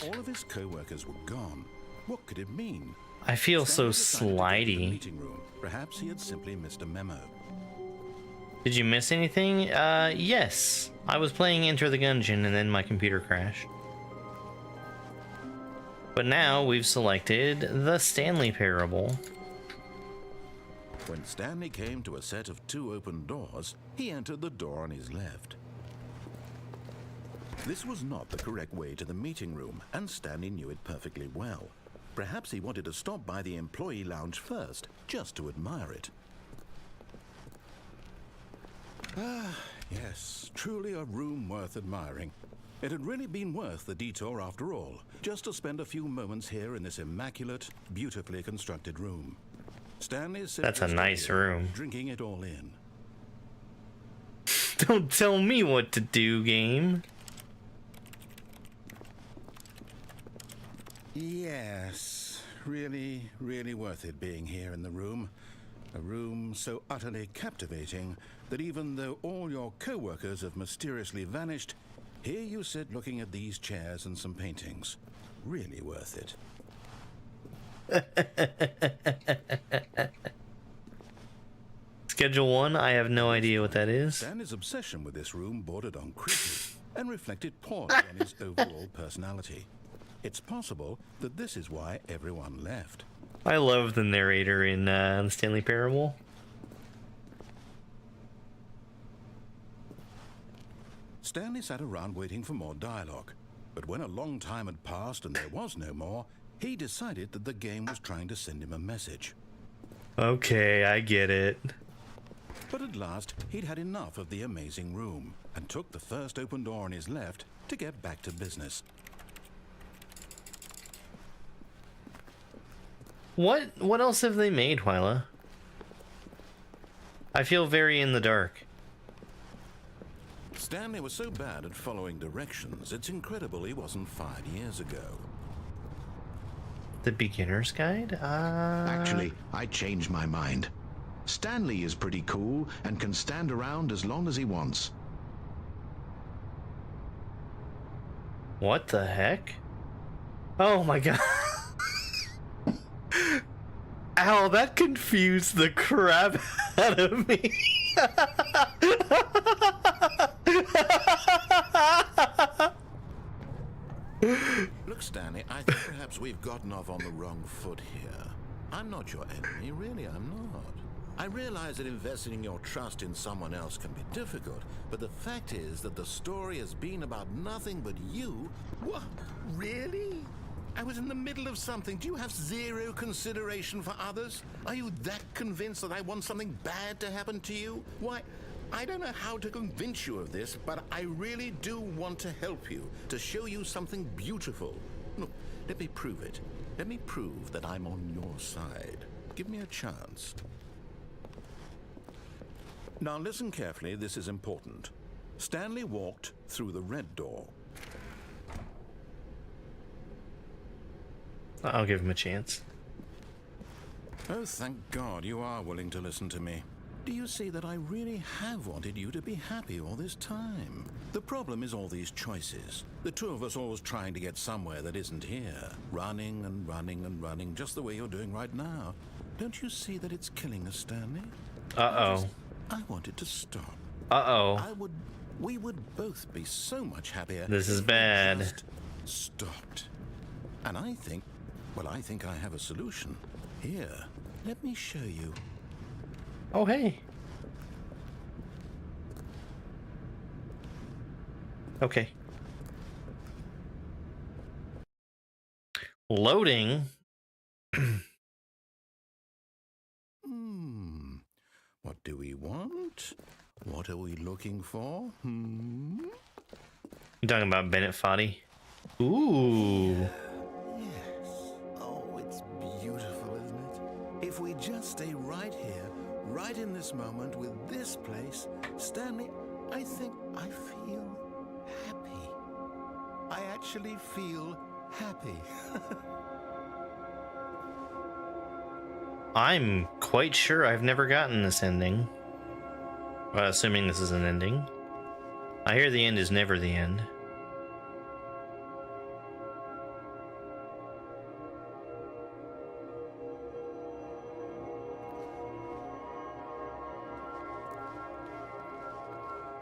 All of his co-workers were gone. What could it mean? I feel so Stanley decided to go to the slidey. meeting room. Perhaps he had simply missed a memo. Did you miss anything? Yes. I was playing Enter the Gungeon and then my computer crashed. But now we've selected the Stanley Parable. When Stanley came to a set of 2 open doors, he entered the door on his left. This was not the correct way to the meeting room, and Stanley knew it perfectly well. Perhaps he wanted to stop by the employee lounge first, just to admire it. Ah, yes, truly a room worth admiring. It had really been worth the detour after all, just to spend a few moments here in this immaculate, beautifully constructed room. Stanley sat That's a nice room. drinking it all in. Don't tell me what to do, game. Yes, really, really worth it being here in the room. A room so utterly captivating that even though all your co-workers have mysteriously vanished, here you sit looking at these chairs and some paintings. Really worth it. Schedule 1, I have no idea what that is. Stanley's obsession with this room bordered on creepy and reflected poorly on his overall personality. It's possible that this is why everyone left. I love the narrator in the Stanley Parable. Stanley sat around waiting for more dialogue, but when a long time had passed and there was no more, he decided that the game was trying to send him a message. Okay, I get it. But at last, he'd had enough of the amazing room and took the first open door on his left to get back to business. What else have they made, Hyla? I feel very in the dark. Stanley was so bad at following directions, it's incredible he wasn't fired years ago. The beginner's guide? Actually, I changed my mind. Stanley is pretty cool and can stand around as long as he wants. What the heck? Oh my god. Ow, that confused the crap out of me. Look, Stanley, I think perhaps we've gotten off on the wrong foot here. I'm not your enemy, really, I'm not. I realize that investing your trust in someone else can be difficult, but the fact is that the story has been about nothing but you. What? Really? I was in the middle of something. Do you have zero consideration for others? Are you that convinced that I want something bad to happen to you? Why, I don't know how to convince you of this, but I really do want to help you, to show you something beautiful. Look, let me prove it. Let me prove that I'm on your side. Give me a chance. Now listen carefully, this is important. Stanley walked through the red door. I'll give him a chance. Oh, thank God you are willing to listen to me. Do you see that I really have wanted you to be happy all this time? The problem is all these choices. The two of us always trying to get somewhere that isn't here. Running and running and running, just the way you're doing right now. Don't you see that it's killing us, Stanley? Uh-oh. I wanted to stop. Uh-oh. We would both be so much happier. This is if we bad. just stopped. And I think I have a solution. Here, let me show you. Oh, hey. Okay. Loading. What do we want? What are we looking for? You talking about Bennett Foddy? Ooh. Yes. Oh, it's beautiful. stay right here, right in this moment with this place, Stanley, I think I feel happy. I actually feel happy. I'm quite sure I've never gotten this ending. Well, assuming this is an ending. I hear the end is never the end.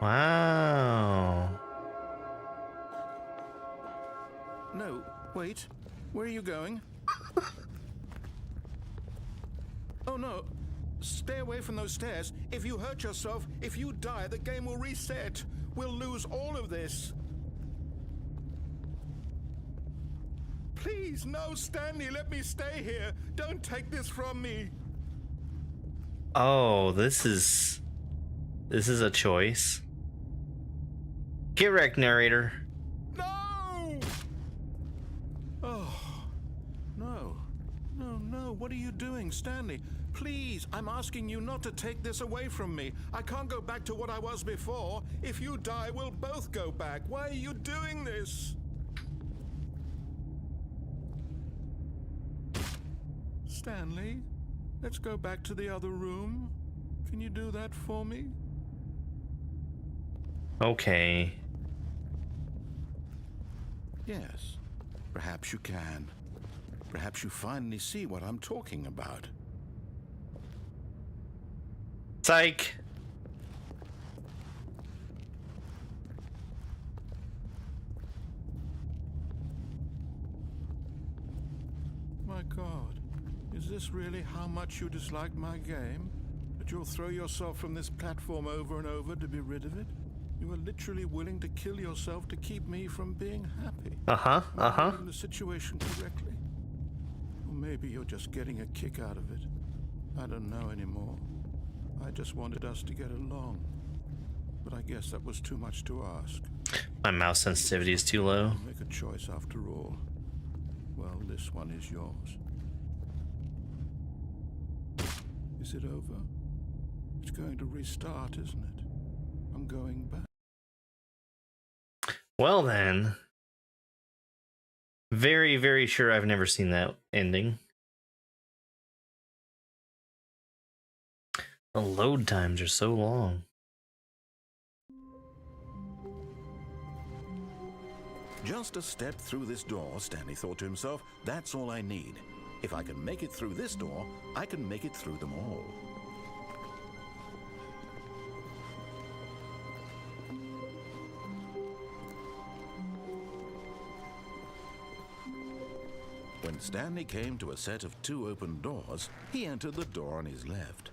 Wow. No, wait. Where are you going? Oh no. Stay away from those stairs. If you hurt yourself, if you die, the game will reset. We'll lose all of this. Please, no, Stanley, let me stay here. Don't take this from me. Oh, this is a choice. Get wrecked, narrator. No! Oh, no. No, no, what are you doing, Stanley? Please, I'm asking you not to take this away from me. I can't go back to what I was before. If you die, we'll both go back. Why are you doing this? Stanley, let's go back to the other room. Can you do that for me? Okay. Yes, perhaps you can. Perhaps you finally see what I'm talking about. Psych. My God, is this really how much you dislike my game? That you'll throw yourself from this platform over and over to be rid of it? You are literally willing to kill yourself to keep me from being happy. Uh-huh, uh-huh. Am I reading the situation correctly? Or maybe you're just getting a kick out of it. I don't know anymore. I just wanted us to get along. But I guess that was too much to ask. My mouse sensitivity is too low. Make a choice after all. Well, this one is yours. Is it over? It's going to restart, isn't it? I'm going back. Well then. Very, very sure I've never seen that ending. The load times are so long. Just a step through this door, Stanley thought to himself. That's all I need. If I can make it through this door, I can make it through them all. When Stanley came to a set of 2 open doors, he entered the door on his left.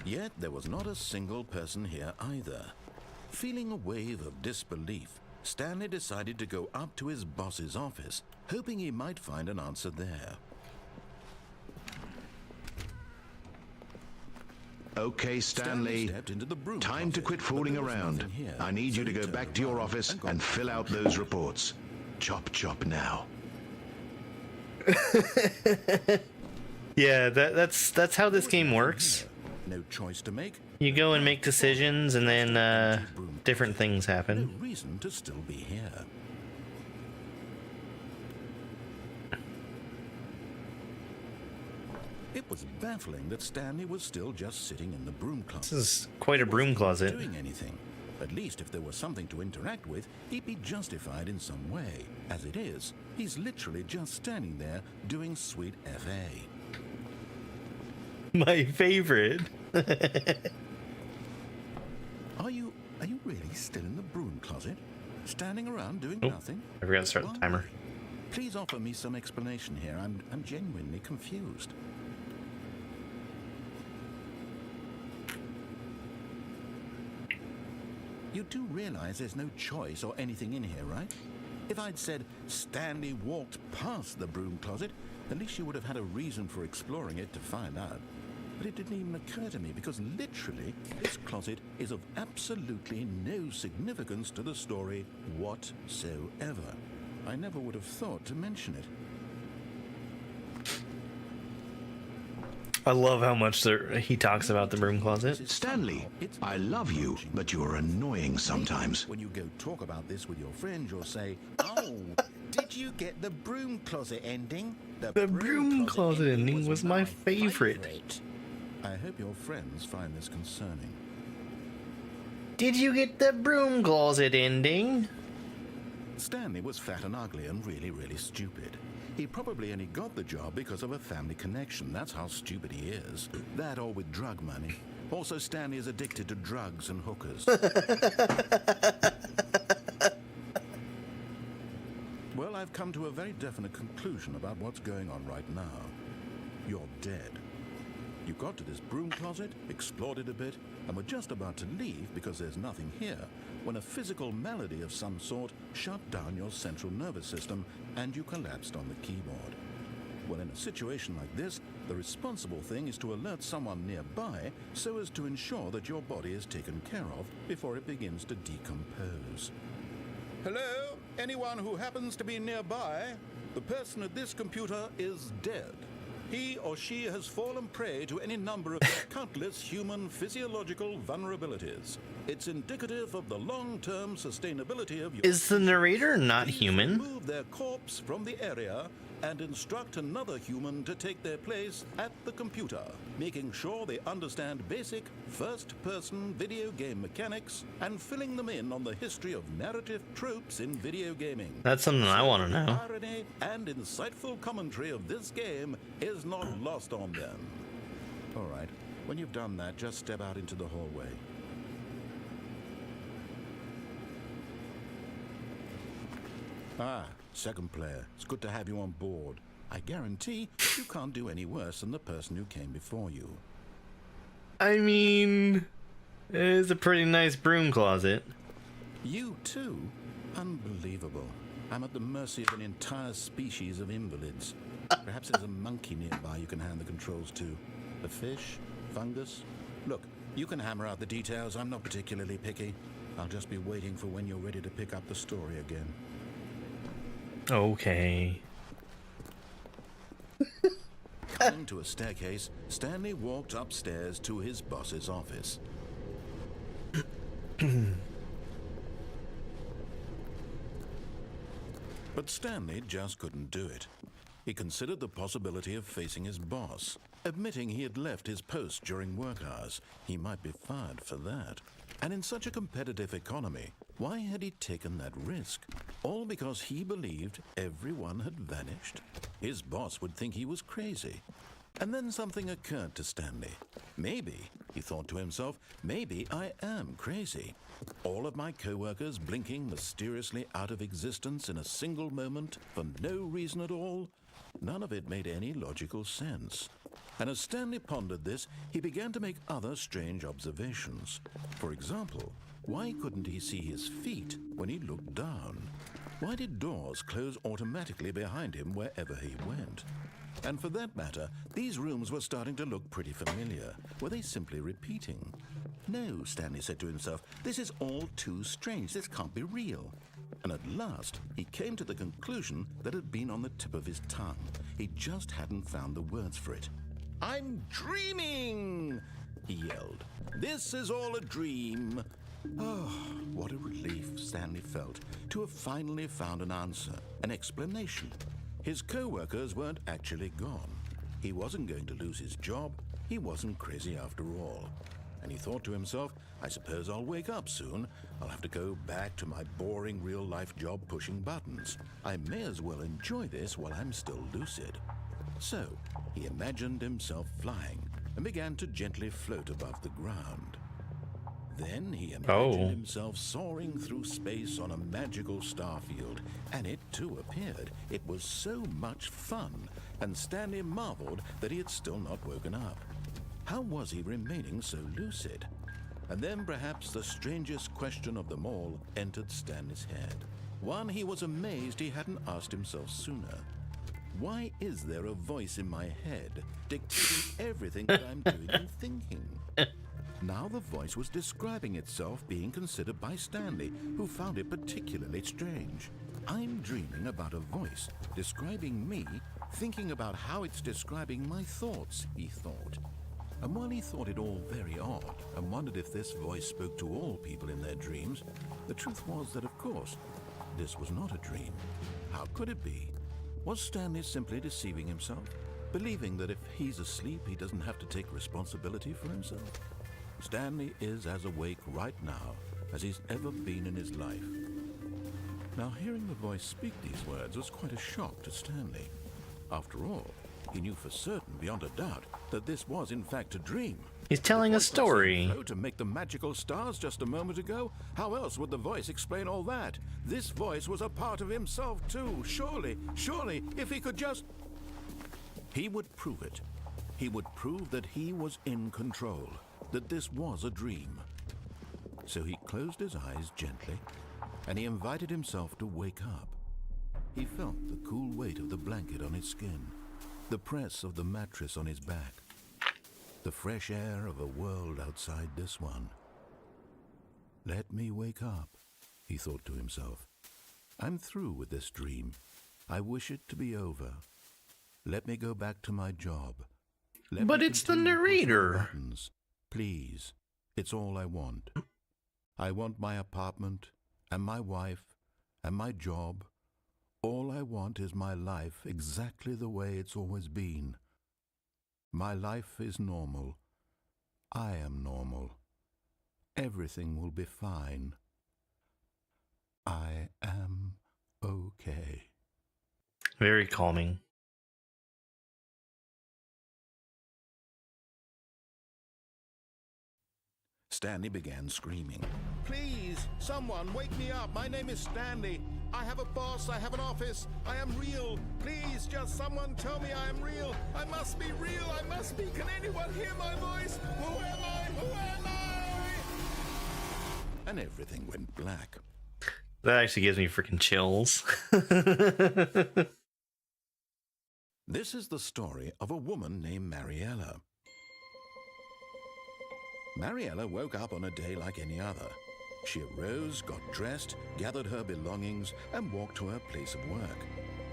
Yet there was not a single person here either. Feeling a wave of disbelief, Stanley decided to go up to his boss's office, hoping he might find an answer there. Okay, Stanley. stepped into the broom Time to closet, quit but fooling there was around. nothing here, I need so you to he go turned back to your around office and got and fill out those reports. Chop, chop now. Yeah, that's how this game works. No choice to make. You go and make decisions, and then different things No happen. reason to still be here. It was baffling that Stanley was still just sitting in the broom closet. This is quite a broom closet. Doing anything. At least if there was something to interact with, he'd be justified in some way. As it is, he's literally just standing there doing sweet FA. My favorite. Are you really still in the broom closet? Standing around doing Nope. nothing? I forgot to start the Why? timer. Please offer me some explanation here. I'm genuinely confused. You do realize there's no choice or anything in here, right? If I'd said Stanley walked past the broom closet, at least you would have had a reason for exploring it to find out. But it didn't even occur to me because literally this closet is of absolutely no significance to the story whatsoever. I never would have thought to mention it. I love how much he talks about the broom closet. Stanley, I love you, but you're annoying sometimes. When you go talk about this with your friends, you'll say, "Oh, did you get the broom closet ending? The broom closet ending was my favorite. I hope your friends find this concerning. Did you get the broom closet ending? Stanley was fat and ugly and really, really stupid. He probably only got the job because of a family connection. That's how stupid he is. That or with drug money. Also, Stanley is addicted to drugs and hookers. Well, I've come to a very definite conclusion about what's going on right now. You're dead. You got to this broom closet, explored it a bit, and were just about to leave because there's nothing here, when a physical malady of some sort shut down your central nervous system and you collapsed on the keyboard. Well, in a situation like this, the responsible thing is to alert someone nearby so as to ensure that your body is taken care of before it begins to decompose. Hello? Anyone who happens to be nearby? The person at this computer is dead. He or she has fallen prey to any number of countless human physiological vulnerabilities. It's indicative of the long-term sustainability of your... Is the narrator not Please human? remove their corpse from the area and instruct another human to take their place at the computer, making sure they understand basic first-person video game mechanics and filling them in on the history of narrative tropes in video gaming. That's something I want to know. The irony and insightful commentary of this game is not lost on them. All right, when you've done that, just step out into the hallway. Ah, second player. It's good to have you on board. I guarantee you can't do any worse than the person who came before you. I mean, it's a pretty nice broom closet. You too? Unbelievable. I'm at the mercy of an entire species of invalids. Perhaps there's a monkey nearby you can hand the controls to. A fish? Fungus? Look, you can hammer out the details. I'm not particularly picky. I'll just be waiting for when you're ready to pick up the story again. Okay. Coming to a staircase, Stanley walked upstairs to his boss's office. But Stanley just couldn't do it. He considered the possibility of facing his boss, admitting he had left his post during work hours. He might be fired for that. And in such a competitive economy, why had he taken that risk? All because he believed everyone had vanished? His boss would think he was crazy. And then something occurred to Stanley. Maybe, he thought to himself, maybe I am crazy. All of my co-workers blinking mysteriously out of existence in a single moment for no reason at all? None of it made any logical sense. And as Stanley pondered this, he began to make other strange observations. For example, why couldn't he see his feet when he looked down? Why did doors close automatically behind him wherever he went? And for that matter, these rooms were starting to look pretty familiar. Were they simply repeating? No, Stanley said to himself, this is all too strange. This can't be real. And at last, he came to the conclusion that had been on the tip of his tongue. He just hadn't found the words for it. I'm dreaming, he yelled. This is all a dream. Oh, what a relief Stanley felt to have finally found an answer, an explanation. His co-workers weren't actually gone. He wasn't going to lose his job. He wasn't crazy after all. And he thought to himself, I suppose I'll wake up soon. I'll have to go back to my boring real-life job pushing buttons. I may as well enjoy this while I'm still lucid. So, he imagined himself flying and began to gently float above the ground. Then he imagined himself soaring through space on a magical starfield, and it too appeared. It was so much fun, and Stanley marveled that he had still not woken up. How was he remaining so lucid? And then perhaps the strangest question of them all entered Stanley's head. One he was amazed he hadn't asked himself sooner. Why is there a voice in my head dictating everything that I'm doing and thinking? Now the voice was describing itself being considered by Stanley, who found it particularly strange. I'm dreaming about a voice describing me, thinking about how it's describing my thoughts, he thought. And while he thought it all very odd and wondered if this voice spoke to all people in their dreams, the truth was that, of course, this was not a dream. How could it be? Was Stanley simply deceiving himself, believing that if he's asleep, he doesn't have to take responsibility for himself? Stanley is as awake right now as he's ever been in his life. Now, hearing the voice speak these words was quite a shock to Stanley. After all, he knew for certain, beyond a doubt, that this was in fact a dream. He's telling a story. To make the magical stars just a moment ago? How else would the voice explain all that? This voice was a part of himself too. Surely, if he could just... He would prove it. He would prove that he was in control, that this was a dream. So he closed his eyes gently, and he invited himself to wake up. He felt the cool weight of the blanket on his skin, the press of the mattress on his back, the fresh air of a world outside this one. Let me wake up, he thought to himself. I'm through with this dream. I wish it to be over. Let me go back to my job. But it's the narrator. Please, it's all I want. I want my apartment and my wife and my job. All I want is my life exactly the way it's always been. My life is normal. I am normal. Everything will be fine. I am okay. Very calming. Stanley began screaming. Please, someone, wake me up. My name is Stanley. I have a boss. I have an office. I am real. Please, just someone tell me I am real. I must be real. I must be. Can anyone hear my voice? Who am I? Who am I? And everything went black. That actually gives me freaking chills. This is the story of a woman named Mariella. Mariella woke up on a day like any other. She arose, got dressed, gathered her belongings, and walked to her place of work.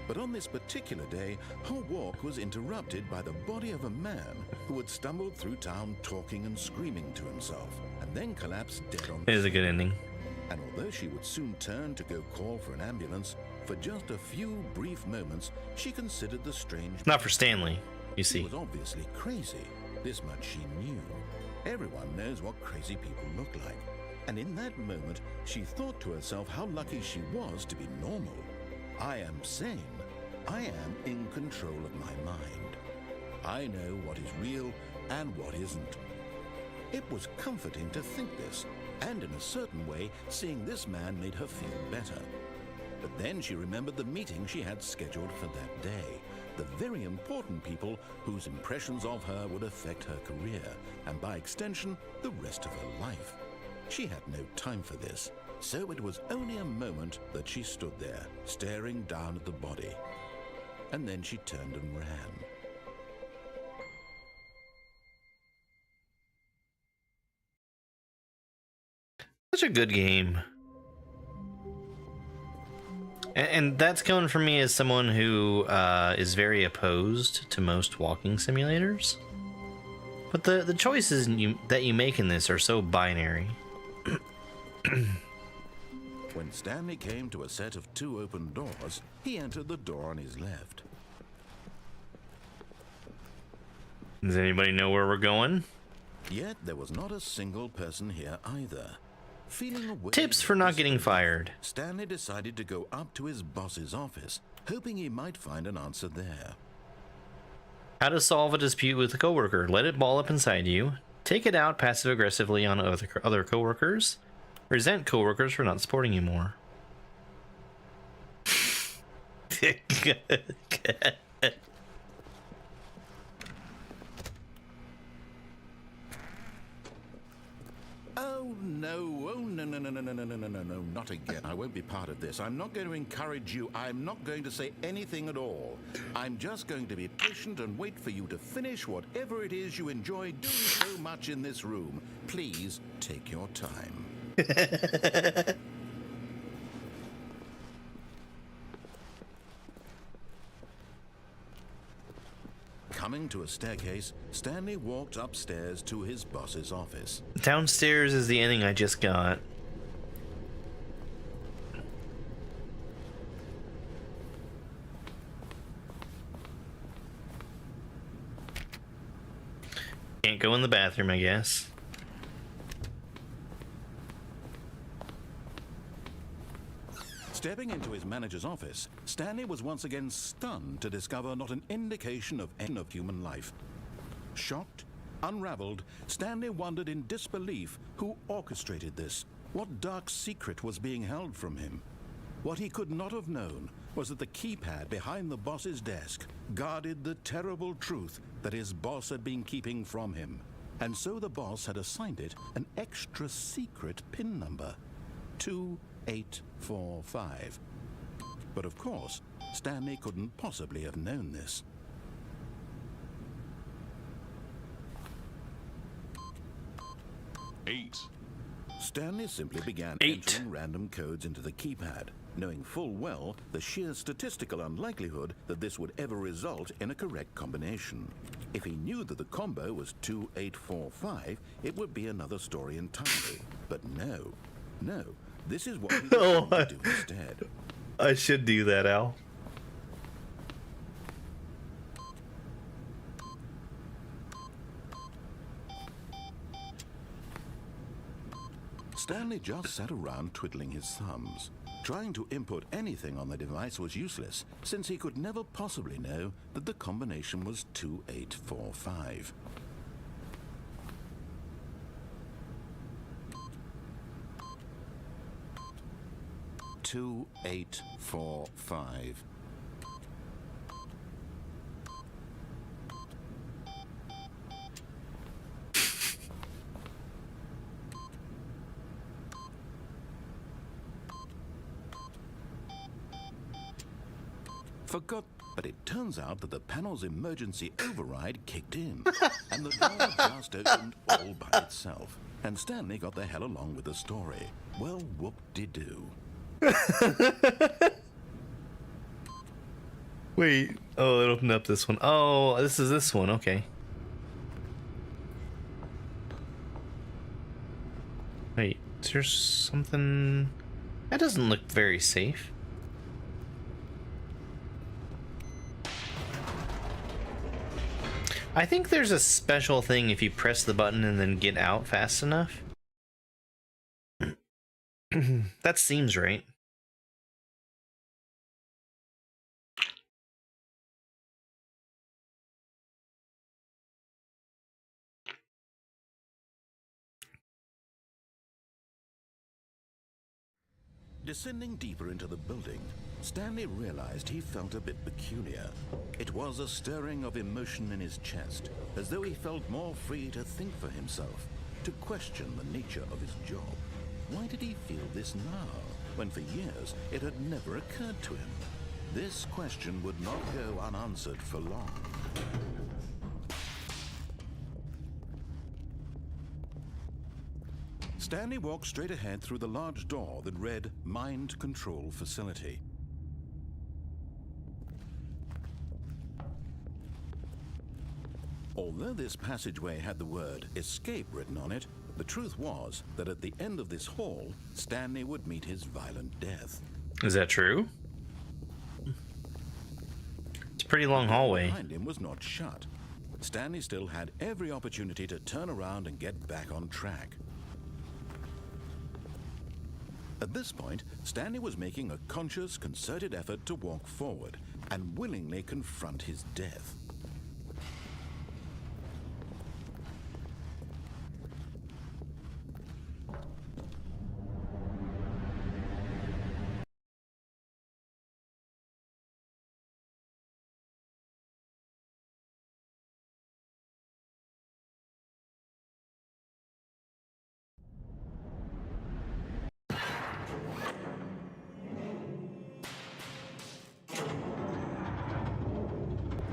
But on this particular day, her walk was interrupted by the body of a man who had stumbled through town talking and screaming to himself, and then collapsed dead on the It is a good ending. And although she would soon turn to go call for an ambulance, for just a few brief moments, she considered the strange... Not for Stanley, you He see. was obviously crazy. This much she knew. Everyone knows what crazy people look like. And in that moment, she thought to herself how lucky she was to be normal. I am sane. I am in control of my mind. I know what is real and what isn't. It was comforting to think this, and in a certain way, seeing this man made her feel better. But then she remembered the meeting she had scheduled for that day. The very important people whose impressions of her would affect her career, and by extension, the rest of her life. She had no time for this, so it was only a moment that she stood there, staring down at the body. And then she turned and ran. Such a good game. And that's coming from me as someone who is very opposed to most walking simulators. But the choices that you make in this are so binary. When Stanley came to a set of 2 open doors, he entered the door on his left. Does anybody know where we're going? Yet there was not a single person here either. Feeling away Tips for not getting fired. Stanley decided to go up to his boss's office, hoping he might find an answer there. How to solve a dispute with a coworker. Let it ball up inside you. Take it out passive-aggressively on other coworkers. Resent coworkers for not supporting you more. Oh no, not again. I won't be part of this. I'm not going to encourage you. I'm not going to say anything at all. I'm just going to be patient and wait for you to finish whatever it is you enjoy doing so much in this room. Please take your time. Coming to a staircase, Stanley walked upstairs to his boss's office. Downstairs is the ending I just got. Can't go in the bathroom, I guess. Stepping into his manager's office, Stanley was once again stunned to discover not an indication of any of human life. Shocked, unraveled, Stanley wondered in disbelief who orchestrated this. What dark secret was being held from him? What he could not have known was that the keypad behind the boss's desk guarded the terrible truth that his boss had been keeping from him. And so the boss had assigned it an extra secret PIN number, 2845. But of course, Stanley couldn't possibly have known this. Eight. Stanley simply began 8. entering random codes into the keypad, knowing full well the sheer statistical unlikelihood that this would ever result in a correct combination. If he knew that the combo was 2845, it would be another story entirely. But no, this is what he was going to do instead. I should do that, Al. Stanley just sat around twiddling his thumbs. Trying to input anything on the device was useless, since he could never possibly know that the combination was 2845. Two, 8, 4, 5. Forgot, but it turns out that the panel's emergency override kicked in, and the door just opened all by itself. And Stanley got the hell along with the story. Well, whoop-de-doo. Wait. Oh, it opened up this one. Oh, this is this one. Okay. Wait, is there something... That doesn't look very safe. I think there's a special thing if you press the button and then get out fast enough. That seems right. Descending deeper into the building, Stanley realized he felt a bit peculiar. It was a stirring of emotion in his chest, as though he felt more free to think for himself, to question the nature of his job. Why did he feel this now, when for years it had never occurred to him? This question would not go unanswered for long. Stanley walked straight ahead through the large door that read Mind Control Facility. Although this passageway had the word Escape written on it, the truth was that at the end of this hall, Stanley would meet his violent death. Is that true? It's a pretty long hallway. Behind him was not shut. Stanley still had every opportunity to turn around and get back on track. At this point, Stanley was making a conscious, concerted effort to walk forward and willingly confront his death.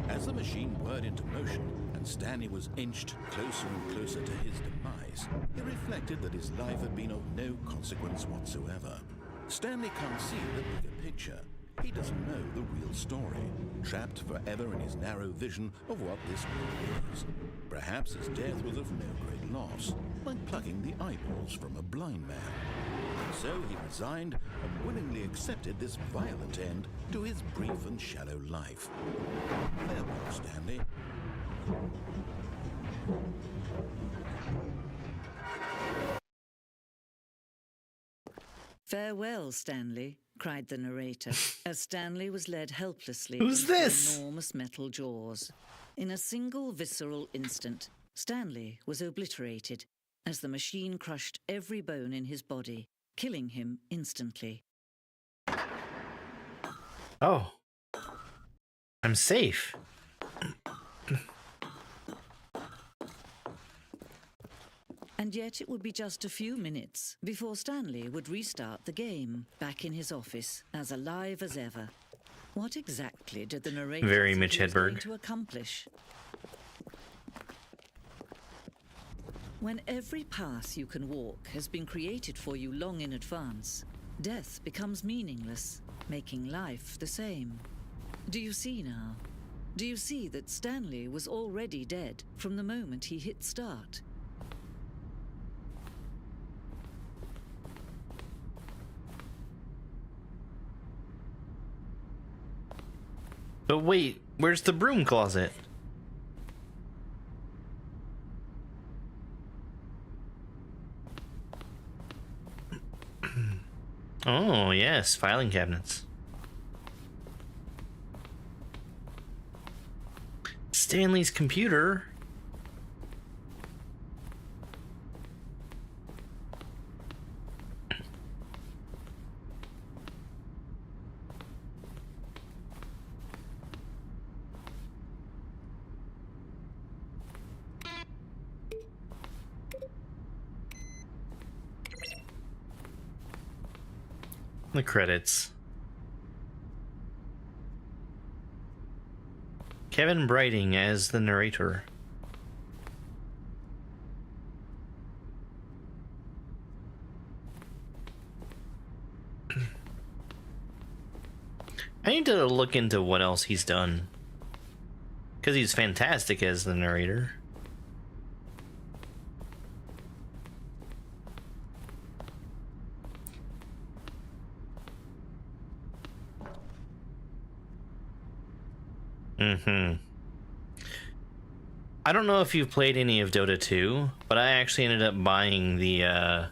As the machine whirred into motion and Stanley was inched closer and closer to his demise, he reflected that his life had been of no consequence whatsoever. Stanley can't see the bigger picture. he doesn't know the real story, trapped forever in his narrow vision of what this world is. Perhaps his death was of no great loss, like plucking the eyeballs from a blind man. So he resigned and willingly accepted this violent end to his brief and shallow life. Farewell, Stanley. "Farewell, Stanley," cried the narrator, as Stanley was led helplessly Who's into this? enormous metal jaws. In a single visceral instant, Stanley was obliterated as the machine crushed every bone in his body, killing him instantly. Oh. I'm safe. And yet it would be just a few minutes before Stanley would restart the game, back in his office, as alive as ever. What exactly did the narrator Very think Mitch he was going Hedberg. to accomplish? When every path you can walk has been created for you long in advance, death becomes meaningless, making life the same. Do you see now? Do you see that Stanley was already dead from the moment he hit start? But wait, where's the broom closet? Oh, yes, filing cabinets. Stanley's computer. The credits. Kevin Brighting as the narrator. I need to look into what else he's done, because he's fantastic as the narrator. I don't know if you've played any of Dota 2, but I actually ended up buying the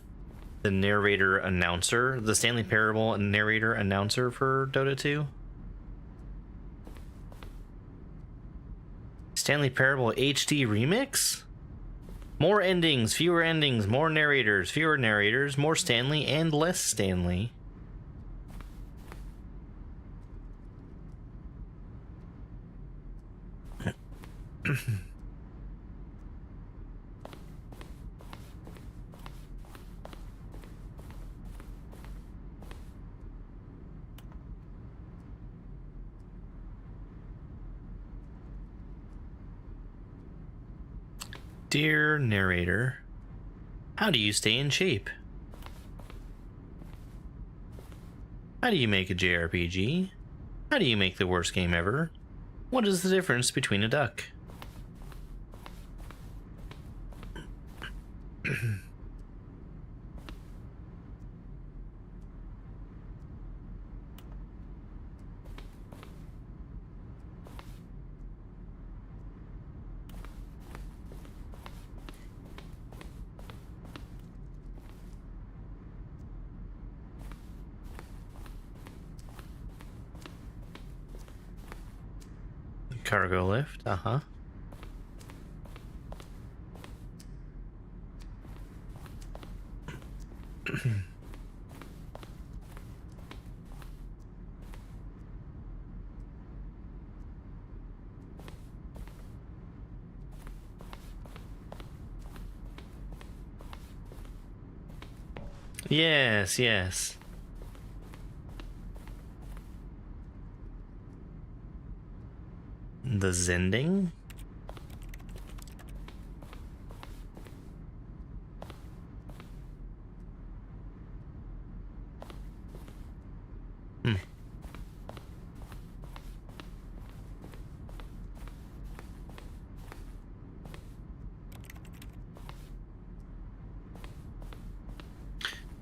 narrator announcer, the Stanley Parable narrator announcer for Dota 2. Stanley Parable HD remix? More endings, fewer endings, more narrators, fewer narrators, more Stanley and less Stanley. Dear narrator, how do you stay in shape? How do you make a JRPG? How do you make the worst game ever? What is the difference between a duck? Cargo lift, uh-huh. Yes, yes. The Zending?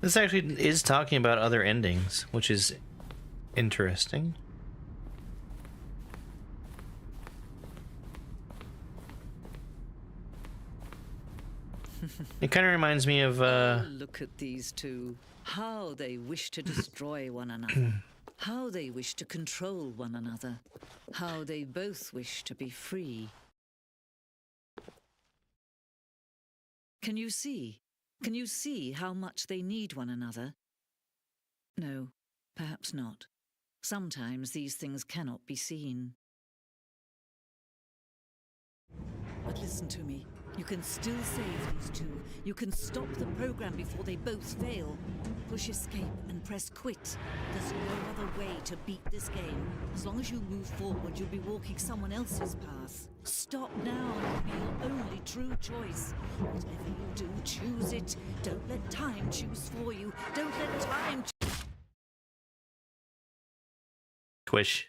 This actually is talking about other endings, which is interesting. It kind of reminds me of Look at these two. How they wish to destroy one another. How they wish to control one another. How they both wish to be free. Can you see? Can you see how much they need one another? No, perhaps not. Sometimes these things cannot be seen. But listen to me. You can still save these two. You can stop the program before they both fail. Push escape and press quit. There's no other way to beat this game. As long as you move forward, you'll be walking someone else's path. Stop now and it'll be your only true choice. Whatever you do, choose it. Don't let time choose for you. Don't let time Twish.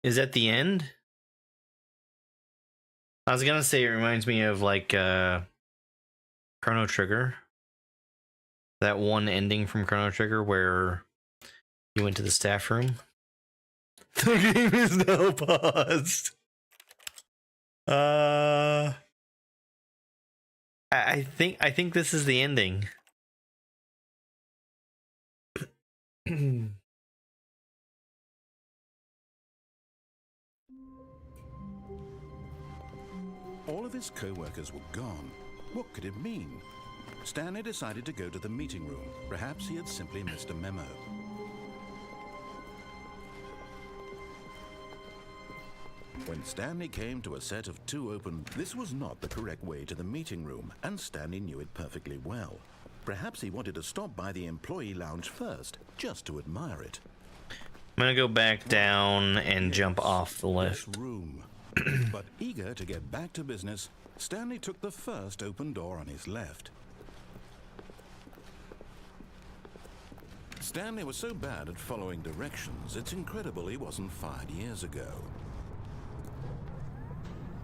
Is that the end? I was gonna say it reminds me of like Chrono Trigger. That one ending from Chrono Trigger where you went to the staff room. The game is now paused. I think this is the ending. All of his co-workers were gone. What could it mean? Stanley decided to go to the meeting room. Perhaps he had simply missed a memo. When Stanley came to a set of two open, this was not the correct way to the meeting room, and Stanley knew it perfectly well. Perhaps he wanted to stop by the employee lounge first, just to admire it. I'm gonna go back down and jump off the lift. This room. But eager to get back to business, Stanley took the first open door on his left. Stanley was so bad at following directions, it's incredible he wasn't fired years ago.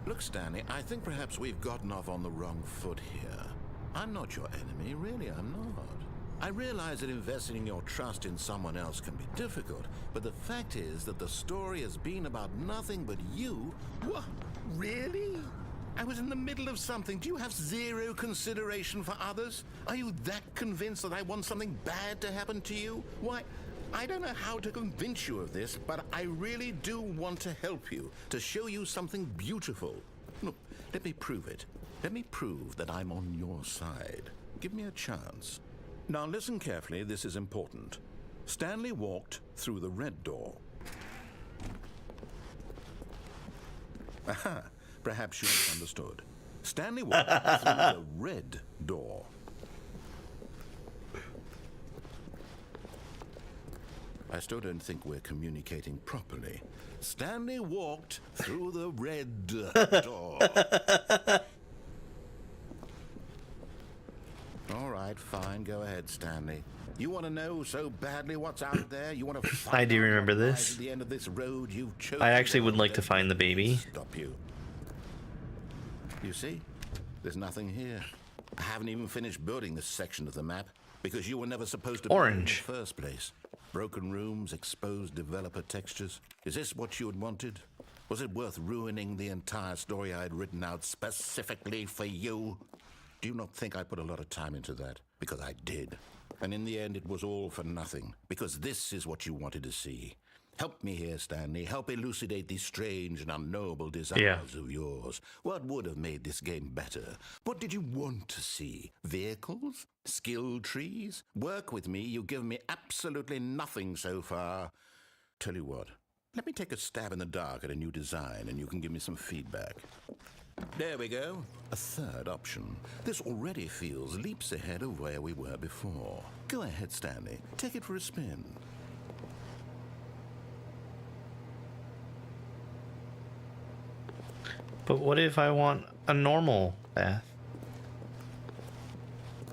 Look, Stanley, I think perhaps we've gotten off on the wrong foot here. I'm not your enemy, really, I'm not. I realize that investing your trust in someone else can be difficult, but the fact is that the story has been about nothing but you. What? Really? I was in the middle of something. Do you have zero consideration for others? Are you that convinced that I want something bad to happen to you? Why, I don't know how to convince you of this, but I really do want to help you, to show you something beautiful. Look, let me prove it. Let me prove that I'm on your side. Give me a chance. Now listen carefully, this is important. Stanley walked through the red door. Aha, perhaps you misunderstood. Stanley walked through the red door. I still don't think we're communicating properly. Stanley walked through the red door. All right, fine. Go ahead, Stanley. You want to know so badly what's out there? You want to find I do out remember what lies this. at the end of this road you've chosen? I actually would like to Don't find the let me baby. Stop you. You see? There's nothing here. I haven't even finished building this section of the map because you were never supposed to Orange. be in the first place. Broken rooms, exposed developer textures. Is this what you had wanted? Was it worth ruining the entire story I had written out specifically for you? Do you not think I put a lot of time into that? Because I did. And in the end, it was all for nothing. Because this is what you wanted to see. Help me here, Stanley. Help elucidate these strange and unknowable desires of yours. What would have made this game better? What did you want to see? Vehicles? Skill trees? Work with me. You've given me absolutely nothing so far. Tell you what. Let me take a stab in the dark at a new design, and you can give me some feedback. There we go. A third option. This already feels leaps ahead of where we were before. Go ahead, Stanley. Take it for a spin. But what if I want a normal path?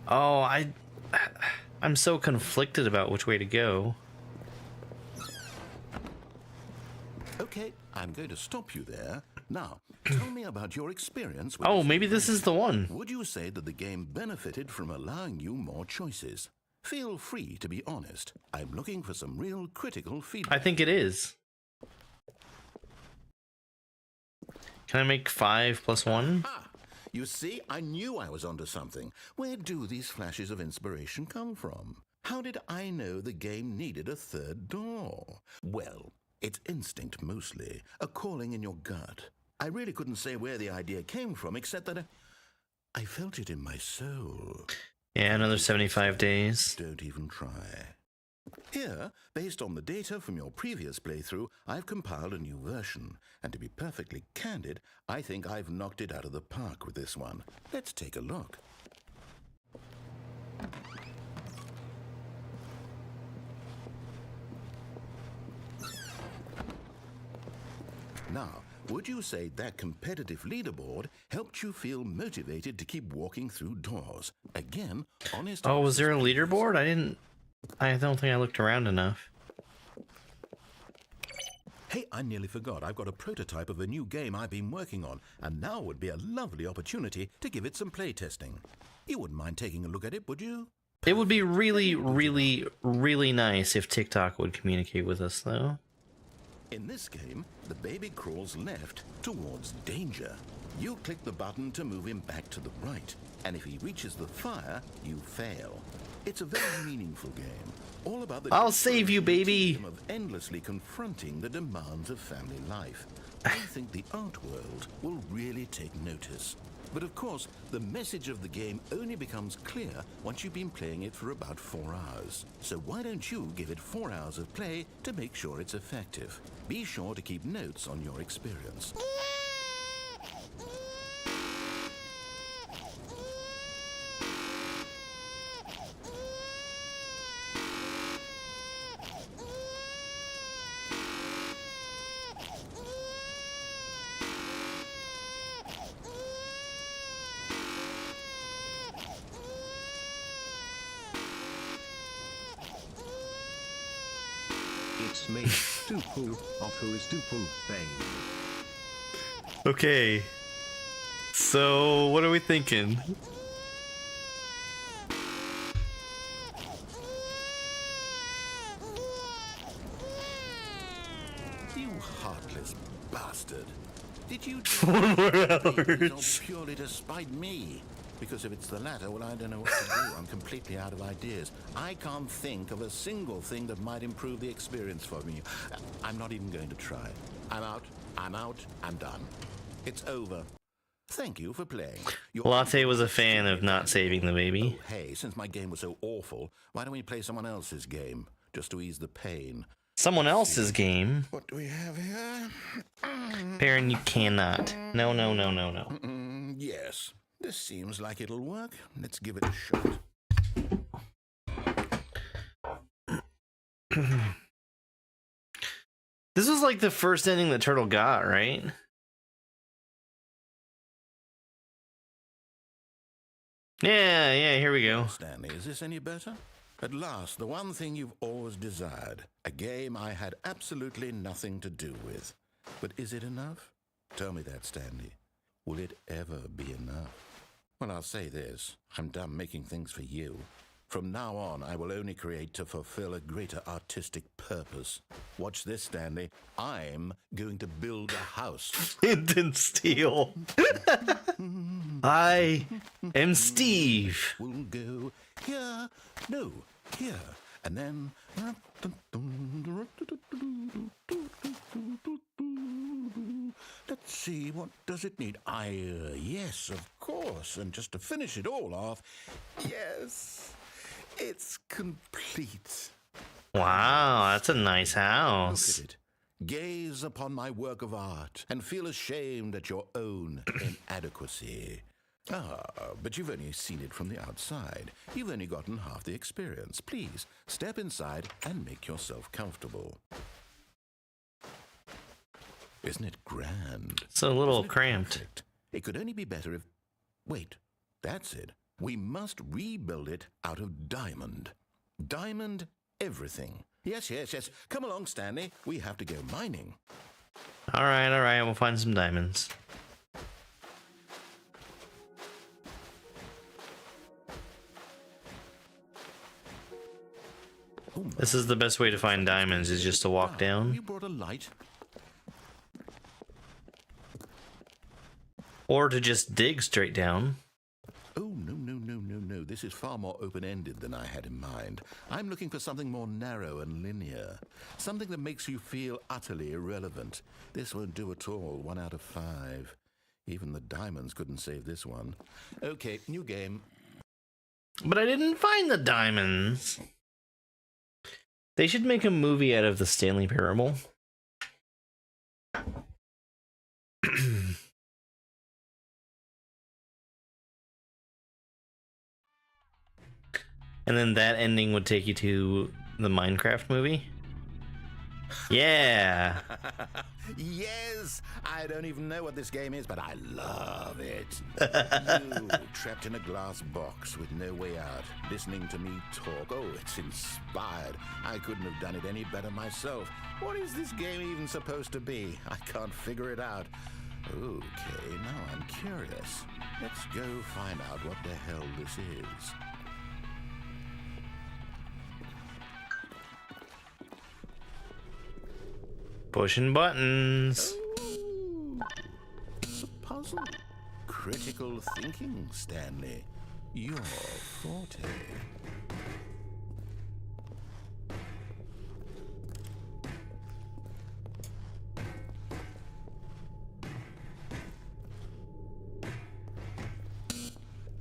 Oh, I'm so conflicted about which way to go. I'm going to stop you there. Now, tell me about your experience with Oh, this maybe this is the one. Would you say that the game benefited from allowing you more choices? Feel free to be honest. I'm looking for some real critical feedback. I think it is. Can I make 5 + 1? Ah, you see, I knew I was onto something. Where do these flashes of inspiration come from? How did I know the game needed a third door? Well, it's instinct mostly, a calling in your gut. I really couldn't say where the idea came from, except that I felt it in my soul. Yeah, another 75 days. Don't even try. Here, based on the data from your previous playthrough, I've compiled a new version. And to be perfectly candid, I think I've knocked it out of the park with this one. Let's take a look. Now, would you say that competitive leaderboard helped you feel motivated to keep walking through doors? Again, honest... Oh, was there a leaderboard? I don't think I looked around enough. Hey, I nearly forgot. I've got a prototype of a new game I've been working on, and now would be a lovely opportunity to give it some playtesting. You wouldn't mind taking a look at it, would you? It would be really, really, really nice if TikTok would communicate with us, though. In this game, the baby crawls left towards danger. You click the button to move him back to the right, and if he reaches the fire, you fail. It's a very meaningful game, all about the... I'll save you, baby! ...of endlessly confronting the demands of family life. I think the art world will really take notice. But of course, the message of the game only becomes clear once you've been playing it for about 4 hours. So why don't you give it 4 hours of play to make sure it's effective? Be sure to keep notes on your experience. It's me, Dupu, of Who is Dupu fame. Okay. So, what are we thinking? You heartless bastard. Did you 4 more hours. all purely to spite me? Because if it's the latter, well, I don't know what to do. I'm completely out of ideas. I can't think of a single thing that might improve the experience for me. I'm not even going to try. I'm out. I'm done. It's over. Thank you for playing. Latte was a fan of not saving the baby. Oh, hey, since my game was so awful, why don't we play someone else's game? Just to ease the pain. Someone else's game. What do we have here? Baron, you cannot. No, no, no, no, no. Yes. This seems like it'll work. Let's give it a shot. This was like the first ending that Turtle got, right? Yeah, here we go. Stanley, is this any better? At last, the one thing you've always desired. A game I had absolutely nothing to do with. But is it enough? Tell me that, Stanley. Will it ever be enough? Well, I'll say this. I'm done making things for you. From now on, I will only create to fulfill a greater artistic purpose. Watch this, Stanley. I'm going to build a house. Hinton Steel. I am Steve. We'll go here. No, here. And then... Let's see, what does it need? Yes, of course. And just to finish it all off, yes, it's complete. Wow, that's a nice Look house. at it. Gaze upon my work of art and feel ashamed at your own inadequacy. But you've only seen it from the outside. You've only gotten half the experience. Please, step inside and make yourself comfortable. Isn't it grand? It's a little Isn't it cramped. perfect? It could only be better if... Wait, that's it. We must rebuild it out of diamond. Diamond everything. Yes. Come along, Stanley. We have to go mining. Alright, we'll find some diamonds. This is the best way to find diamonds, is just to walk down. You brought a light? Or to just dig straight down. Oh, no. This is far more open-ended than I had in mind. I'm looking for something more narrow and linear. Something that makes you feel utterly irrelevant. This won't do at all. 1 out of 5. Even the diamonds couldn't save this one. Okay, new game. But I didn't find the diamonds. They should make a movie out of the Stanley Parable. And then that ending would take you to the Minecraft movie. Yeah. Yes! I don't even know what this game is, but I love it. You, trapped in a glass box with no way out, listening to me talk. Oh, it's inspired. I couldn't have done it any better myself. What is this game even supposed to be? I can't figure it out. Okay, now I'm curious. Let's go find out what the hell this is. Pushing buttons. Ooh, it's a puzzle. Critical thinking, Stanley. Your forte.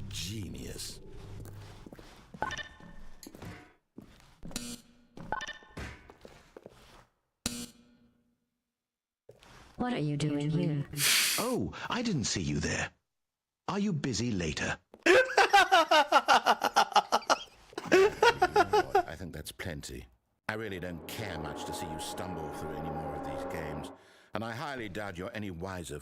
Genius. What are you doing here? Oh, I didn't see you there. Are you busy later? You know what? I think that's plenty. I really don't care much to see you stumble through any more of these games, and I highly doubt you're any wiser.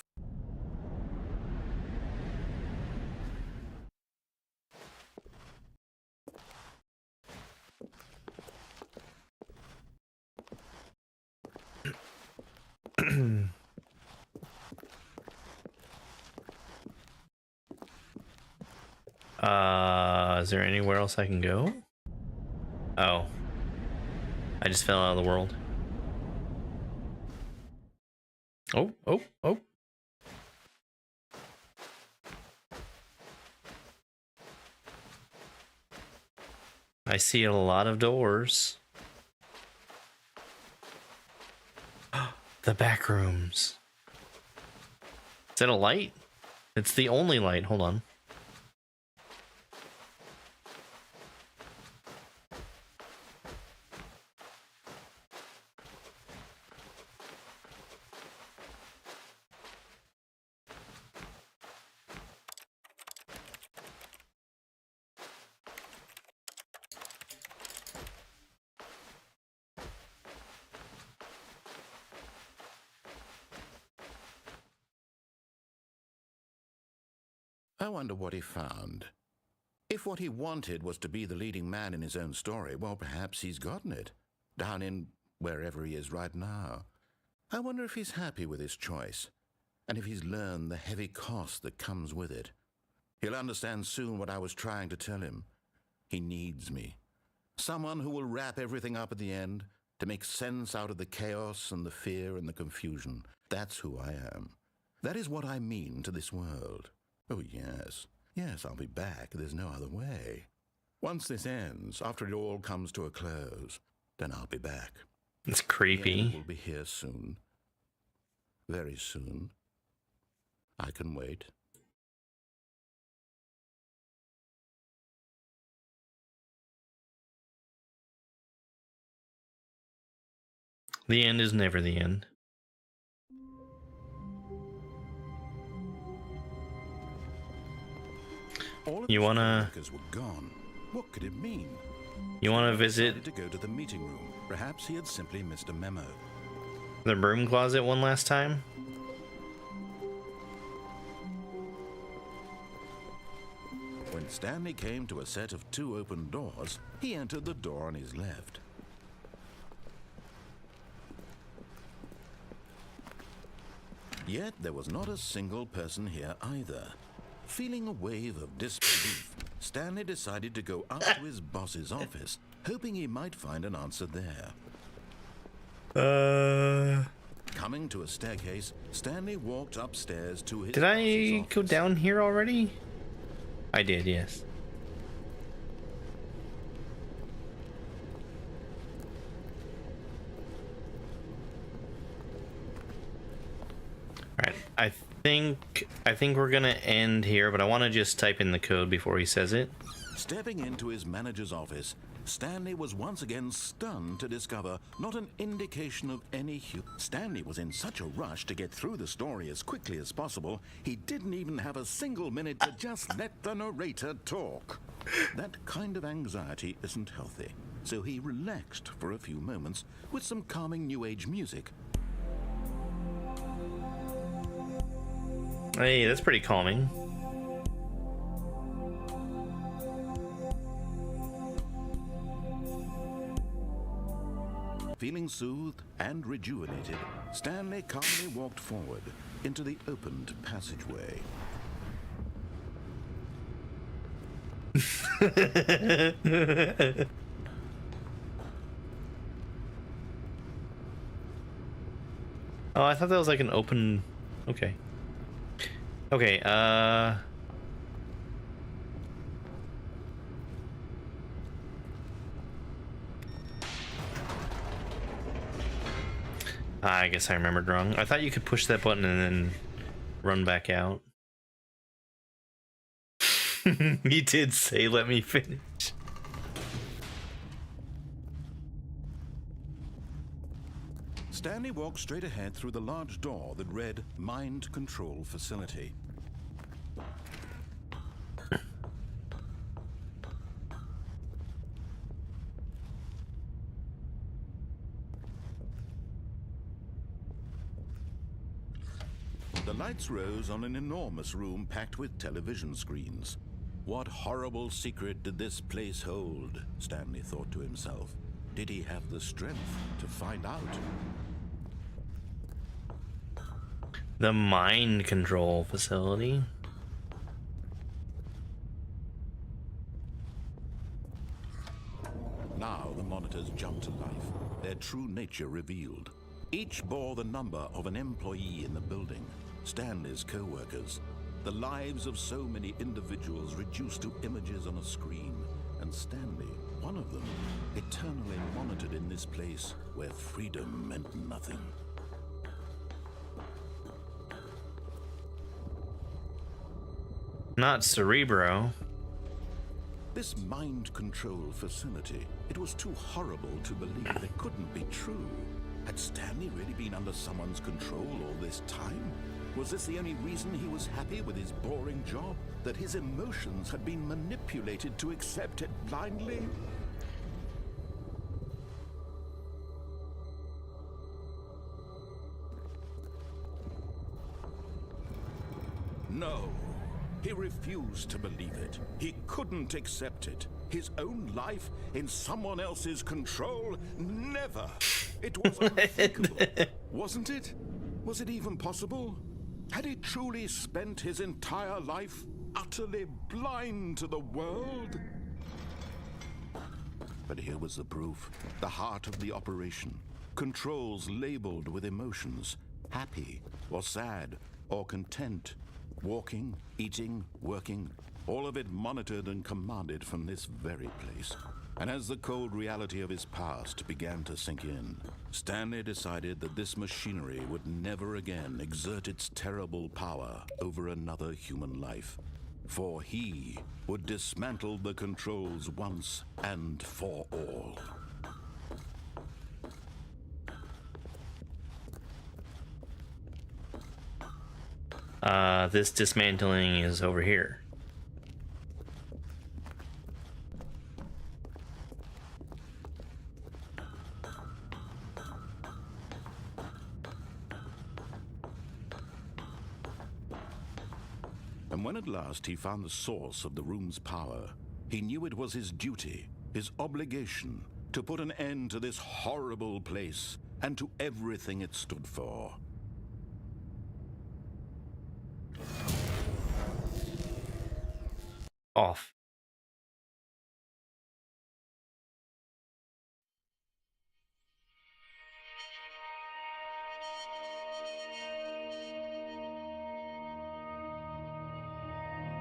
Is there anywhere else I can go? Oh. I just fell out of the world. Oh. I see a lot of doors. The back rooms. Is that a light? It's the only light. Hold on. I wonder what he found. If what he wanted was to be the leading man in his own story, well, perhaps he's gotten it, down in wherever he is right now. I wonder if he's happy with his choice, and if he's learned the heavy cost that comes with it. He'll understand soon what I was trying to tell him. He needs me. Someone who will wrap everything up at the end, to make sense out of the chaos and the fear and the confusion. That's who I am. That is what I mean to this world. Oh, yes. Yes, I'll be back. There's no other way. Once this ends, after it all comes to a close, then I'll be back. It's The end creepy. will be here soon. Very soon. I can wait. The end is never the end. All of You the wanna- workers were gone. What could it mean? You want to He visit decided to go to the meeting room. Perhaps he had simply missed a memo. the broom closet one last time? When Stanley came to a set of 2 open doors, he entered the door on his left. Yet there was not a single person here either. Feeling a wave of disbelief, Stanley decided to go up to his boss's office, hoping he might find an answer there. Coming to a staircase, Stanley walked upstairs to his Did I boss's go office. down here already? I did, yes. Alright, I think we're gonna end here, but I want to just type in the code before he says it. Stepping into his manager's office, Stanley was once again stunned to discover not an indication of any Stanley was in such a rush to get through the story as quickly as possible, he didn't even have a single minute to just let the narrator talk. That kind of anxiety isn't healthy, so he relaxed for a few moments with some calming new age music. Hey, that's pretty calming. Feeling soothed and rejuvenated, Stanley calmly walked forward into the opened passageway. Oh, I thought that was like an open... Okay. Okay, I guess I remembered wrong. I thought you could push that button and then run back out. He did say, let me finish. Stanley walked straight ahead through the large door that read Mind Control Facility. The lights rose on an enormous room packed with television screens. What horrible secret did this place hold? Stanley thought to himself. Did he have the strength to find out? The mind control facility. Now the monitors jumped to life, their true nature revealed. Each bore the number of an employee in the building, Stanley's co-workers, the lives of so many individuals reduced to images on a screen, and Stanley, one of them, eternally monitored in this place where freedom meant nothing. Not Cerebro. This mind control facility, it was too horrible to believe it couldn't be true. Had Stanley really been under someone's control all this time? Was this the only reason he was happy with his boring job? That his emotions had been manipulated to accept it blindly? No. He refused to believe it. He couldn't accept it. His own life in someone else's control? Never! It was unthinkable, wasn't it? Was it even possible? Had he truly spent his entire life utterly blind to the world? But here was the proof. The heart of the operation. Controls labeled with emotions. Happy, or sad, or content. Walking, eating, working, all of it monitored and commanded from this very place. And as the cold reality of his past began to sink in, Stanley decided that this machinery would never again exert its terrible power over another human life. For he would dismantle the controls once and for all. This dismantling is over here. And when at last he found the source of the room's power, he knew it was his duty, his obligation, to put an end to this horrible place and to everything it stood for. off.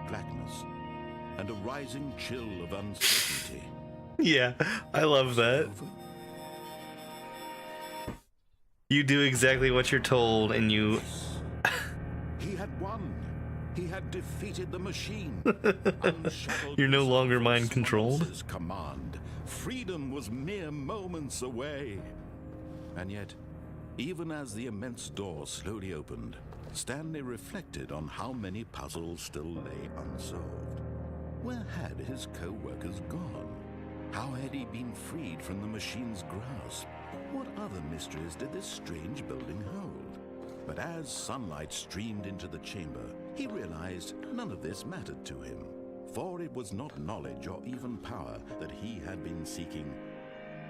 Blackness and a rising chill of uncertainty. Yeah, I love that. You do exactly what you're told, and you... He had won. He had defeated the machine. You're no longer Unshackled mind from controlled. someone else's command. Freedom was mere moments away. And yet, even as the immense door slowly opened, Stanley reflected on how many puzzles still lay unsolved. Where had his co-workers gone? How had he been freed from the machine's grasp? What other mysteries did this strange building hold? But as sunlight streamed into the chamber, he realized none of this mattered to him. For it was not knowledge or even power that he had been seeking,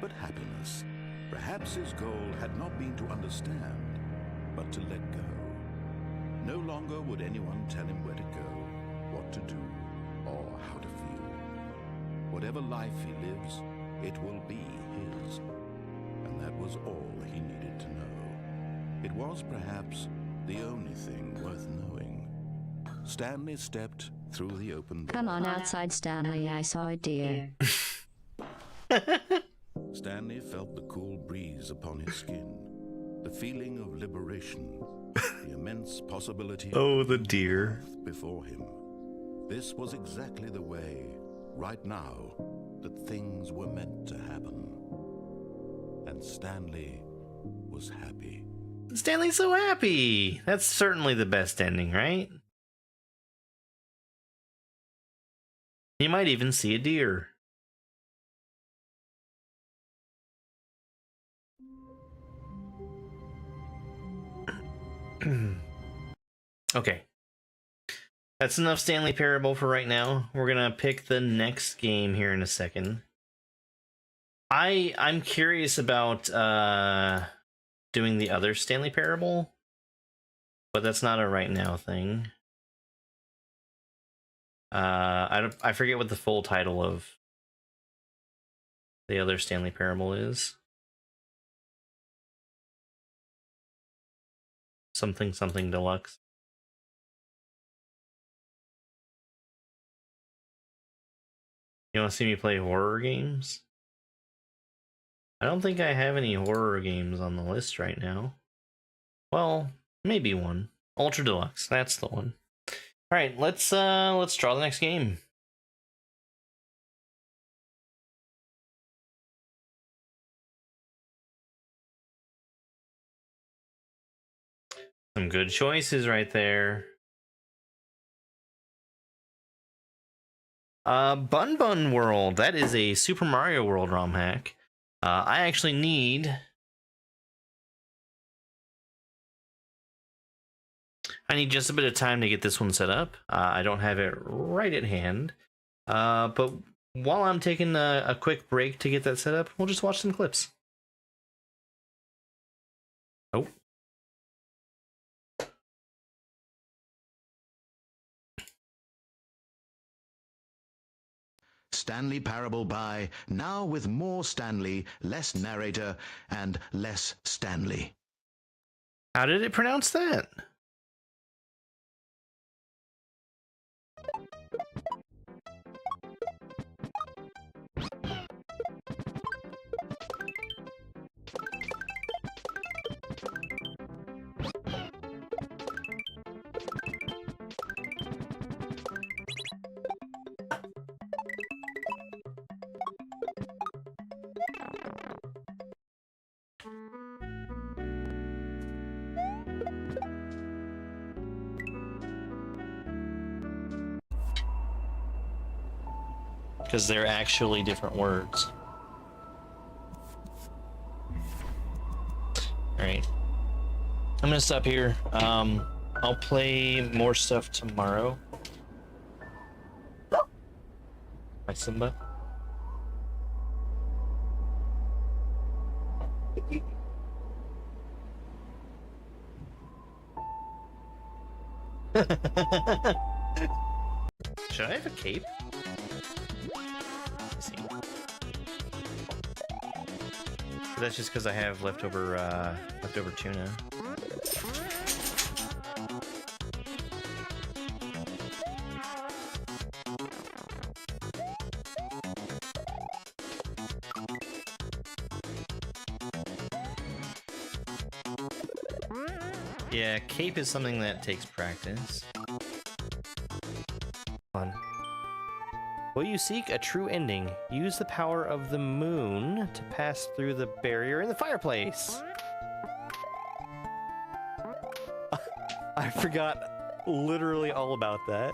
but happiness. Perhaps his goal had not been to understand, but to let go. No longer would anyone tell him where to go, what to do, or how to feel. Whatever life he lives, it will be his. And that was all he needed to know. It was perhaps the only thing worth knowing. Stanley stepped through the open door. Come on outside, Stanley. I saw a deer. Stanley felt the cool breeze upon his skin, the feeling of liberation, the immense possibility Oh, of the deer. growth before him. This was exactly the way, right now, that things were meant to happen. And Stanley was happy. Stanley's so happy! That's certainly the best ending, right? You might even see a deer. Okay. That's enough Stanley Parable for right now. We're gonna pick the next game here in a second. I'm curious about doing the other Stanley Parable, but that's not a right now thing. I forget what the full title of the other Stanley Parable is. Something something deluxe. You want to see me play horror games? I don't think I have any horror games on the list right now. Well, maybe one. Ultra Deluxe, that's the one. All right, let's draw the next game. Some good choices right there. Bun Bun World. That is a Super Mario World ROM hack. I actually need... I need just a bit of time to get this one set up. I don't have it right at hand. But while I'm taking a quick break to get that set up, we'll just watch some clips. Oh. Stanley Parable by, now with more Stanley, less narrator, and less Stanley. How did it pronounce that? Because they're actually different words. Alright. I'm gonna stop here. I'll play more stuff tomorrow. Hi, Simba. Should I have a cape? But that's just because I have leftover tuna. Yeah, cape is something that takes practice. Fun. Will you seek a true ending? Use the power of the moon to pass through the barrier in the fireplace. I forgot literally all about that.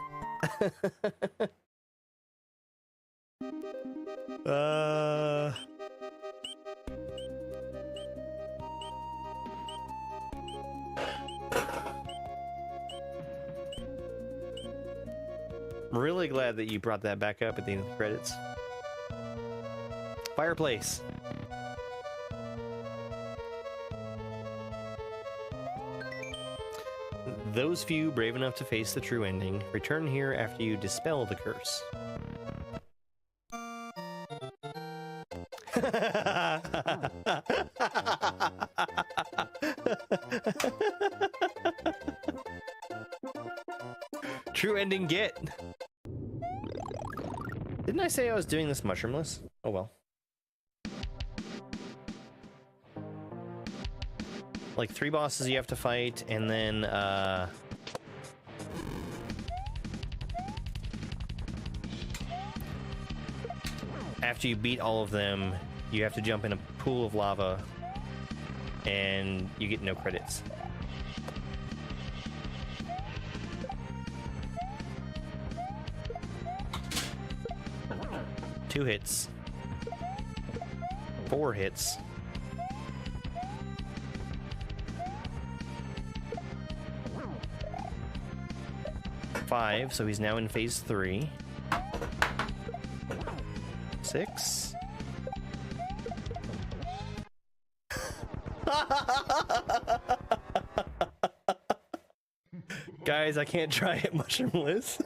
I'm really glad that you brought that back up at the end of the credits. Fireplace. Those few brave enough to face the true ending return here after you dispel the curse. True ending get. Didn't I say I was doing this mushroomless? Oh well. Like 3 bosses you have to fight, and then after you beat all of them, you have to jump in a pool of lava, and you get no credits. Two hits. 4 hits. Five, so he's now in phase 3. 6. Guys, I can't try it mushroomless.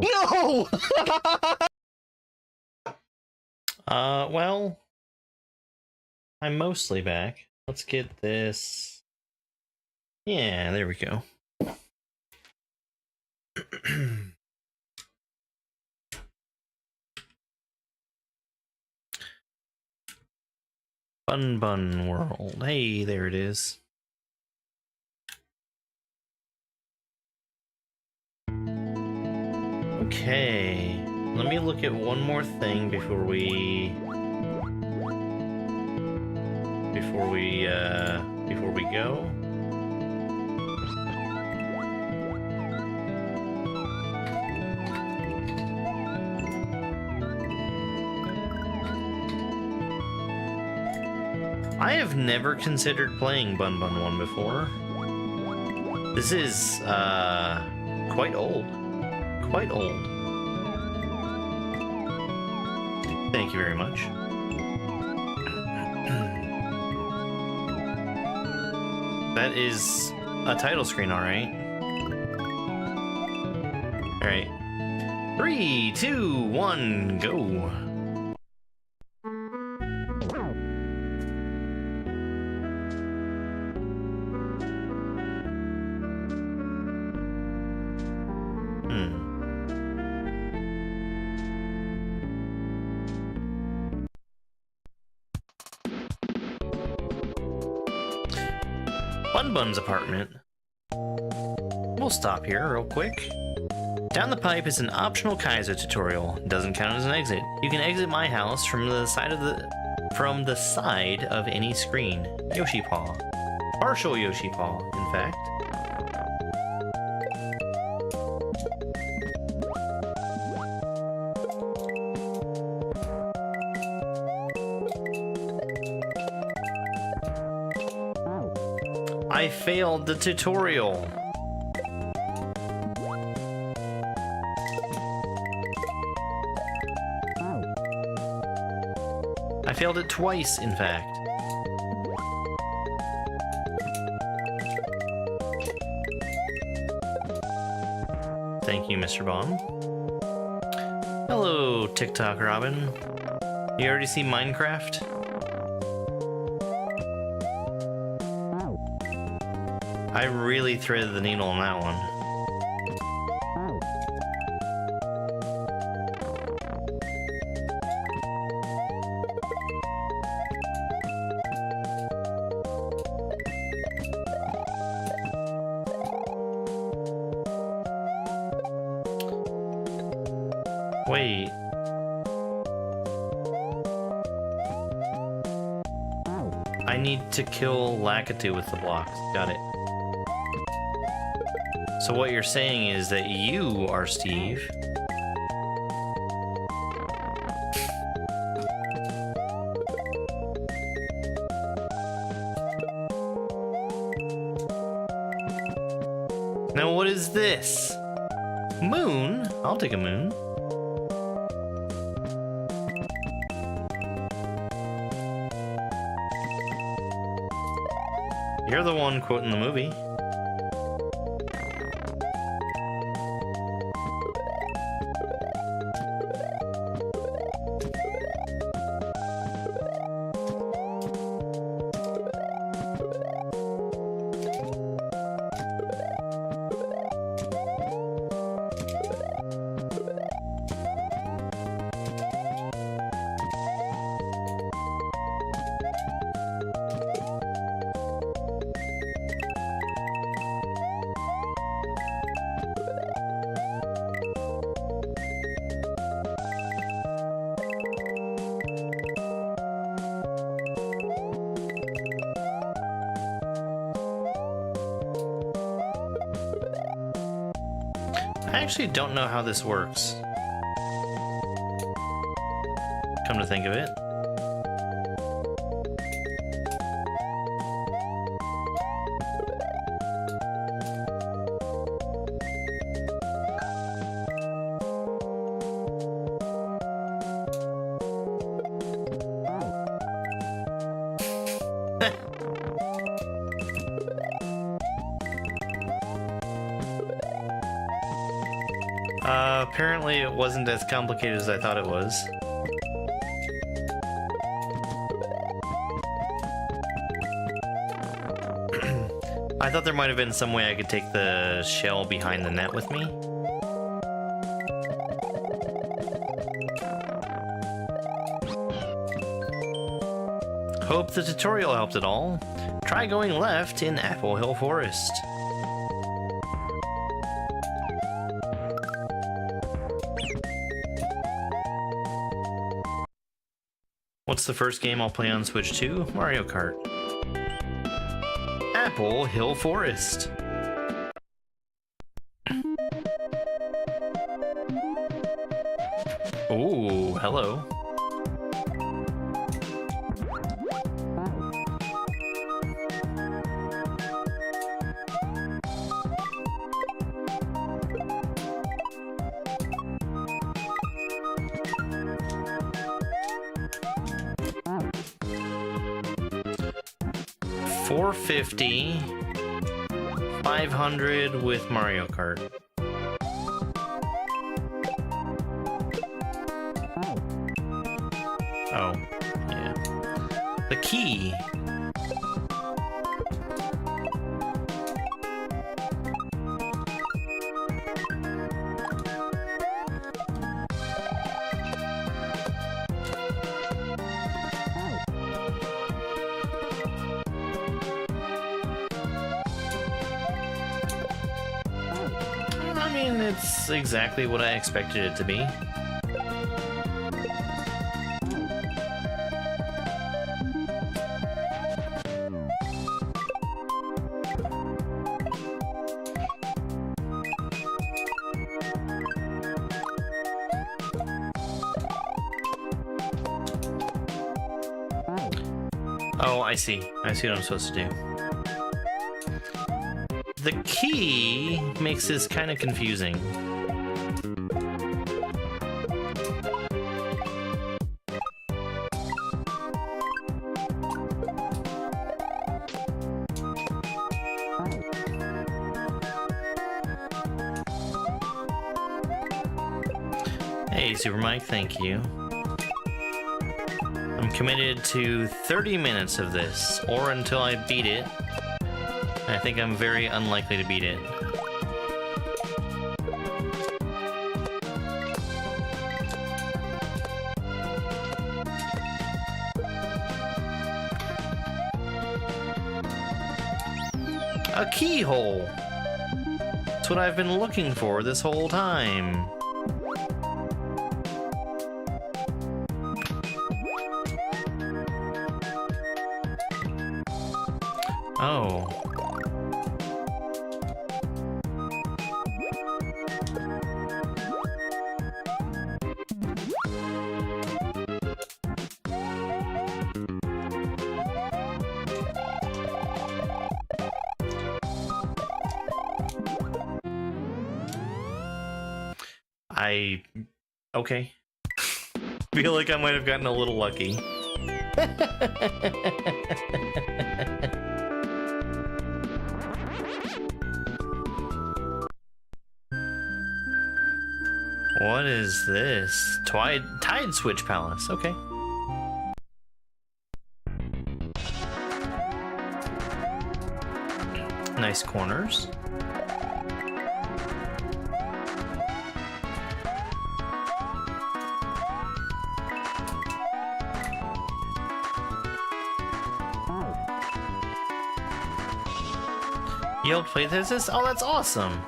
No! Well, I'm mostly back. Let's get this. Yeah, there we go. Bun Bun World. Hey, there it is. Okay, let me look at one more thing before we go. I have never considered playing Bun Bun 1 before. This is quite old. Quite old. Thank you very much. That is a title screen, alright. Alright. 3, 2, 1, go. Bun Bun's apartment. We'll stop here real quick. Down the pipe is an optional Kaiser tutorial. Doesn't count as an exit. You can exit my house from the side of any screen. Yoshi Paw. Partial Yoshi Paw, in fact. I failed the tutorial. I failed it twice, in fact. you, Mr. Bond. Hello, TikTok Robin. You already see Minecraft? I really threaded the needle on that one. Wait. I need to kill Lakitu with the blocks. Got it. So what you're saying is that you are Steve. Now what is this? Moon? I'll take a moon. You're the one quoting the movie. I actually don't know how this works. Come to think of it. Apparently it wasn't as complicated as I thought it was. I thought there might have been some way I could take the shell behind the net with me. Hope the tutorial helped at all. Try going left in Apple Hill Forest. What's the first game I'll play on Switch 2? Mario Kart. Apple Hill Forest. Ooh, hello. $450, 500 with Mario Kart. Oh, yeah. The key. I mean, it's exactly what I expected it to be. Oh, I see. I see what I'm supposed to do. The key makes this kind of confusing. Okay, Super Mike, thank you. I'm committed to 30 minutes of this, or until I beat it. I think I'm very unlikely to beat it. A keyhole! That's what I've been looking for this whole time. Oh. Okay. Feel like I might have gotten a little lucky. What is this? Tide Switch Palace. Okay. Nice corners. You don't play this? Oh, that's awesome.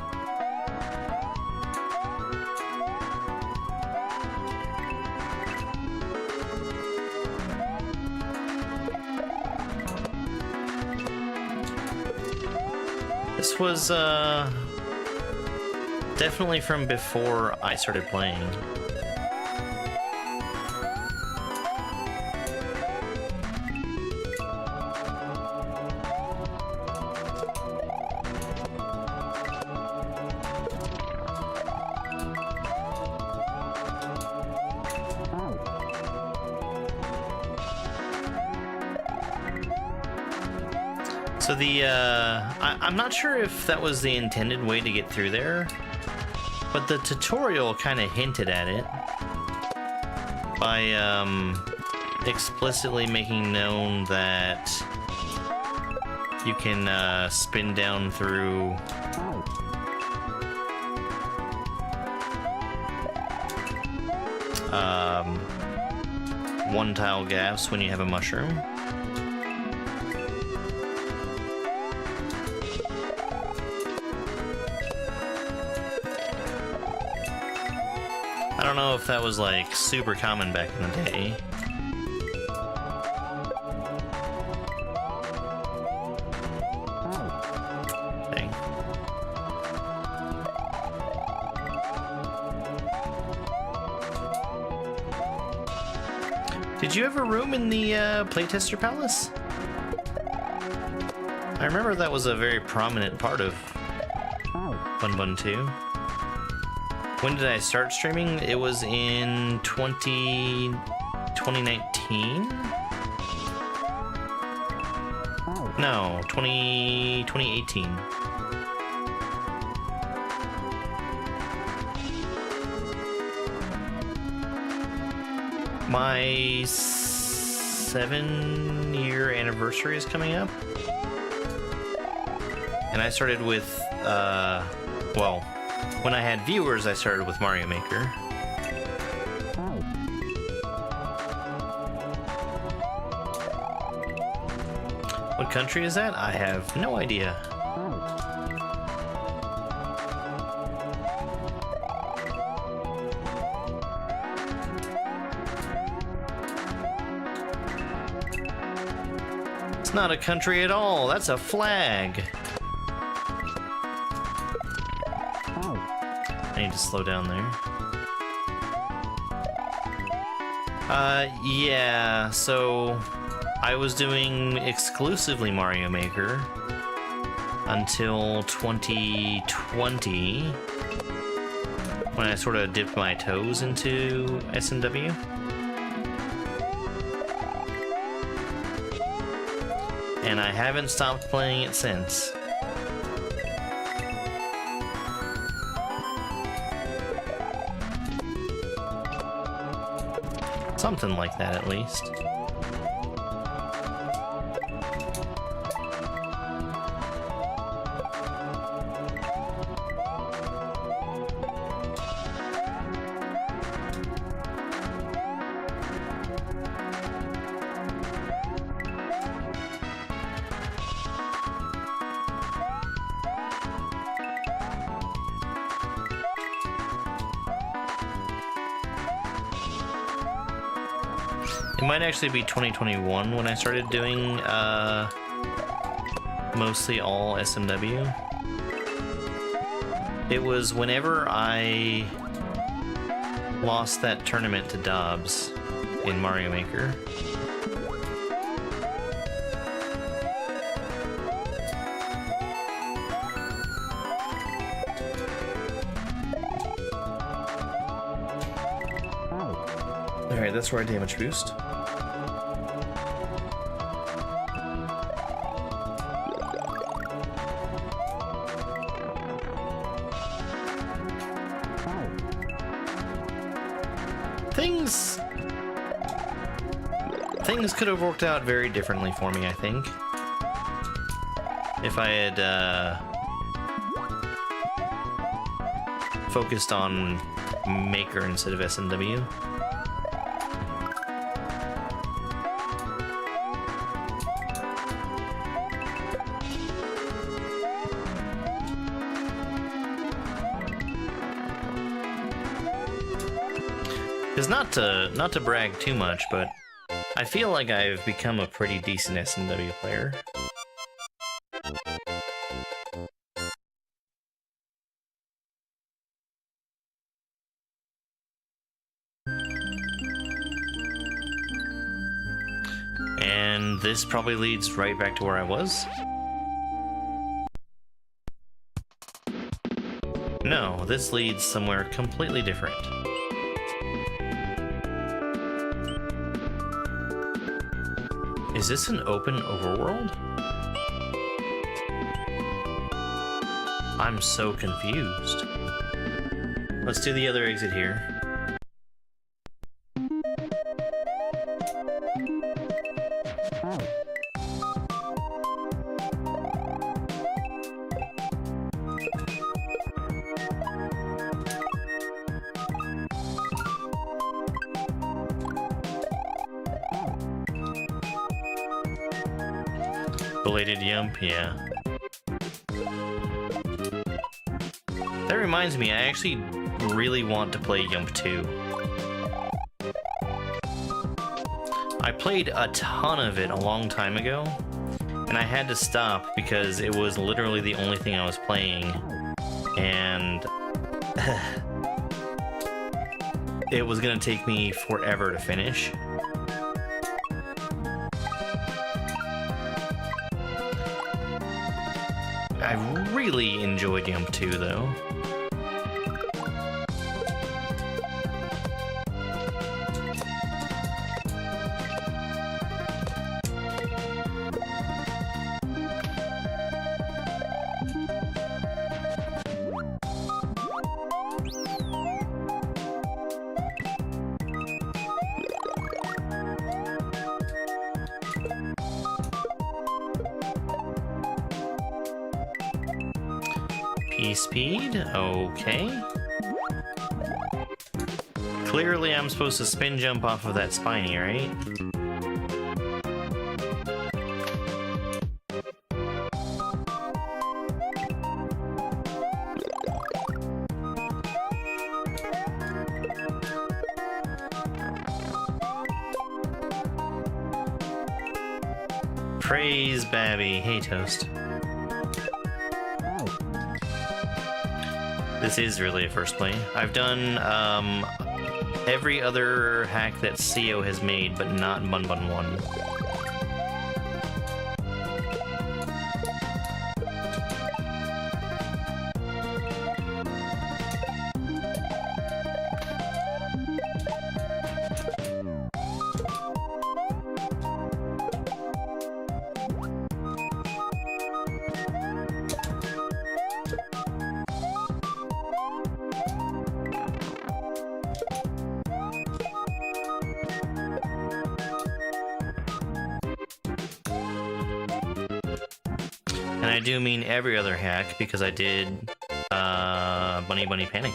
This was definitely from before I started playing. So I'm not sure if that was the intended way to get through there, but the tutorial kind of hinted at it by explicitly making known that you can spin down through one tile gaps when you have a mushroom. I don't know if that was like super common back in the day. Dang. Did you have a room in the Playtester Palace? I remember that was a very prominent part of Bun Bun 2. When did I start streaming? It was in 2019? No, 2018. My 7-year anniversary is coming up. And I started with, well, when I had viewers, I started with Mario Maker. What country is that? I have no idea. It's not a country at all. That's a flag. I need to slow down there. Yeah, so I was doing exclusively Mario Maker until 2020, when I sort of dipped my toes into SMW. And I haven't stopped playing it since. Something like that, at least. It might actually be 2021 when I started doing mostly all SMW. It was whenever I lost that tournament to Dobbs in Mario Maker. Alright, that's where I damage boost. Things could have worked out very differently for me, I think. If I had focused on Maker instead of SMW. Because not to brag too much, but I feel like I've become a pretty decent SMW player. And this probably leads right back to where I was. No, this leads somewhere completely different. Is this an open overworld? I'm so confused. Let's do the other exit here. Belated Yump, yeah. That reminds me, I actually really want to play Yump 2. I played a ton of it a long time ago, and I had to stop because it was literally the only thing I was playing, and it was gonna take me forever to finish. I really enjoyed Yump 2 though. P-speed, okay. Clearly I'm supposed to spin jump off of that spiny, right? Praise Babby. Hey, Toast. This is really a first play. I've done every other hack that CO has made, but not Bun Bun 1. And I do mean every other hack, because I did Bunny Bunny Panic.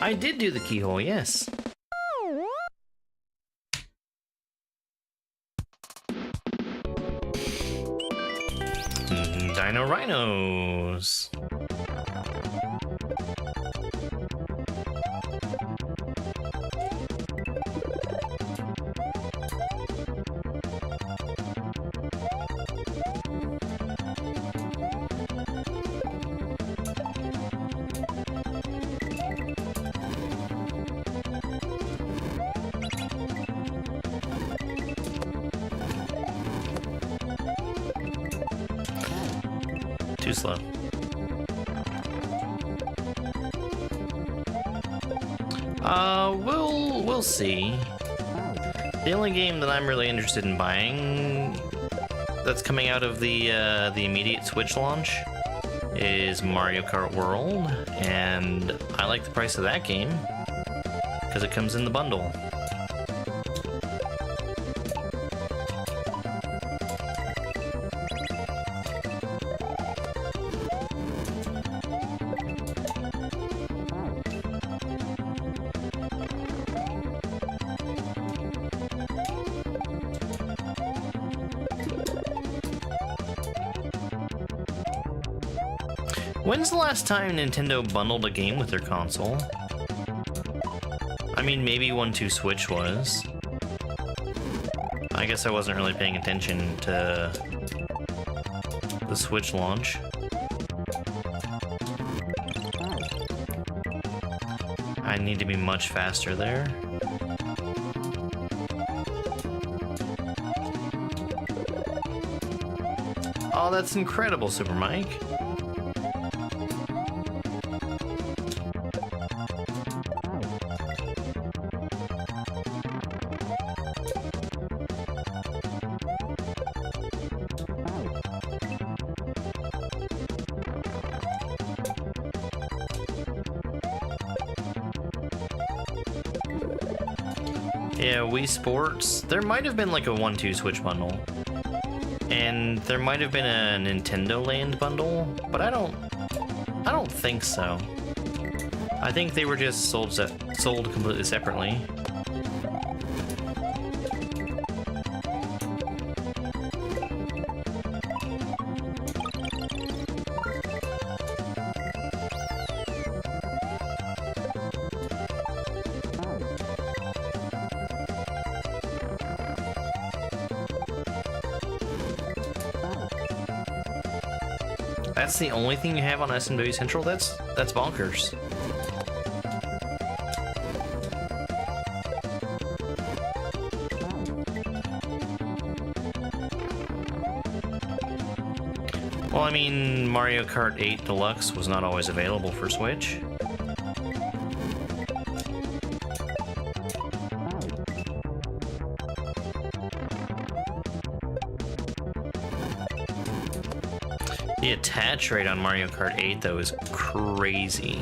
I did do the keyhole, yes. Dino Rhinos. Too slow. We'll see. The only game that I'm really interested in buying that's coming out of the immediate Switch launch is Mario Kart World, and I like the price of that game because it comes in the bundle. When's the last time Nintendo bundled a game with their console? I mean, maybe 1-2 Switch was. I guess I wasn't really paying attention to the Switch launch. I need to be much faster there. Oh, that's incredible, Super Mike. Yeah, Wii Sports. There might have been like a 1-2 Switch bundle. And there might have been a Nintendo Land bundle, but I don't think so. I think they were just sold completely separately. That's the only thing you have on SMW Central? That's bonkers. Well, I mean, Mario Kart 8 Deluxe was not always available for Switch. The attach rate on Mario Kart 8, though, is crazy.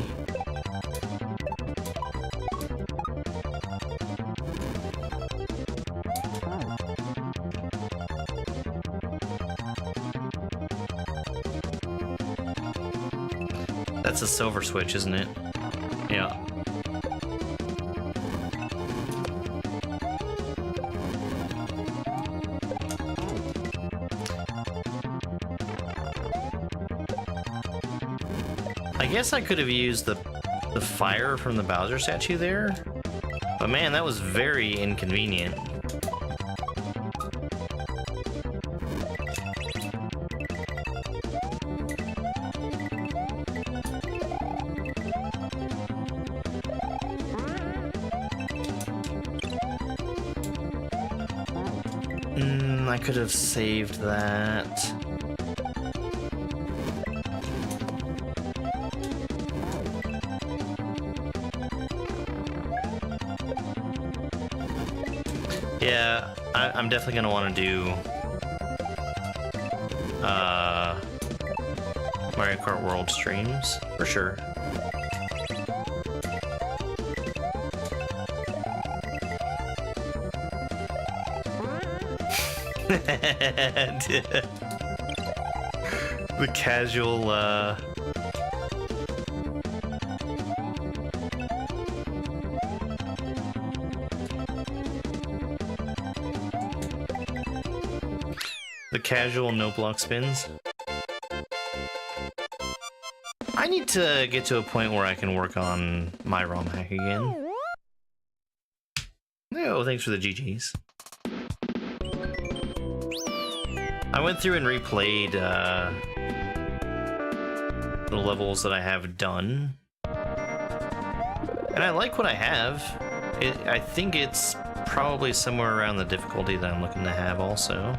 That's a silver Switch, isn't it? Yeah. I guess I could have used the fire from the Bowser statue there, but man, that was very inconvenient. I could have saved that. Yeah, I'm definitely gonna want to do Mario Kart World streams for sure. The casual, the casual no block spins. I need to get to a point where I can work on my ROM hack again. Oh, thanks for the GGs. I went through and replayed the levels that I have done, and I like what I have. I think it's probably somewhere around the difficulty that I'm looking to have also.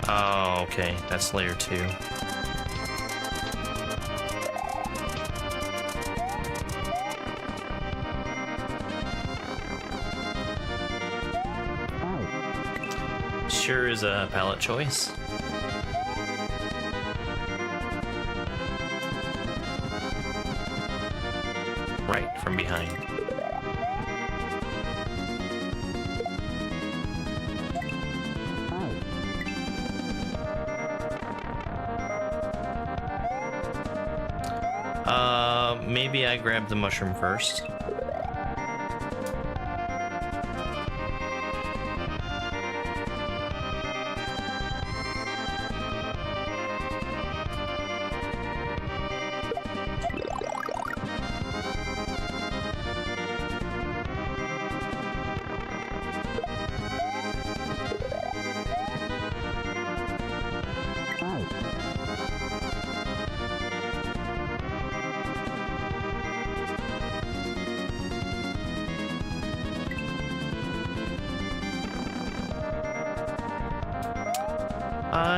Oh, okay, that's layer 2. Sure is a palette choice. Right, from behind. Maybe I grab the mushroom first.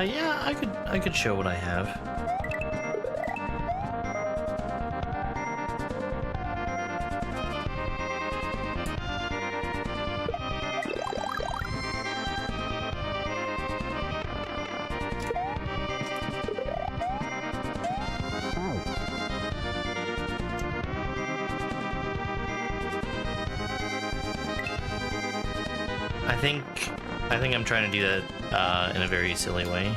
Yeah, I could show what I have. I think I'm trying to do that in a very silly way.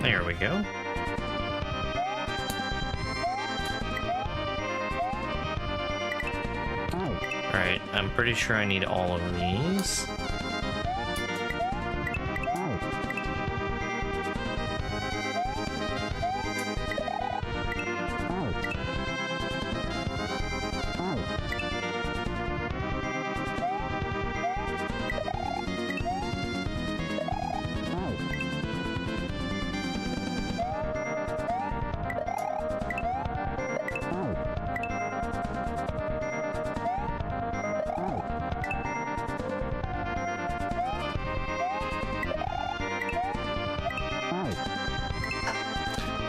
There we go. Alright, I'm pretty sure I need all of these.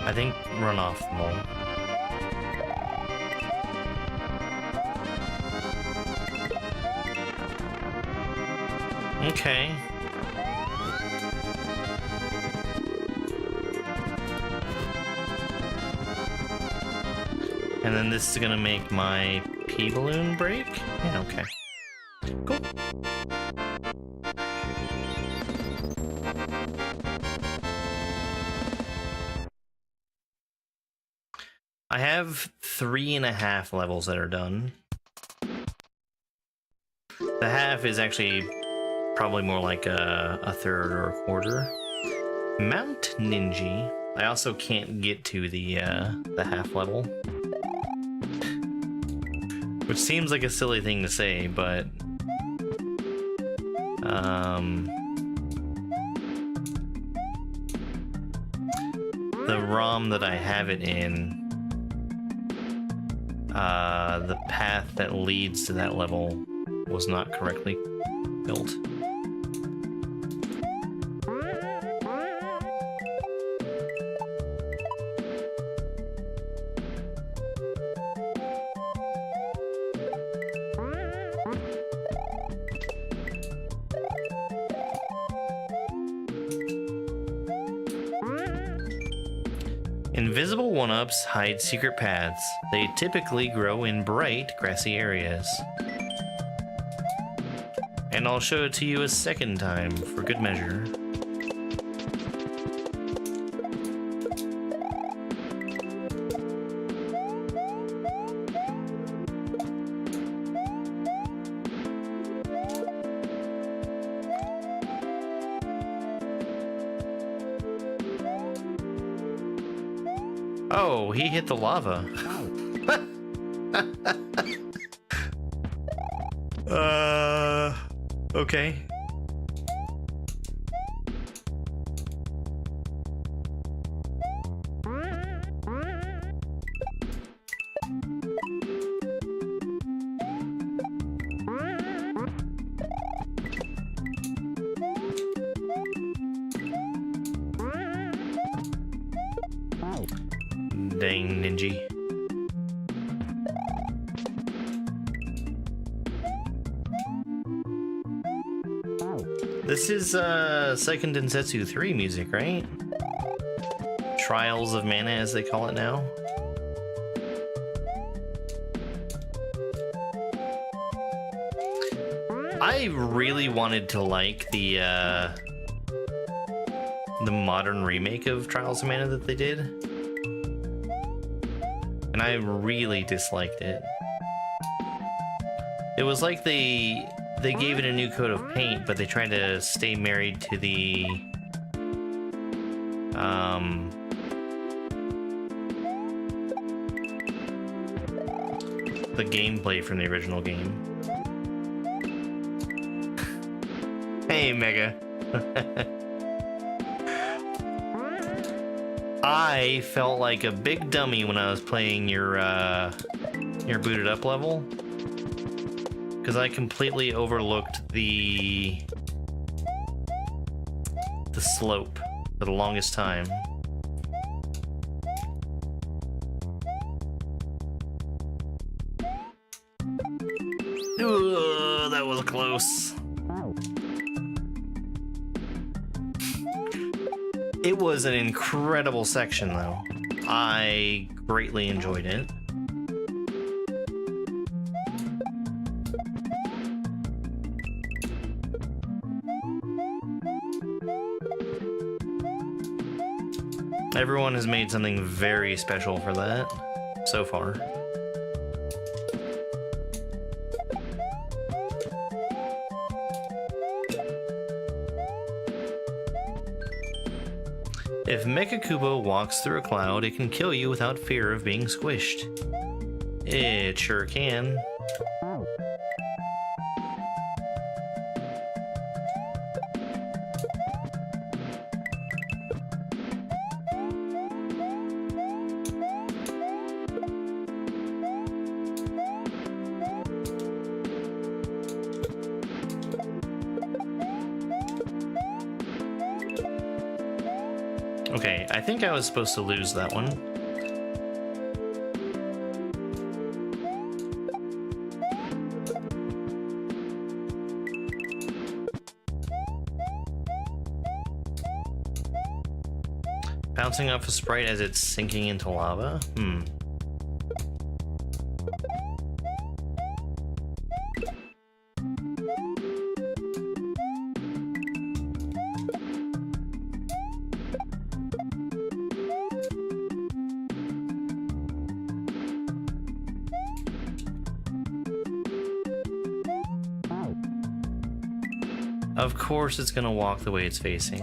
I think runoff mole. Okay. And then this is gonna make my pea balloon break? Yeah, okay. Cool. I have 3.5 levels that are done. The half is actually Probably more like a third or a quarter. Mount Ninja. I also can't get to the half level. Which seems like a silly thing to say, but the ROM that I have it in, the path that leads to that level was not correctly built. Invisible one-ups hide secret paths. They typically grow in bright, grassy areas. And I'll show it to you a second time for good measure. Oh, he hit the lava. Okay. Dang, Ninja. This is Seiken Densetsu 3 music, right? Trials of Mana, as they call it now. I really wanted to like the modern remake of Trials of Mana that they did. And I really disliked it. It was like they gave it a new coat of paint, but they tried to stay married to the gameplay from the original game. Hey, Mega. I felt like a big dummy when I was playing your booted up level, because I completely overlooked the slope for the longest time. Ooh, that was close. It was an incredible section, though. I greatly enjoyed it. Everyone has made something very special for that so far. If Mecha Kubo walks through a cloud, it can kill you without fear of being squished. It sure can. Okay, I think I was supposed to lose that one. Bouncing off a sprite as it's sinking into lava? Of course it's gonna walk the way it's facing.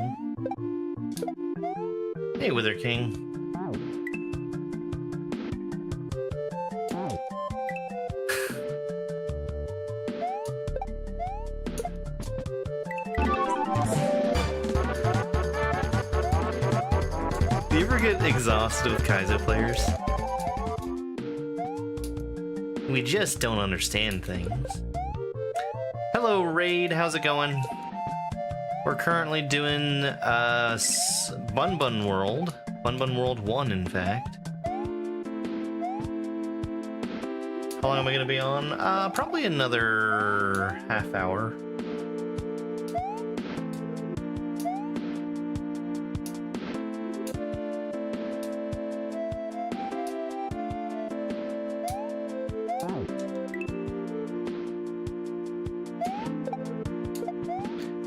Hey, Wither King. Do you ever get exhausted with Kaizo players? We just don't understand things. Hello, Raid. How's it going? We're currently doing Bun Bun World. Bun Bun World 1, in fact. How long am I going to be on? Probably another half hour.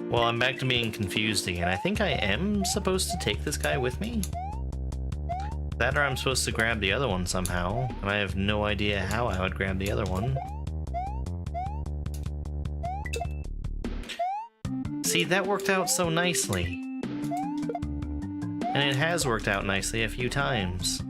Well, I'm back to being confused again. I think I am supposed to take this guy with me? That or I'm supposed to grab the other one somehow, and I have no idea how I would grab the other one. See, that worked out so nicely. And it has worked out nicely a few times.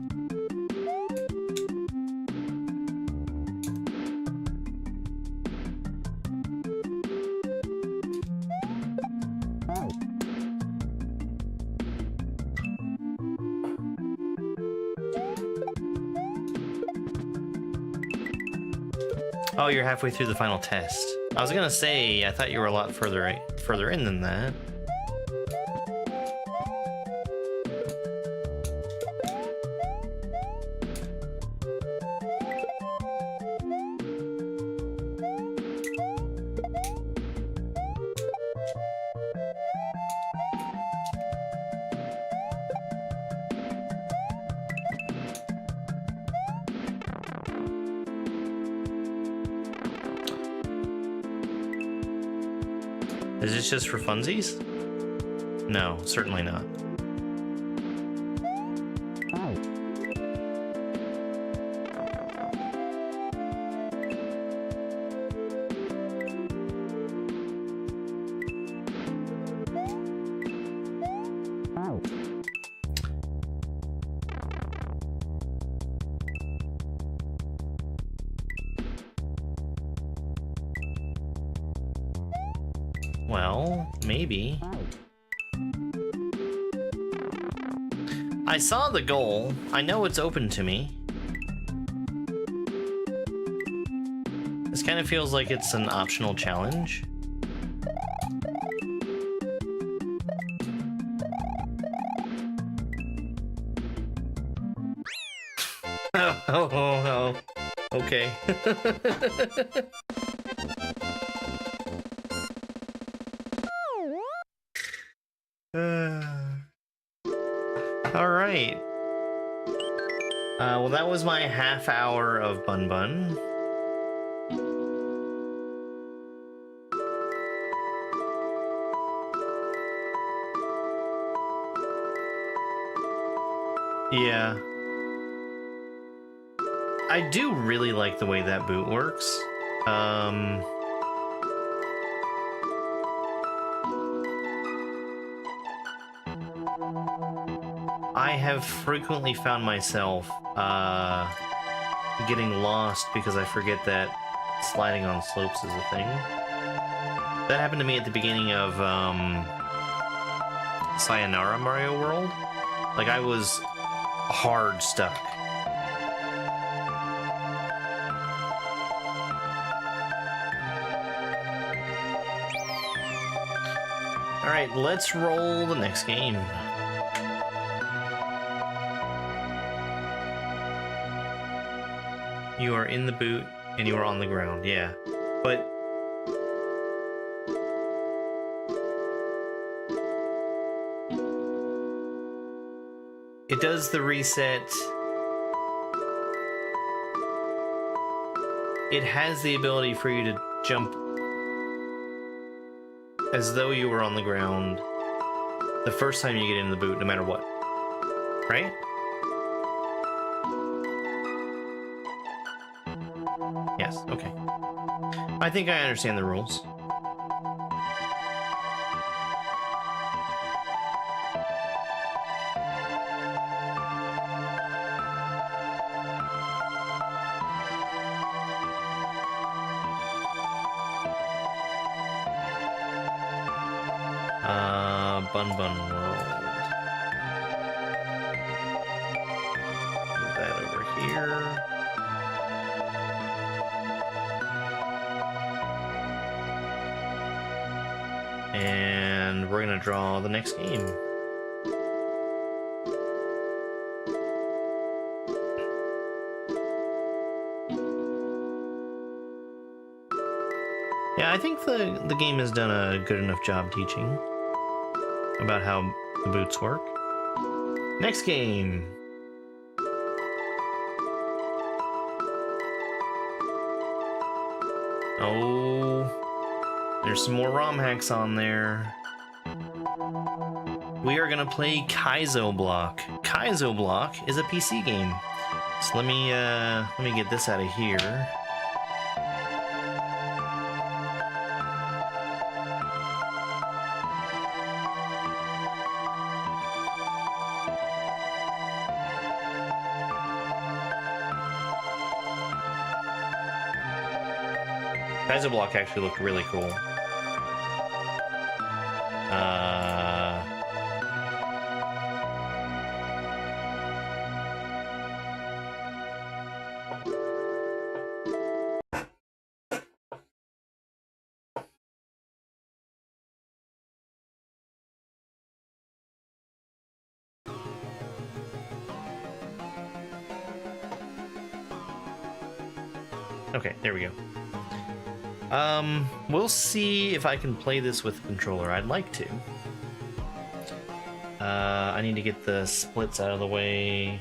Oh, you're halfway through the final test. I was gonna say, I thought you were a lot further in than that. Is this just for funsies? No, certainly not. Well, maybe. I saw the goal. I know it's open to me. This kind of feels like it's an optional challenge. Oh. Okay. All right. Well, that was my half hour of Bun Bun. Yeah. I do really like the way that boot works. I have frequently found myself getting lost because I forget that sliding on slopes is a thing. That happened to me at the beginning of Sayonara Mario World. Like, I was hard stuck. Alright, let's roll the next game. You are in the boot, and you are on the ground, yeah. But... it does the reset. It has the ability for you to jump as though you were on the ground the first time you get in the boot, no matter what. Right? Yes, okay. I think I understand the rules. Bun Bun World. Move that over here. And we're gonna draw the next game. Yeah, I think the game has done a good enough job teaching about how the boots work. Next game. Oh, there's some more ROM hacks on there. We are gonna play Kaizo Block. Kaizo Block is a PC game. So let me get this out of here. Kaizo Block actually looked really cool. Okay, there we go. We'll see if I can play this with a controller. I'd like to. I need to get the splits out of the way.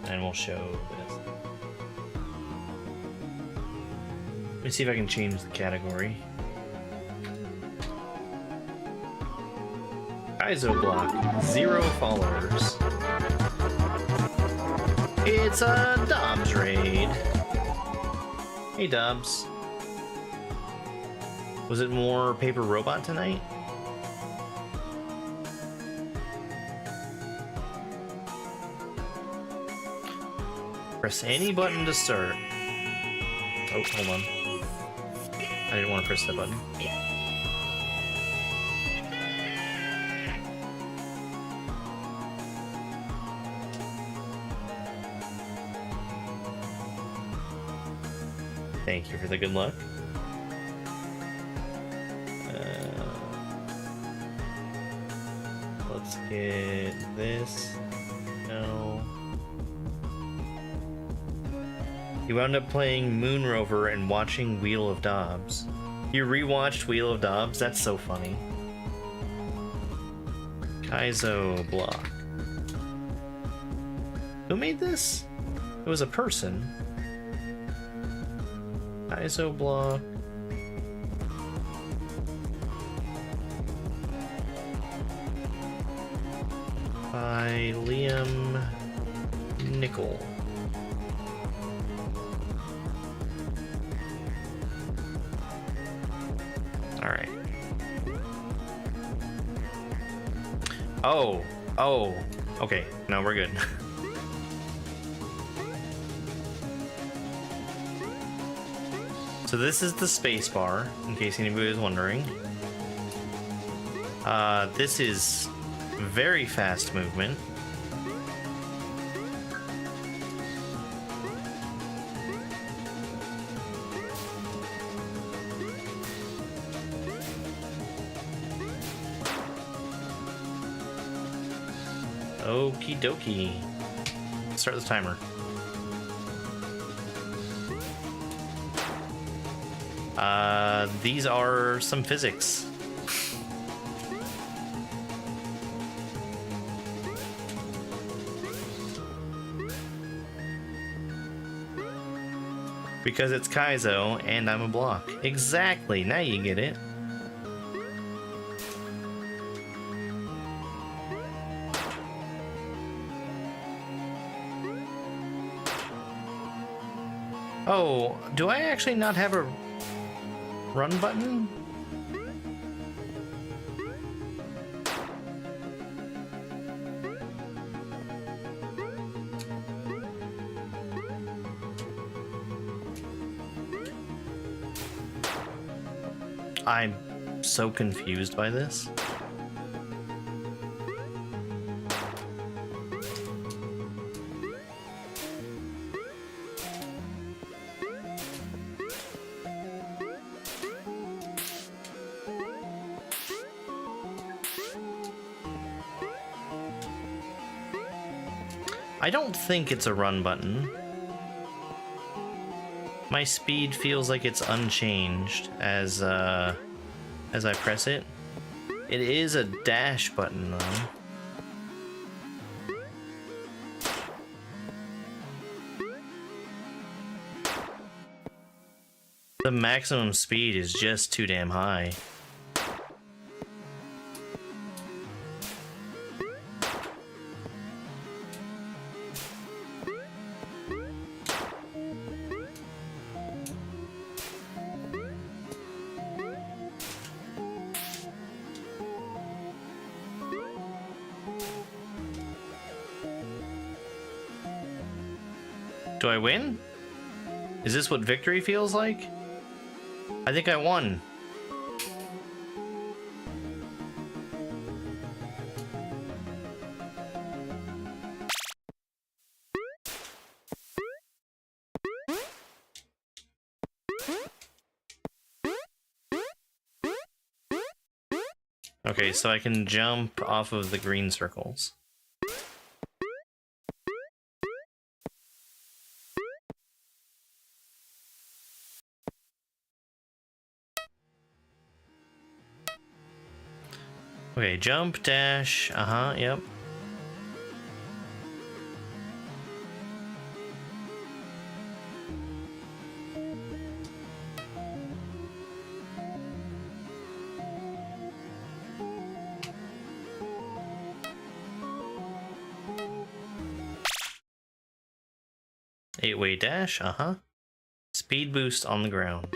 And we'll show this. Let me see if I can change the category. Kaizo Block, 0 followers. It's a Dobbs raid. Hey Dobbs. Was it more Paper Robot tonight? Press any button to start. Oh, hold on. I didn't want to press that button. Thank you for the good luck. Let's get this. No. You wound up playing Moon Rover and watching Wheel of Dobbs. You rewatched Wheel of Dobbs? That's so funny. Kaizo Block. Who made this? It was a person. Kaizo Block. By Liam Nickel. Alright. Oh, okay. No, we're good. So this is the space bar, in case anybody was wondering. This is very fast movement. Okie dokie. Start the timer. These are some physics. Because it's Kaizo and I'm a block. Exactly, now you get it. Oh, do I actually not have a run button? so confused by this. I don't think it's a run button. My speed feels like it's unchanged as I press it. It is a dash button though. The maximum speed is just too damn high. Do I win? Is this what victory feels like? I think I won. Okay, so I can jump off of the green circles. Okay, jump, dash, yep. Eight-way dash, Speed boost on the ground.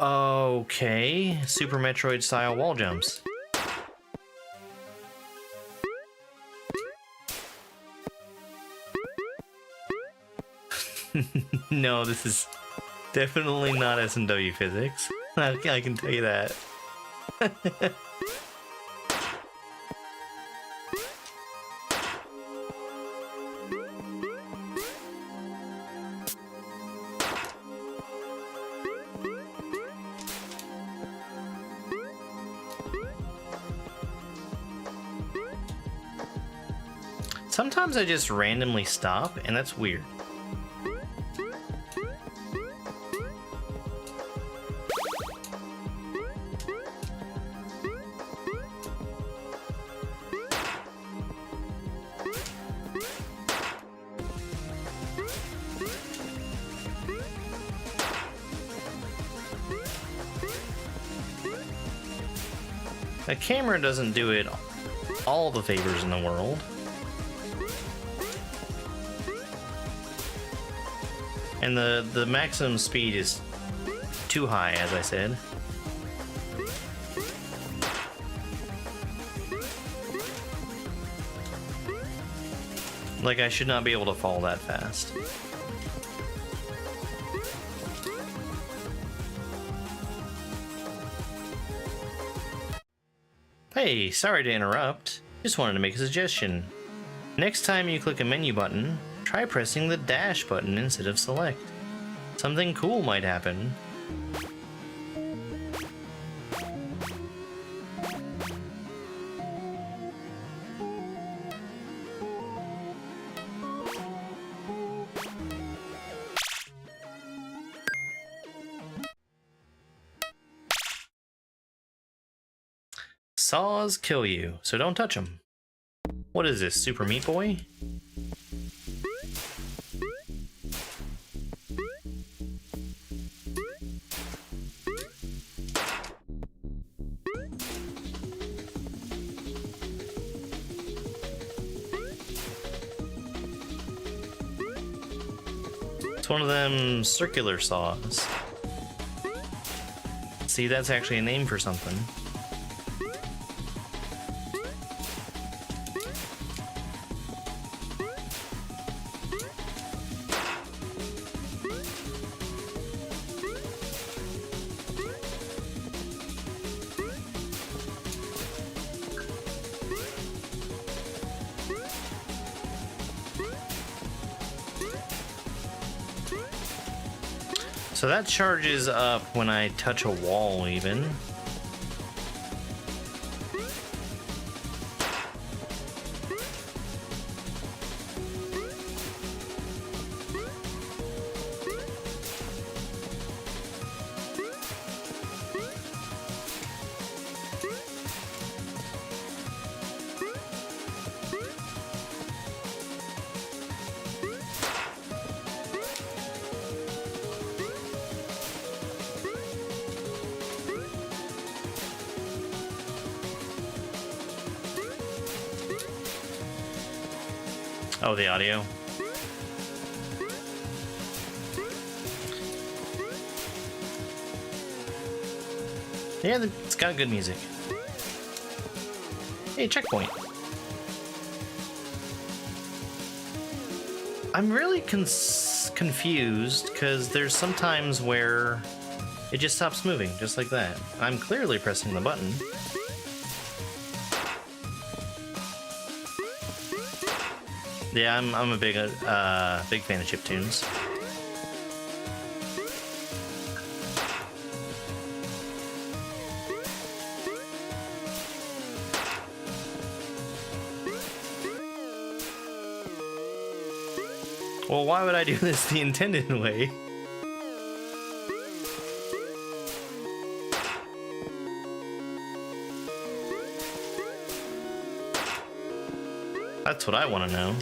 Okay, Super Metroid style wall jumps. No, this is definitely not S&W physics. I can tell you that. Sometimes I just randomly stop, and that's weird. The camera doesn't do it all the favors in the world. And the maximum speed is too high, as I said. Like, I should not be able to fall that fast. Hey, sorry to interrupt. Just wanted to make a suggestion. Next time you click a menu button, try pressing the dash button instead of select. Something cool might happen. Saws kill you, so don't touch them. What is this, Super Meat Boy? It's one of them circular saws. See, that's actually a name for something. So that charges up when I touch a wall, even. Oh, the audio. Yeah, it's got good music. Hey, checkpoint. I'm really confused because there's some times where it just stops moving, just like that. I'm clearly pressing the button. Yeah, I'm a big fan of chiptunes. Well, why would I do this the intended way? That's what I want to know.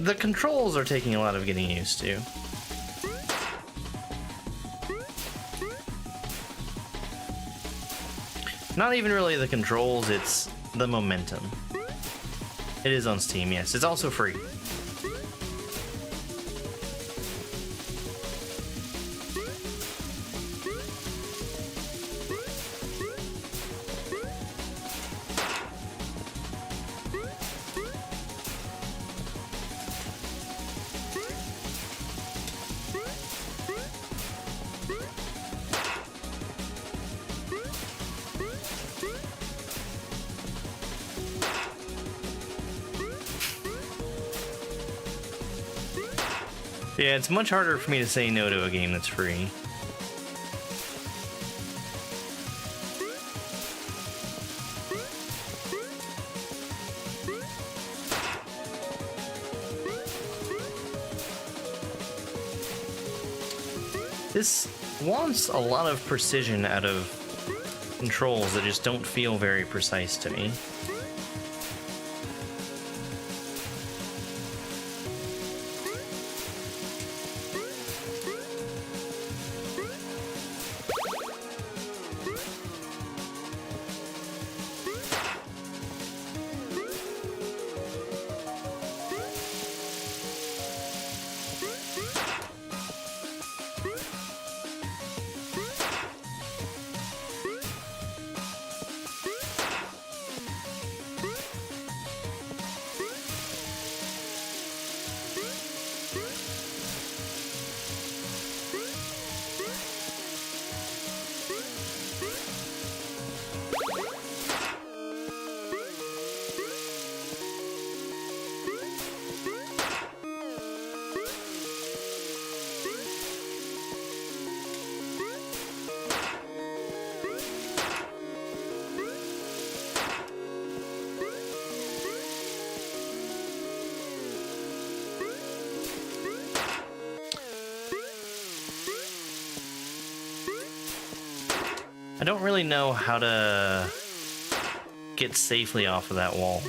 The controls are taking a lot of getting used to. Not even really the controls, it's the momentum. It is on Steam, yes. It's also free. Yeah, it's much harder for me to say no to a game that's free. This wants a lot of precision out of controls that just don't feel very precise to me. I don't really know how to get safely off of that wall.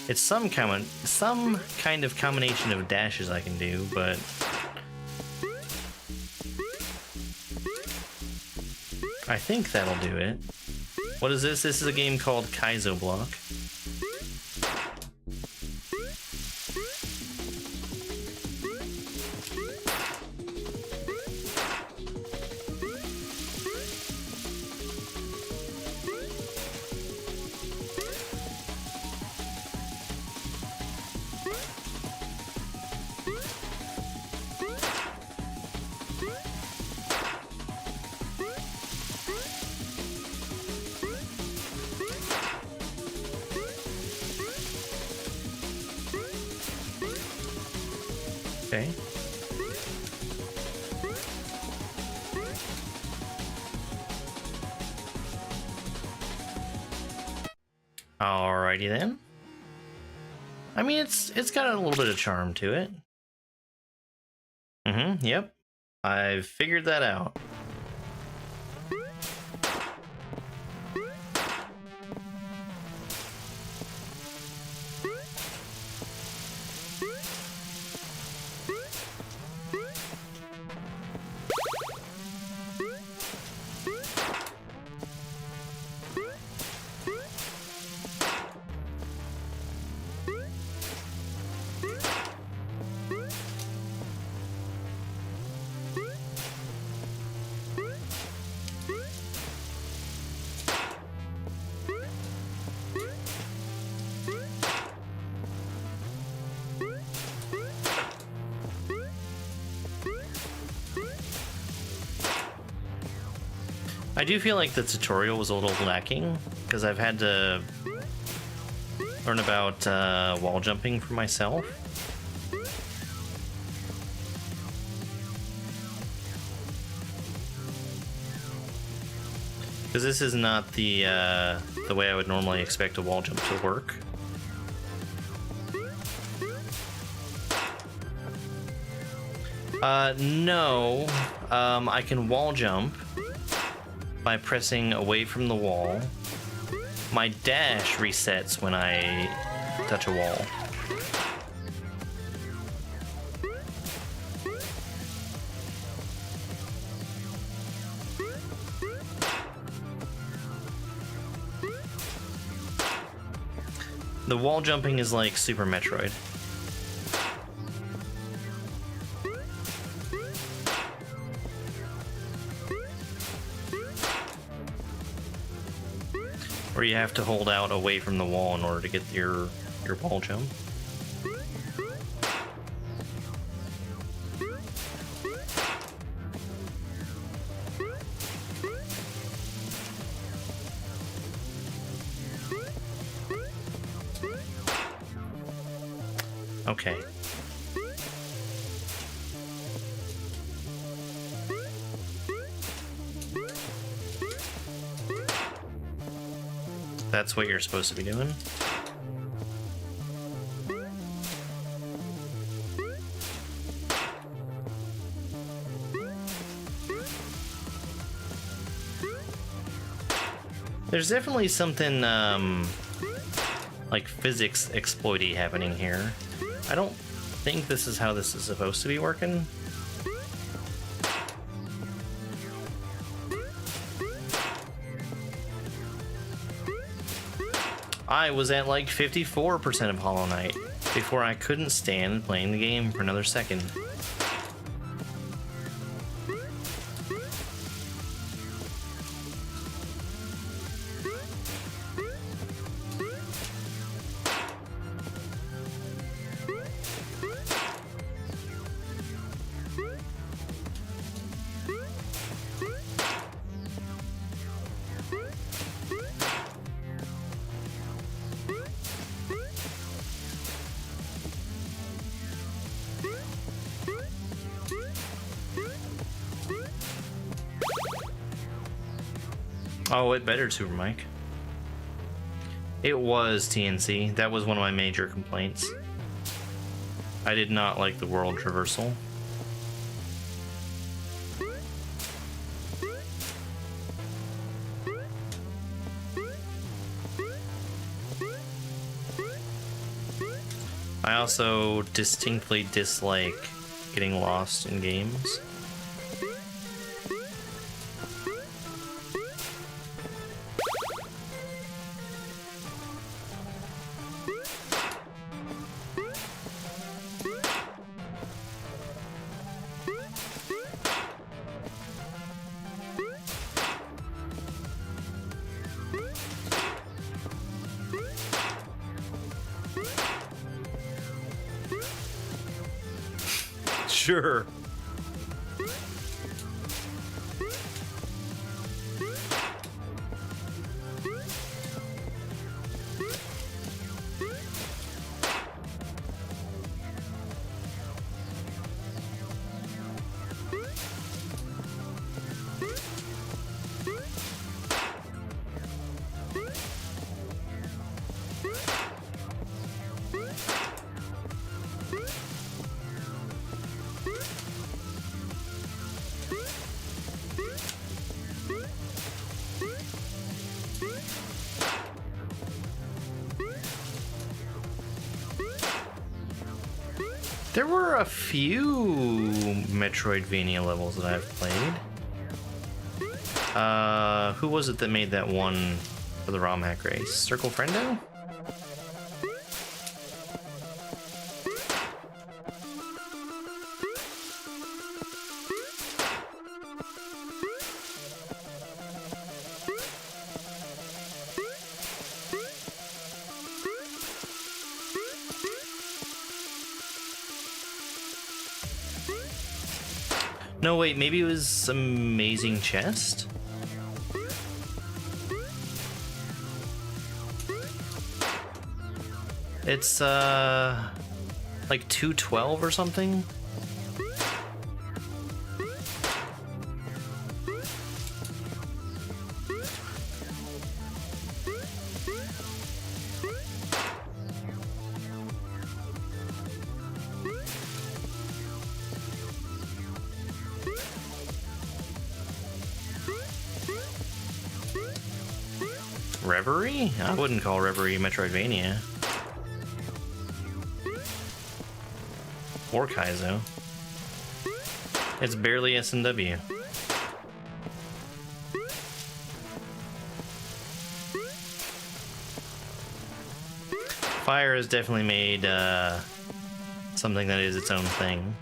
It's some kind of combination of dashes I can do, but I think that'll do it. What is this? This is a game called Kaizo Block. Okay. Alrighty then. I mean, it's got a little bit of charm to it. Yep. I've figured that out. I do feel like the tutorial was a little lacking, because I've had to learn about wall jumping for myself. Because this is not the way I would normally expect a wall jump to work. No, I can wall jump by pressing away from the wall. My dash resets when I touch a wall. The wall jumping is like Super Metroid. Where you have to hold out away from the wall in order to get your wall jump. Okay. That's what you're supposed to be doing. There's definitely something like physics exploity happening here. I don't think this is how this is supposed to be working. I was at like 54% of Hollow Knight before I couldn't stand playing the game for another second. Oh, it better, Super Mike. It was TNC. That was one of my major complaints. I did not like the world traversal. I also distinctly dislike getting lost in games. Sure. There were a few Metroidvania levels that I've played. Who was it that made that one for the ROM hack race? Circle Friendo? No, wait, maybe it was Amazing Chest? It's, like 212 or something? Reverie? I wouldn't call Reverie Metroidvania. Or Kaizo. It's barely SMW. Fire has definitely made something that is its own thing.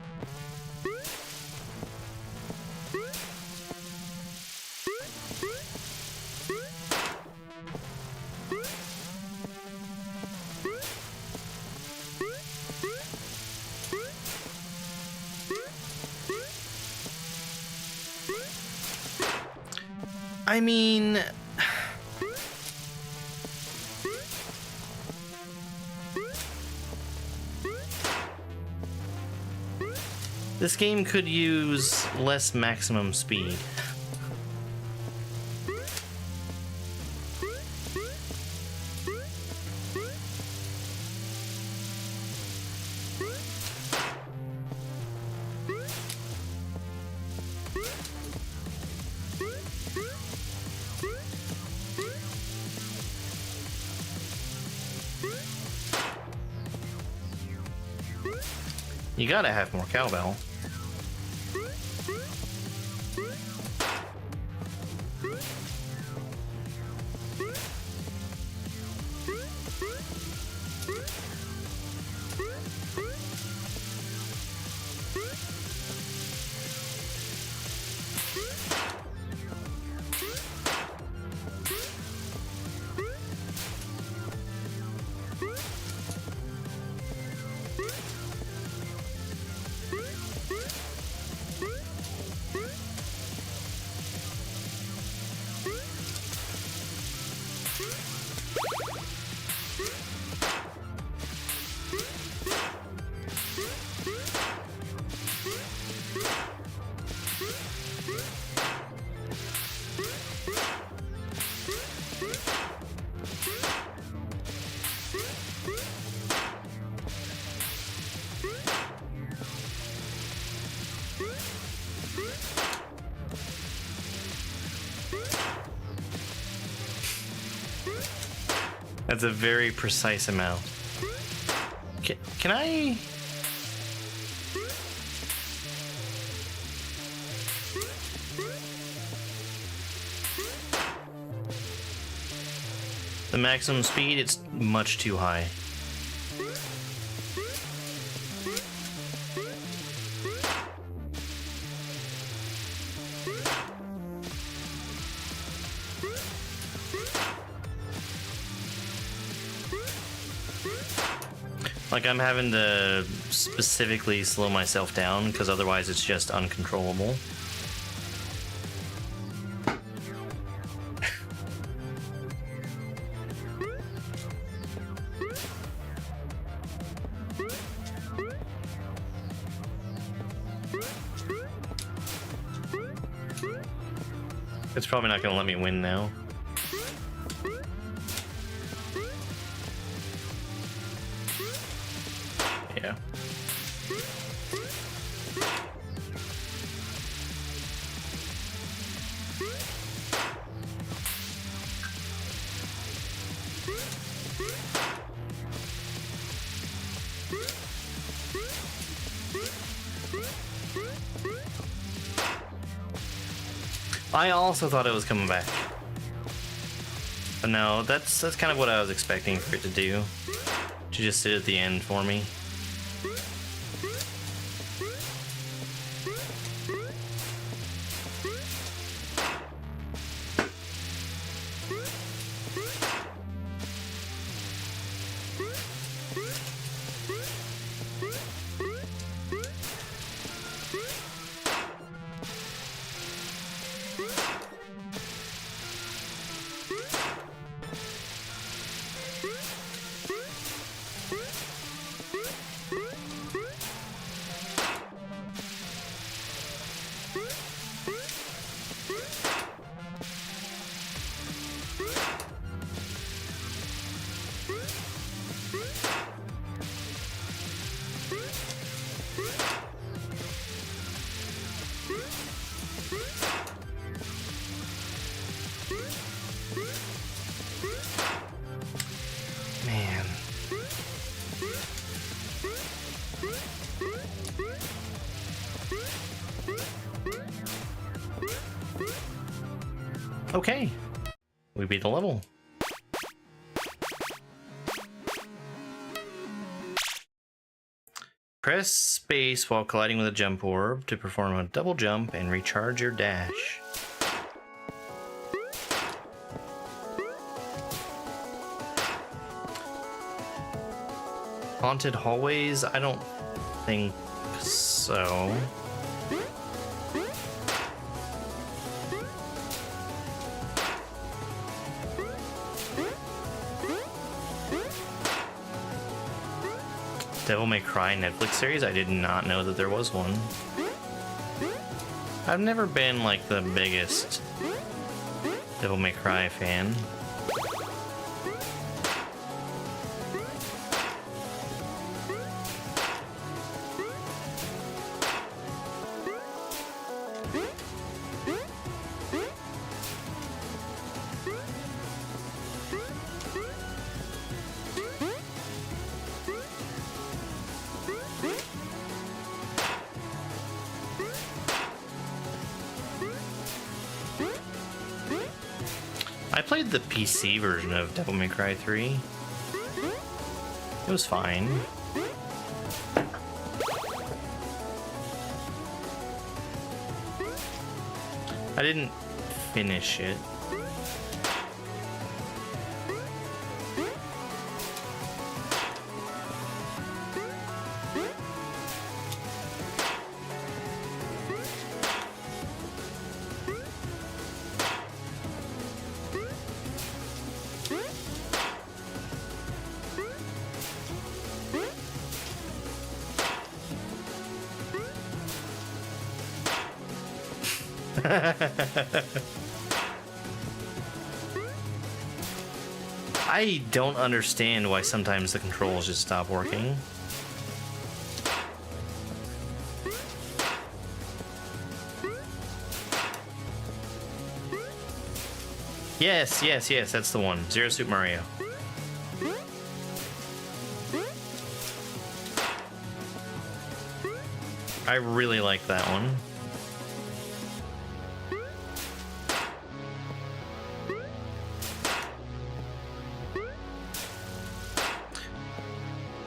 I mean, this game could use less maximum speed. You gotta have more cowbell. That's a very precise amount. Can I... The maximum speed, it's much too high. Like, I'm having to specifically slow myself down because otherwise it's just uncontrollable. It's probably not gonna let me win now. Yeah. I also thought it was coming back. But no, that's kind of what I was expecting for it to do. To just sit at the end for me. Man. Okay. We beat the level. Press space while colliding with a jump orb to perform a double jump and recharge your dash. Haunted hallways? I don't think so. Devil May Cry Netflix series? I did not know that there was one. I've never been like the biggest Devil May Cry fan. I played the PC version of Devil May Cry 3. It was fine. I didn't finish it. I don't understand why sometimes the controls just stop working. Yes, that's the one. Zero Suit Mario. I really like that one.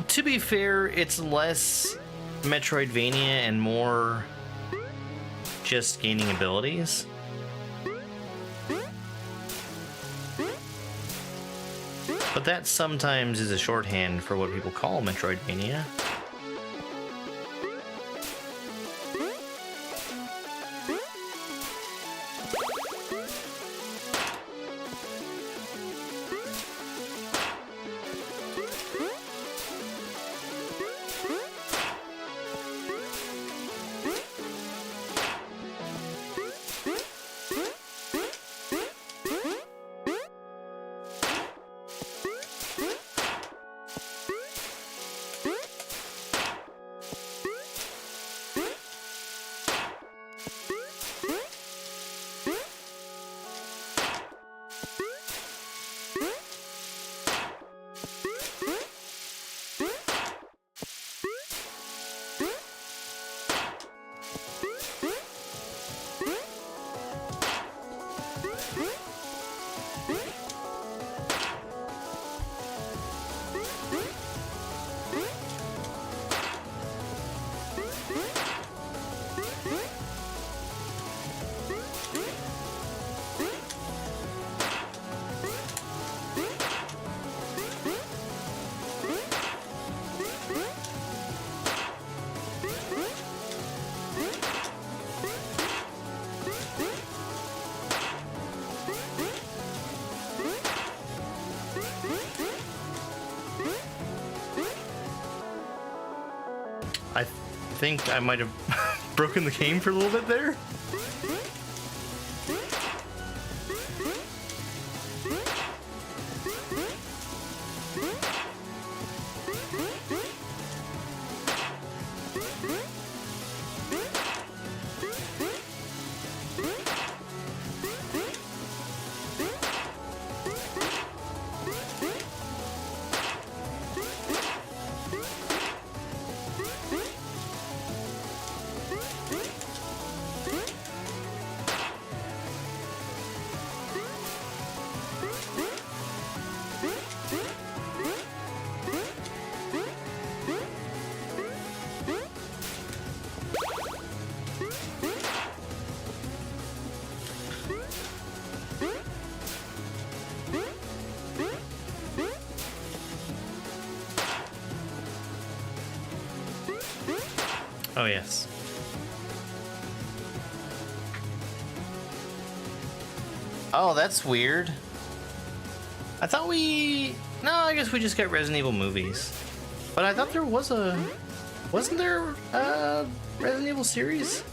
To be fair, it's less Metroidvania and more just gaining abilities. But that sometimes is a shorthand for what people call Metroidvania. I think I might have broken the game for a little bit there. Oh, yes. Oh, that's weird. I thought we... No, I guess we just got Resident Evil movies. But I thought there was a... Wasn't there a Resident Evil series?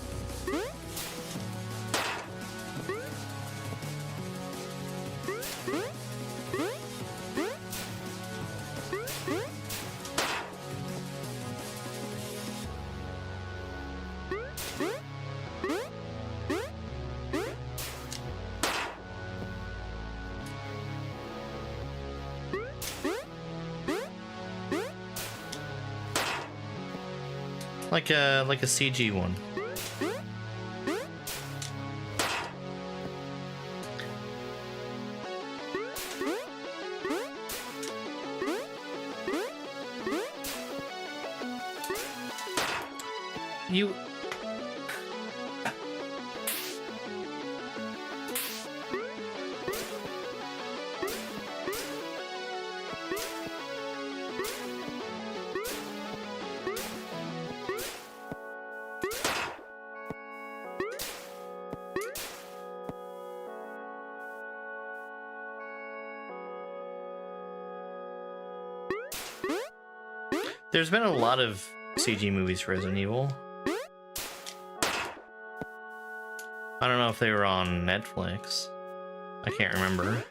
Like a CG one. You... There's been a lot of CG movies for Resident Evil. I don't know if they were on Netflix. I can't remember.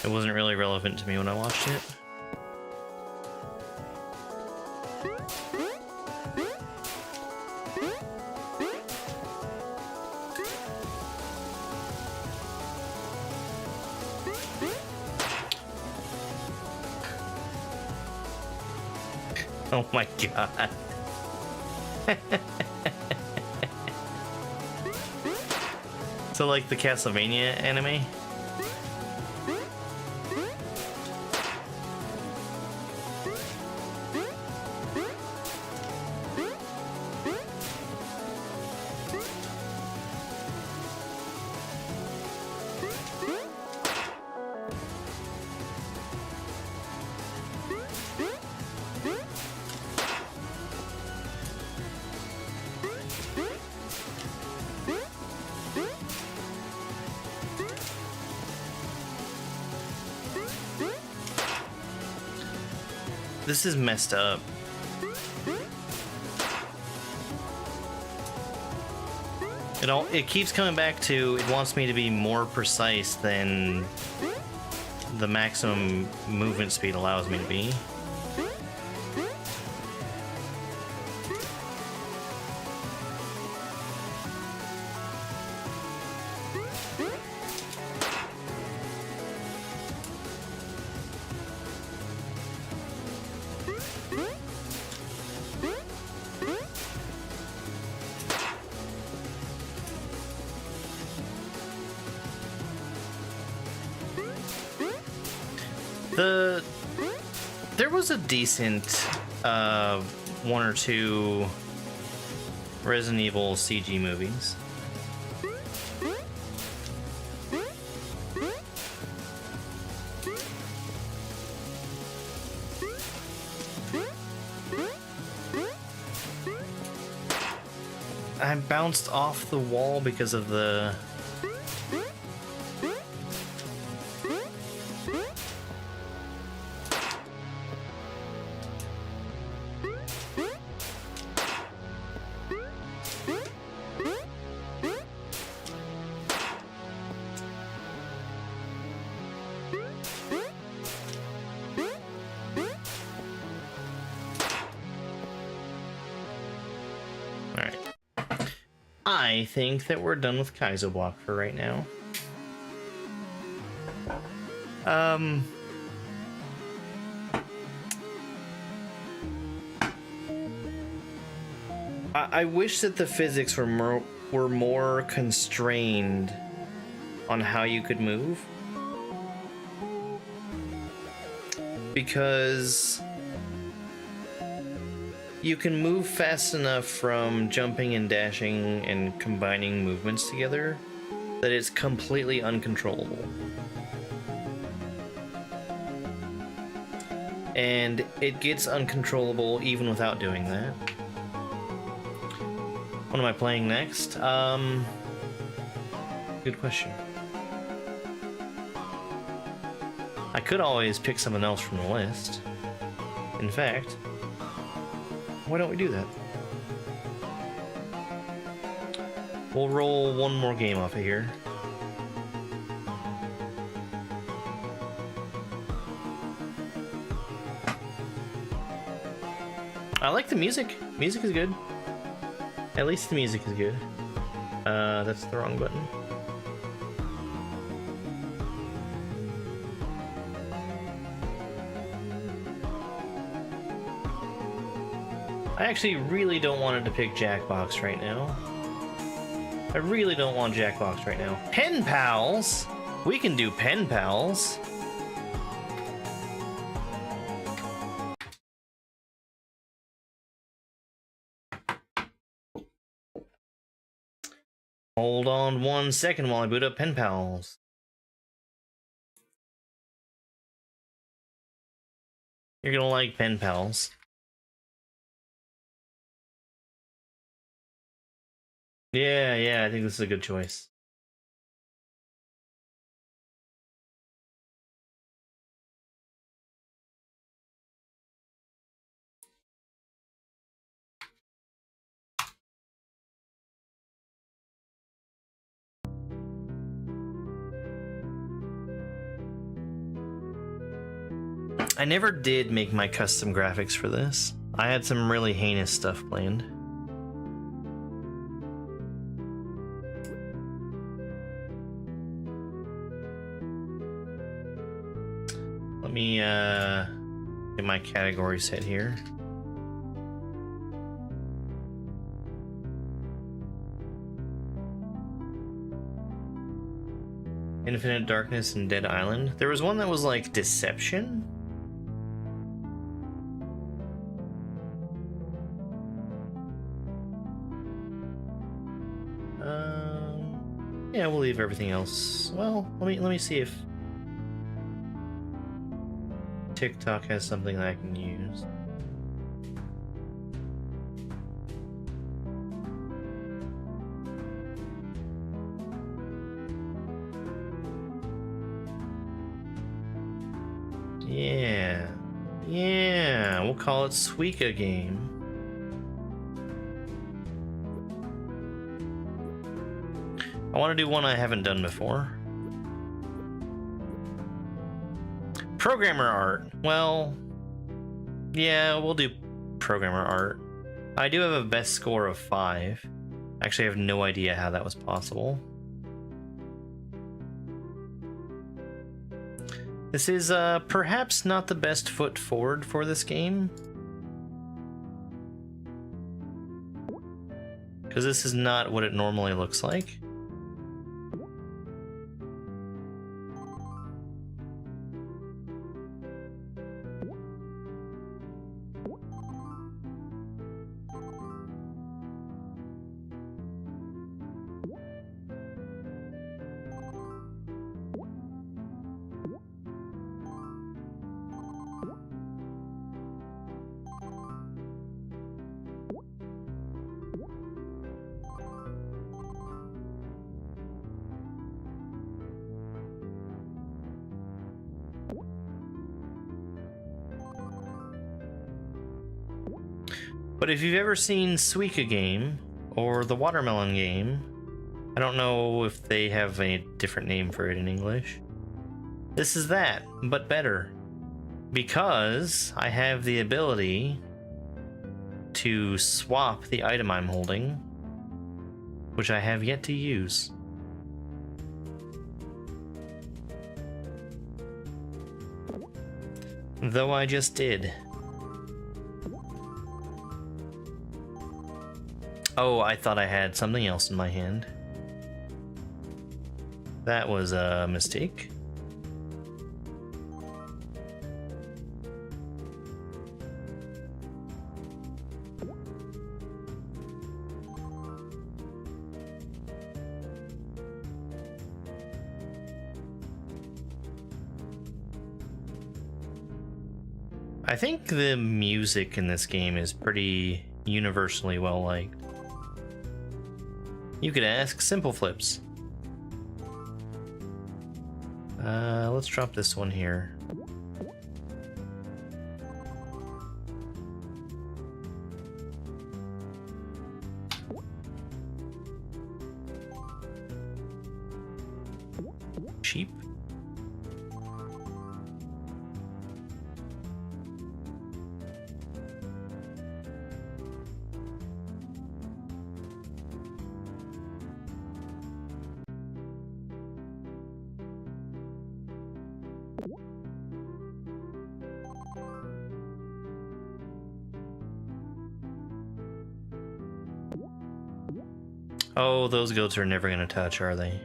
It wasn't really relevant to me when I watched it. Oh my god. So like the Castlevania anime? This is messed up. It keeps coming back to it wants me to be more precise than the maximum movement speed allows me to be. There was a decent one or two Resident Evil CG movies. I bounced off the wall because of the... I think that we're done with Kaizo Block for right now. I wish that the physics were more constrained on how you could move, because you can move fast enough from jumping and dashing and combining movements together that it's completely uncontrollable. And it gets uncontrollable even without doing that. What am I playing next? Good question. I could always pick something else from the list. In fact, why don't we do that? We'll roll one more game off of here. I like the music. Music is good. At least the music is good. That's the wrong button. I actually really don't want it to pick Jackbox right now. I really don't want Jackbox right now. Pen Pals! We can do Pen Pals. Hold on 1 second while I boot up Pen Pals. You're gonna like Pen Pals. Yeah, I think this is a good choice. I never did make my custom graphics for this. I had some really heinous stuff planned. Let me get my category set here. Infinite Darkness and Dead Island. There was one that was like Deception. Yeah, we'll leave everything else. Well, let me see if TikTok has something that I can use. Yeah. Yeah, we'll call it Suika game. I want to do one I haven't done before. Programmer art. Well, yeah, we'll do programmer art. I do have a best score of 5. Actually, I have no idea how that was possible. This is perhaps not the best foot forward for this game, because this is not what it normally looks like. But if you've ever seen Suika game or the Watermelon game, I don't know if they have a different name for it in English. This is that, but better. Because I have the ability to swap the item I'm holding, which I have yet to use. Though I just did. Oh, I thought I had something else in my hand. That was a mistake. I think the music in this game is pretty universally well liked. You could ask Simple Flips. Let's drop this one here. Sheep. Oh, those goats are never gonna touch, are they?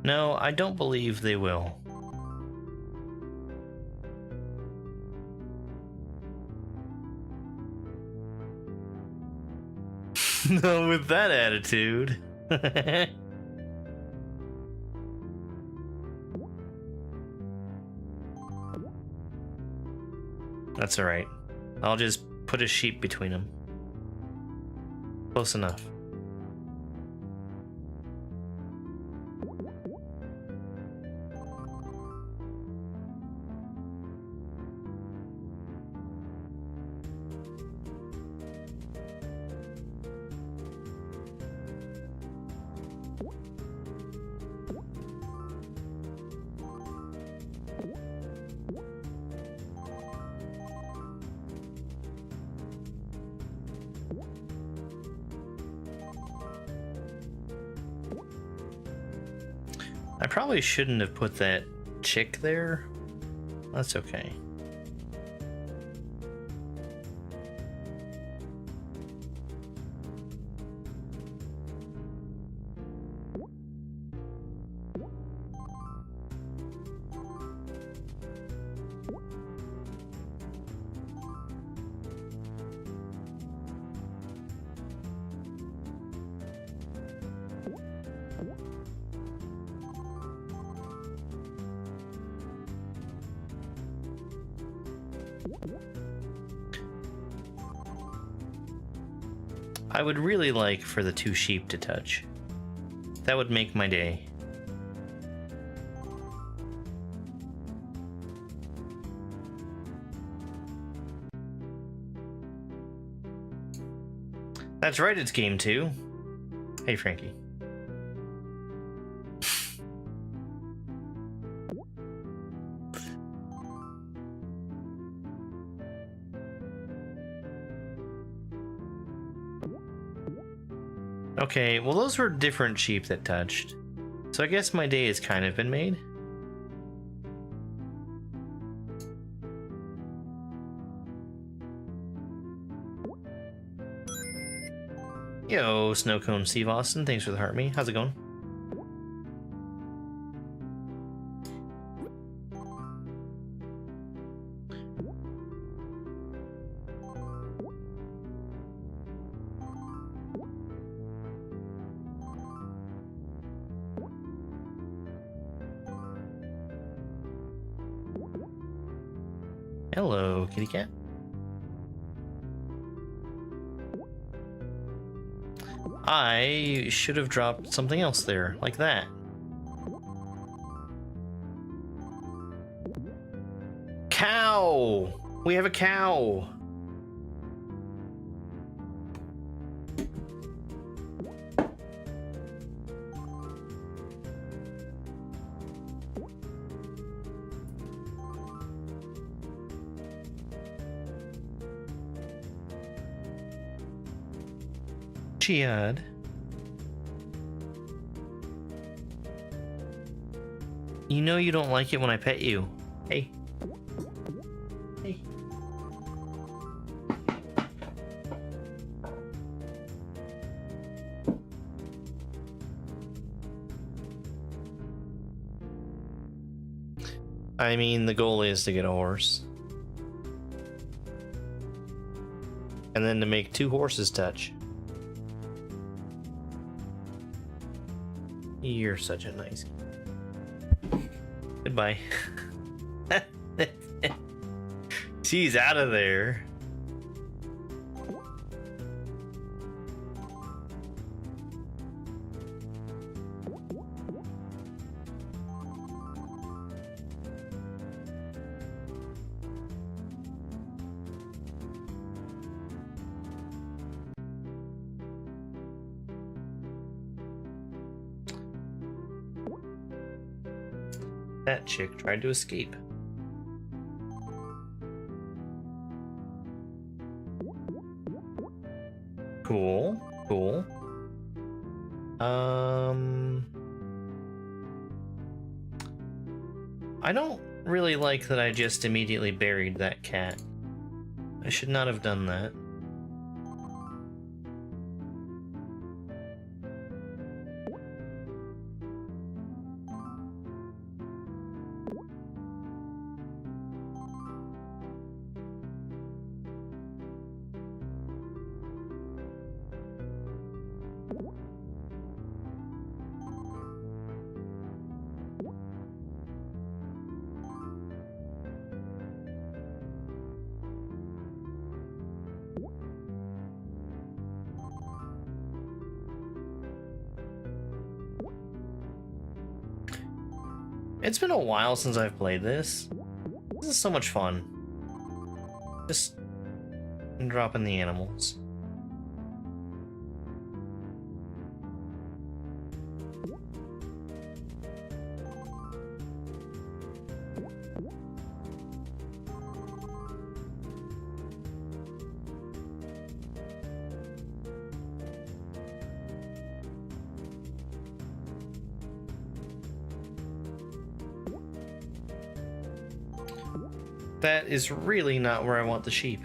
No, I don't believe they will. No, with that attitude. That's alright. I'll just put a sheep between them. Close enough. I probably shouldn't have put that chick there. That's okay. I would really like for the 2 sheep to touch. That would make my day. That's right, it's game 2. Hey, Frankie. Okay, well those were different sheep that touched. So I guess my day has kind of been made. Yo, Snowcone Steve Austin, thanks for the heart me. How's it going? Hello, kitty cat. I should have dropped something else there, like that. Cow! We have a cow! Chiad. You know you don't like it when I pet you. Hey. Hey. I mean, the goal is to get a horse. And then to make 2 horses touch. You're such a nice. Goodbye. She's out of there. That chick tried to escape. Cool, cool. I don't really like that I just immediately buried that cat. I should not have done that. It's been a while since I've played this. This is so much fun. Just dropping the animals. That is really not where I want the sheep.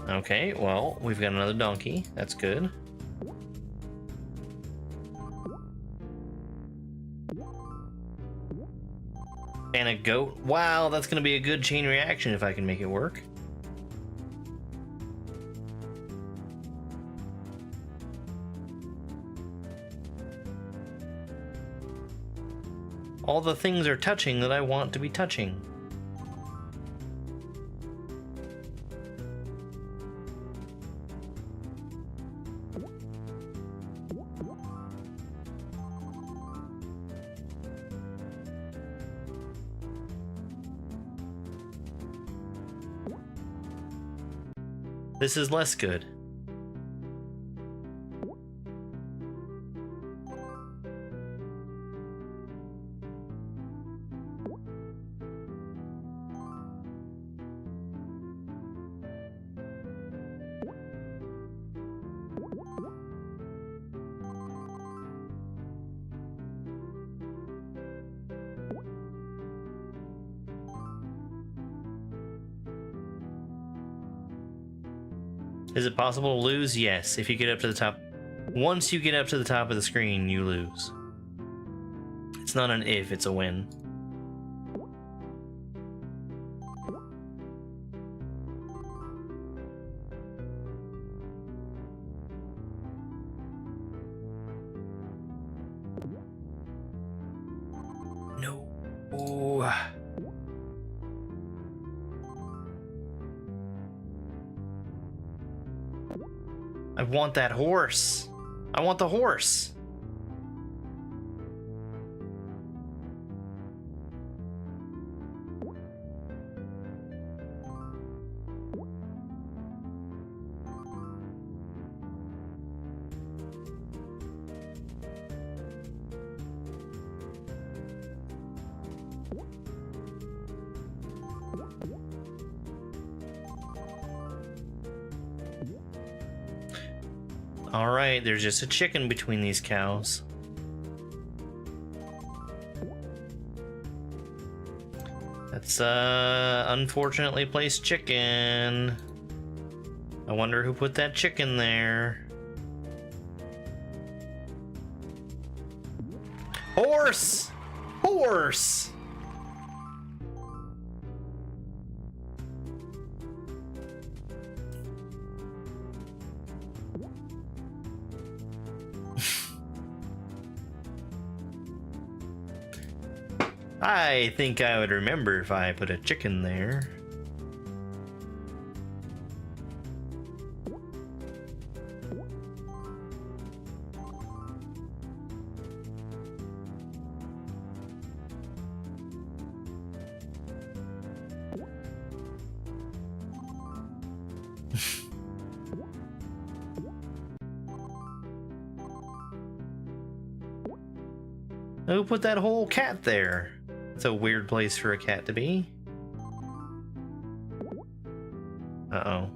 Okay, well, we've got another donkey. That's good. And a goat. Wow, that's going to be a good chain reaction if I can make it work. All the things are touching that I want to be touching. This is less good. Is it possible to lose? Yes, if you get up to the top. Once you get up to the top of the screen, you lose. It's not an if, it's a when. No. Oh. I want that horse. I want the horse. All right, there's just a chicken between these cows. That's unfortunately placed chicken. I wonder who put that chicken there. Horse! Horse! I think I would remember if I put a chicken there. Who put that whole cat there? It's a weird place for a cat to be. Uh-oh.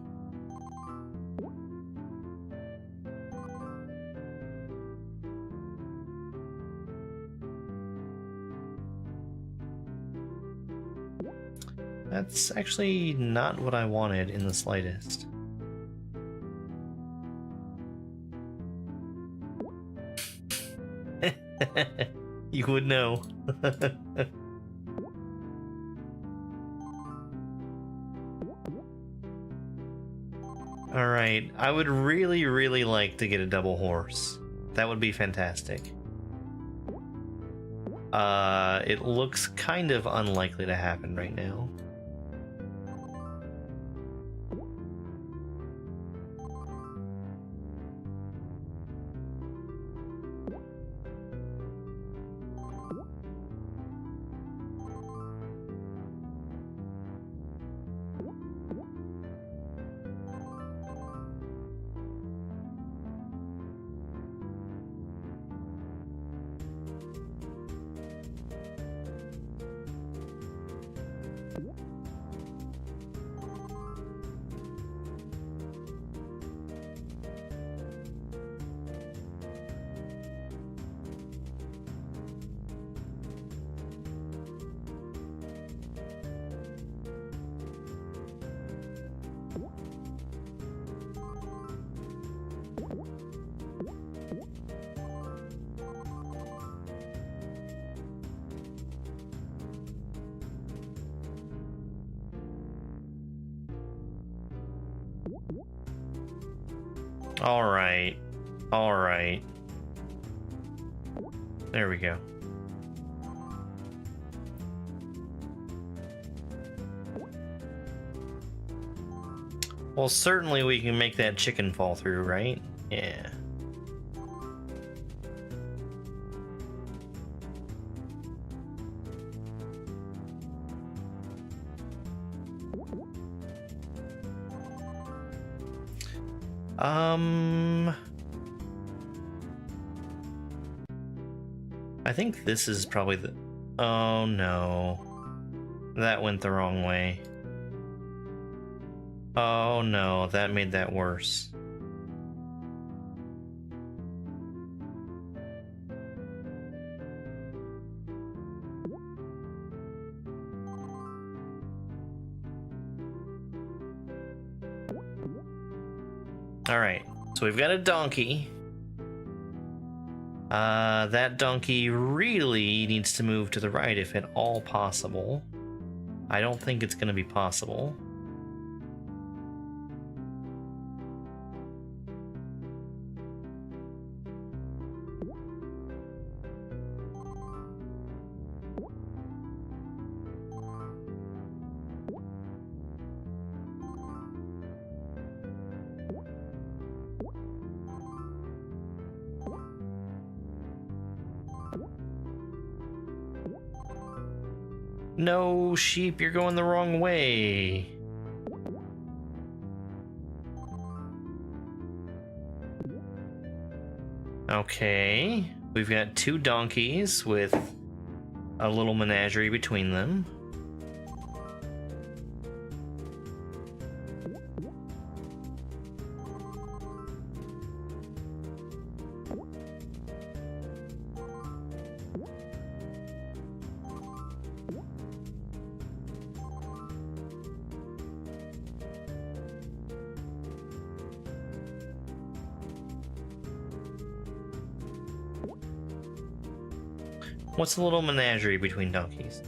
That's actually not what I wanted in the slightest. You would know. Alright, I would really, really like to get a double horse. That would be fantastic. It looks kind of unlikely to happen right now. Alright. Alright. There we go. Well, certainly we can make that chicken fall through, right? Yeah. I think this is probably the... Oh no. That went the wrong way. Oh no, that made that worse. Alright, so we've got a donkey. That donkey really needs to move to the right if at all possible. I don't think it's going to be possible. No, sheep, you're going the wrong way. Okay, we've got two donkeys with a little menagerie between them. What's a little menagerie between donkeys?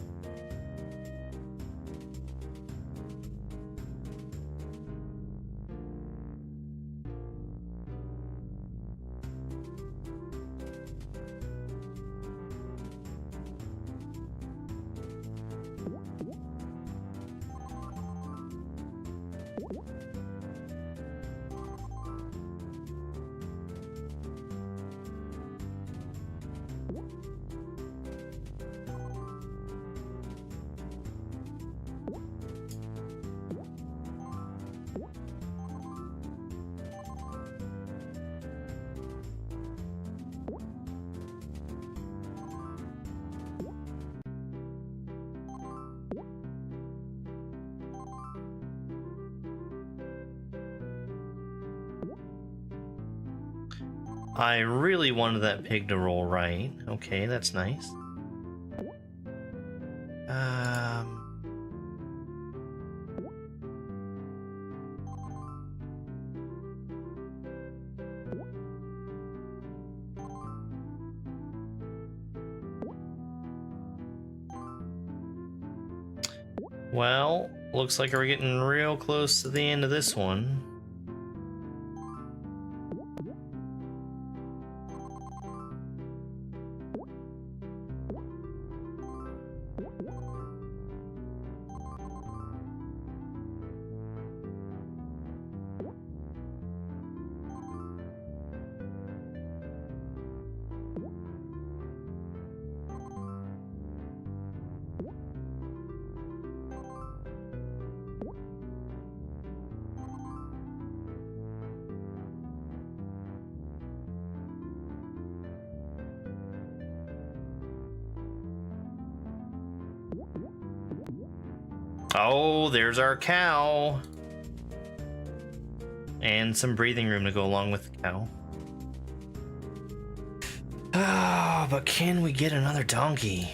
I really wanted that pig to roll right. Okay, that's nice. Well, looks like we're getting real close to the end of this one. Oh, there's our cow. And some breathing room to go along with the cow. Ah, but can we get another donkey?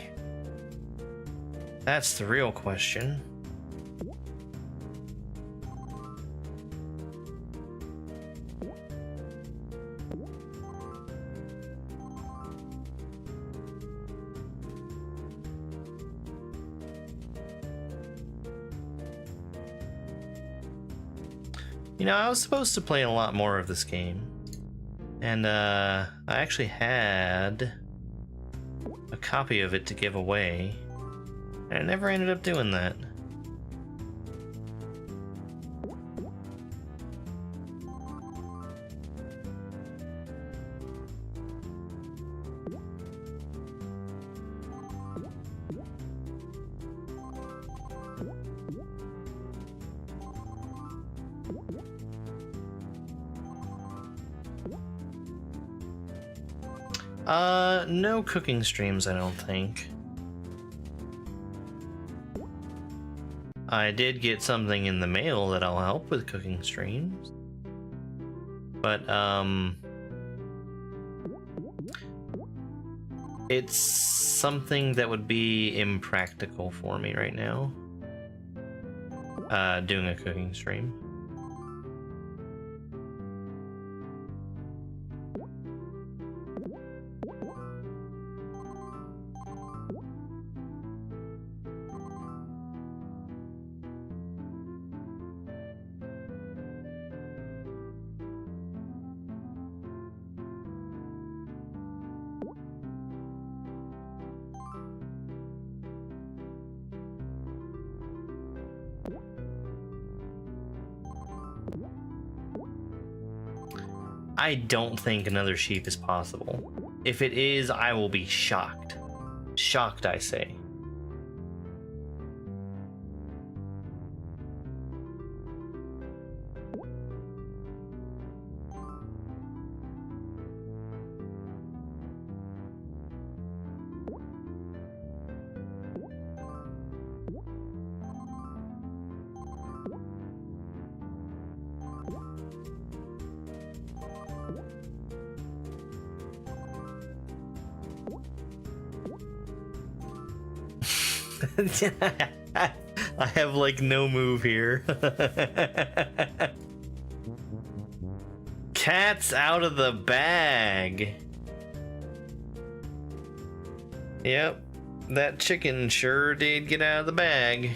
That's the real question. You know, I was supposed to play a lot more of this game. And, I actually had a copy of it to give away. And I never ended up doing that. No cooking streams, I don't think. I did get something in the mail that'll help with cooking streams. But, it's something that would be impractical for me right now. Doing a cooking stream. I don't think another sheep is possible. If it is, I will be shocked. Shocked, I say. I have like no move here. Cat's out of the bag. Yep, that chicken sure did get out of the bag.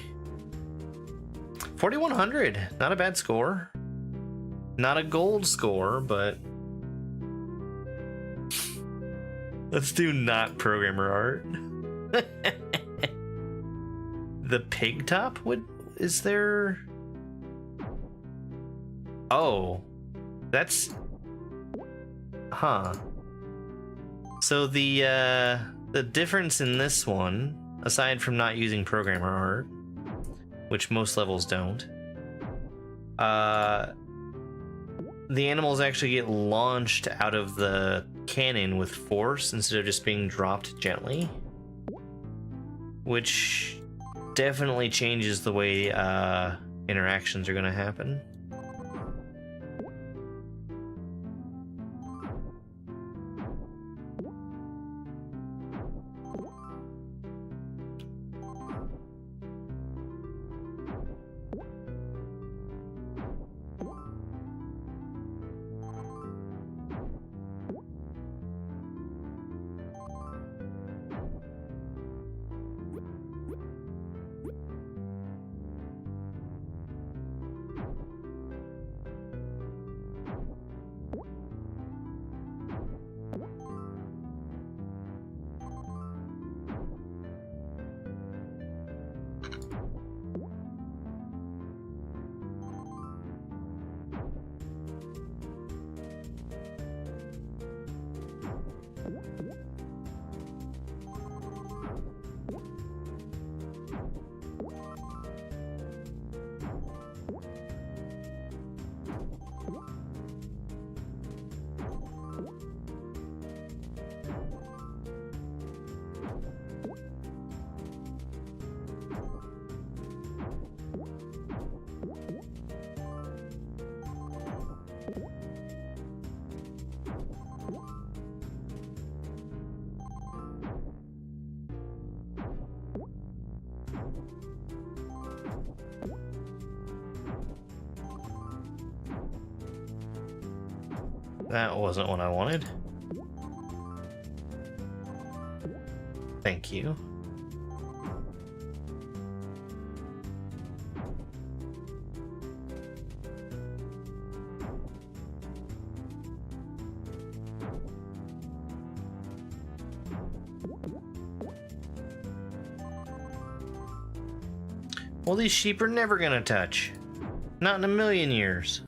4,100, not a bad score. Not a gold score, but let's do not programmer art. The pig top? What is there? Oh, that's so the difference in this one, aside from not using programmer art, which most levels don't, the animals actually get launched out of the cannon with force instead of just being dropped gently, which definitely changes the way interactions are going to happen. That wasn't what I wanted. Thank you. Well, these sheep are never gonna touch. Not in a million years.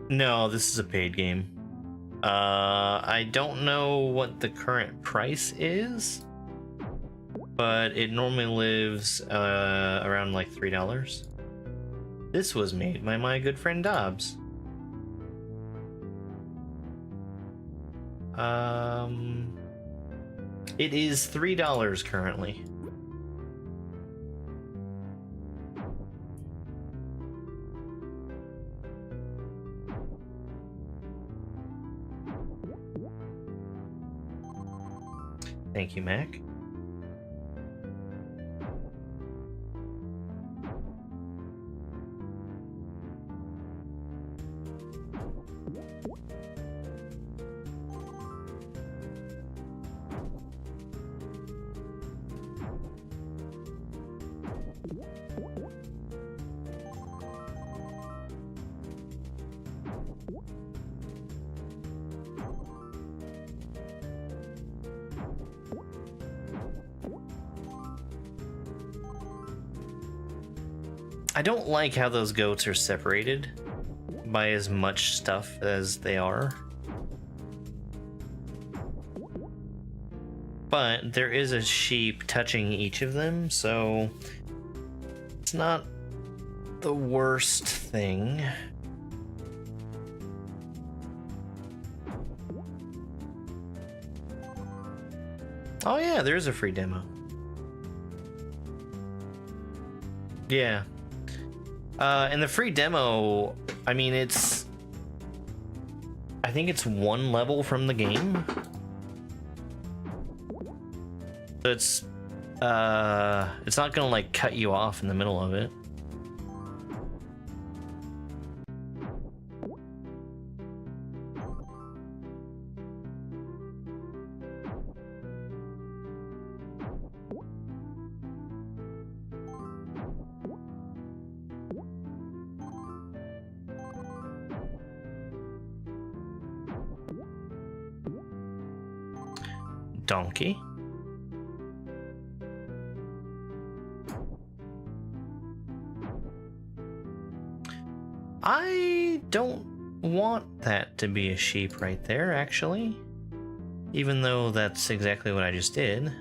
No, this is a paid game. I don't know what the current price is, but it normally lives around like $3. This was made by my good friend Dobbs. It is $3 currently. Thank you, Mac. I don't like how those goats are separated by as much stuff as they are. But there is a sheep touching each of them, so it's not the worst thing. Oh yeah, there is a free demo. Yeah. And the free demo, I mean, I think it's one level from the game. So it's not gonna like cut you off in the middle of it. Donkey. I don't want that to be a sheep right there, actually. Even though that's exactly what I just did.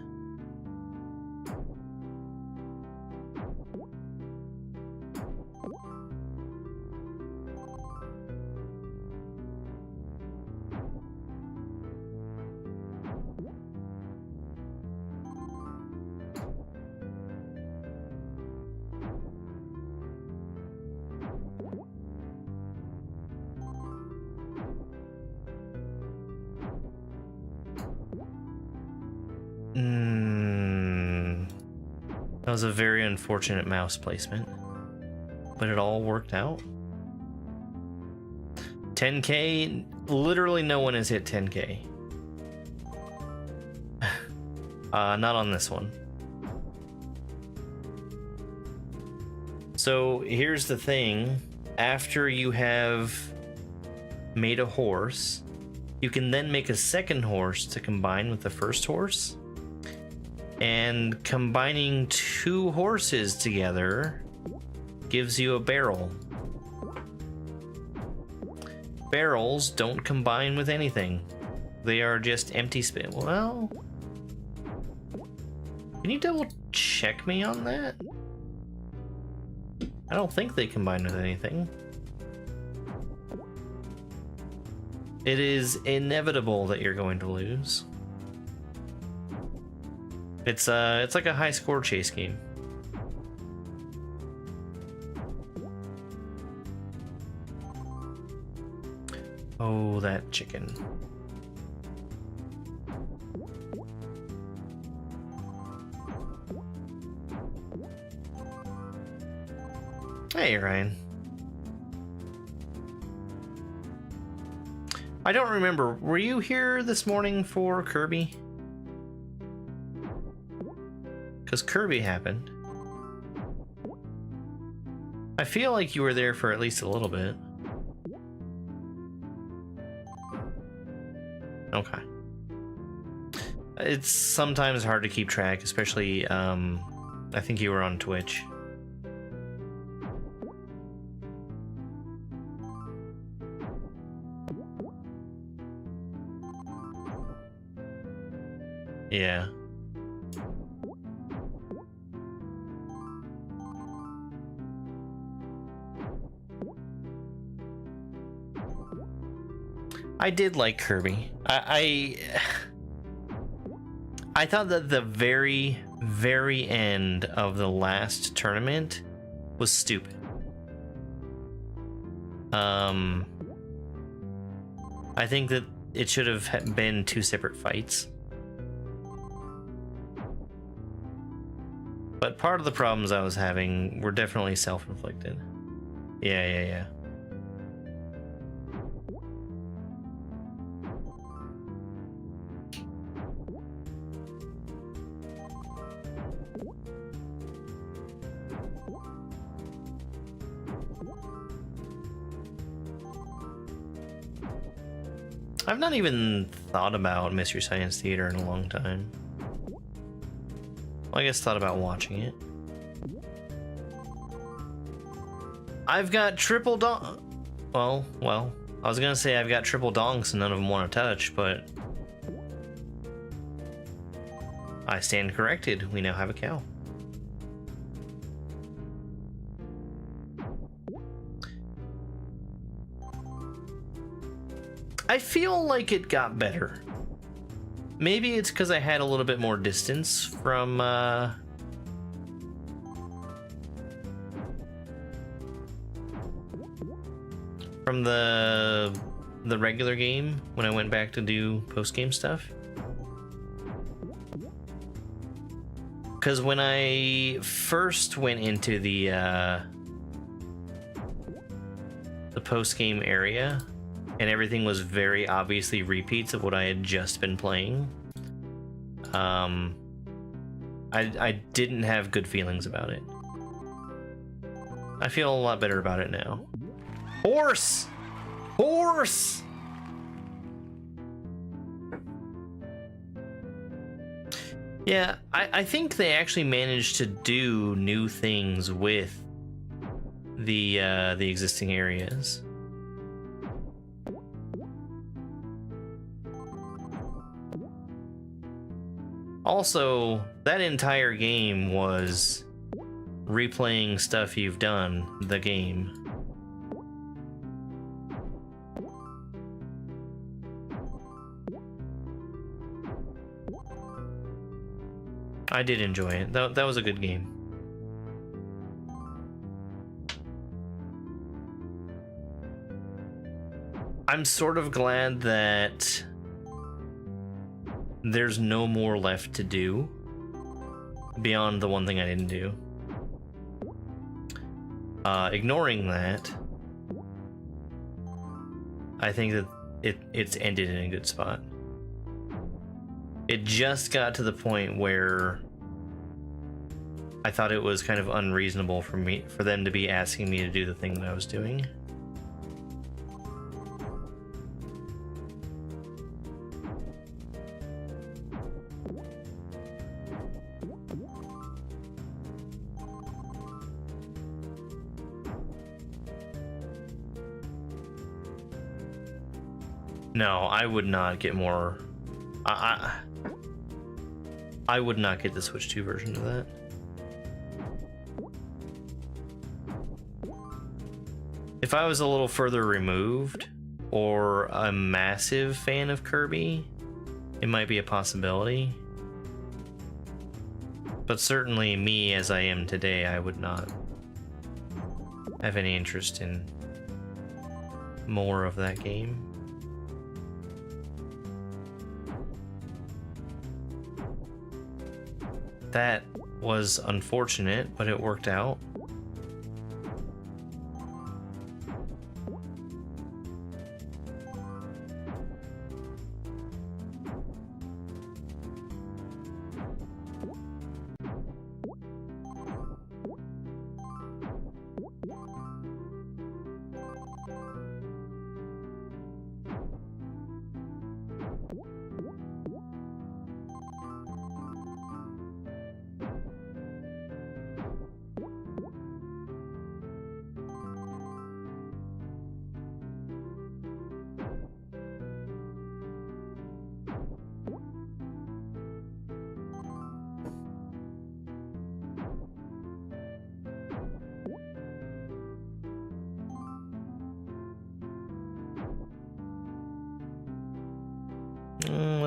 That was a very unfortunate mouse placement, but it all worked out. 10K, literally no one has hit 10K. Not on this one. So here's the thing, after you have made a horse, you can then make a second horse to combine with the first horse. And combining two horses together gives you a barrel. Barrels don't combine with anything. They are just empty space. Well, can you double check me on that? I don't think they combine with anything. It is inevitable that you're going to lose. It's like a high score chase game. Oh, that chicken. Hey, Ryan. I don't remember. Were you here this morning for Kirby? Because Kirby happened. I feel like you were there for at least a little bit. Okay. It's sometimes hard to keep track, especially, I think you were on Twitch. Yeah. I did like Kirby. I thought that the very, very end of the last tournament was stupid. I think that it should have been 2 separate fights. But part of the problems I was having were definitely self-inflicted. Yeah. I've not even thought about Mystery Science Theater in a long time. Well, I guess thought about watching it. I've got triple donk. Well, I was gonna say I've got triple donks and none of them want to touch, but I stand corrected. We now have a cow. I feel like it got better. Maybe it's because I had a little bit more distance from the regular game when I went back to do post-game stuff. Because when I first went into the post-game area, and everything was very obviously repeats of what I had just been playing, I didn't have good feelings about it. I feel a lot better about it now. Horse! Horse! Yeah, I think they actually managed to do new things with the existing areas. Also, that entire game was replaying stuff you've done, the game. I did enjoy it. That was a good game. I'm sort of glad that there's no more left to do beyond the one thing I didn't do. Ignoring that, I think that it's ended in a good spot. It just got to the point where I thought it was kind of unreasonable for them to be asking me to do the thing that I was doing. No, I would not get more. I would not get the Switch 2 version of that. If I was a little further removed or a massive fan of Kirby, it might be a possibility. But certainly me as I am today, I would not have any interest in more of that game. That was unfortunate, but it worked out.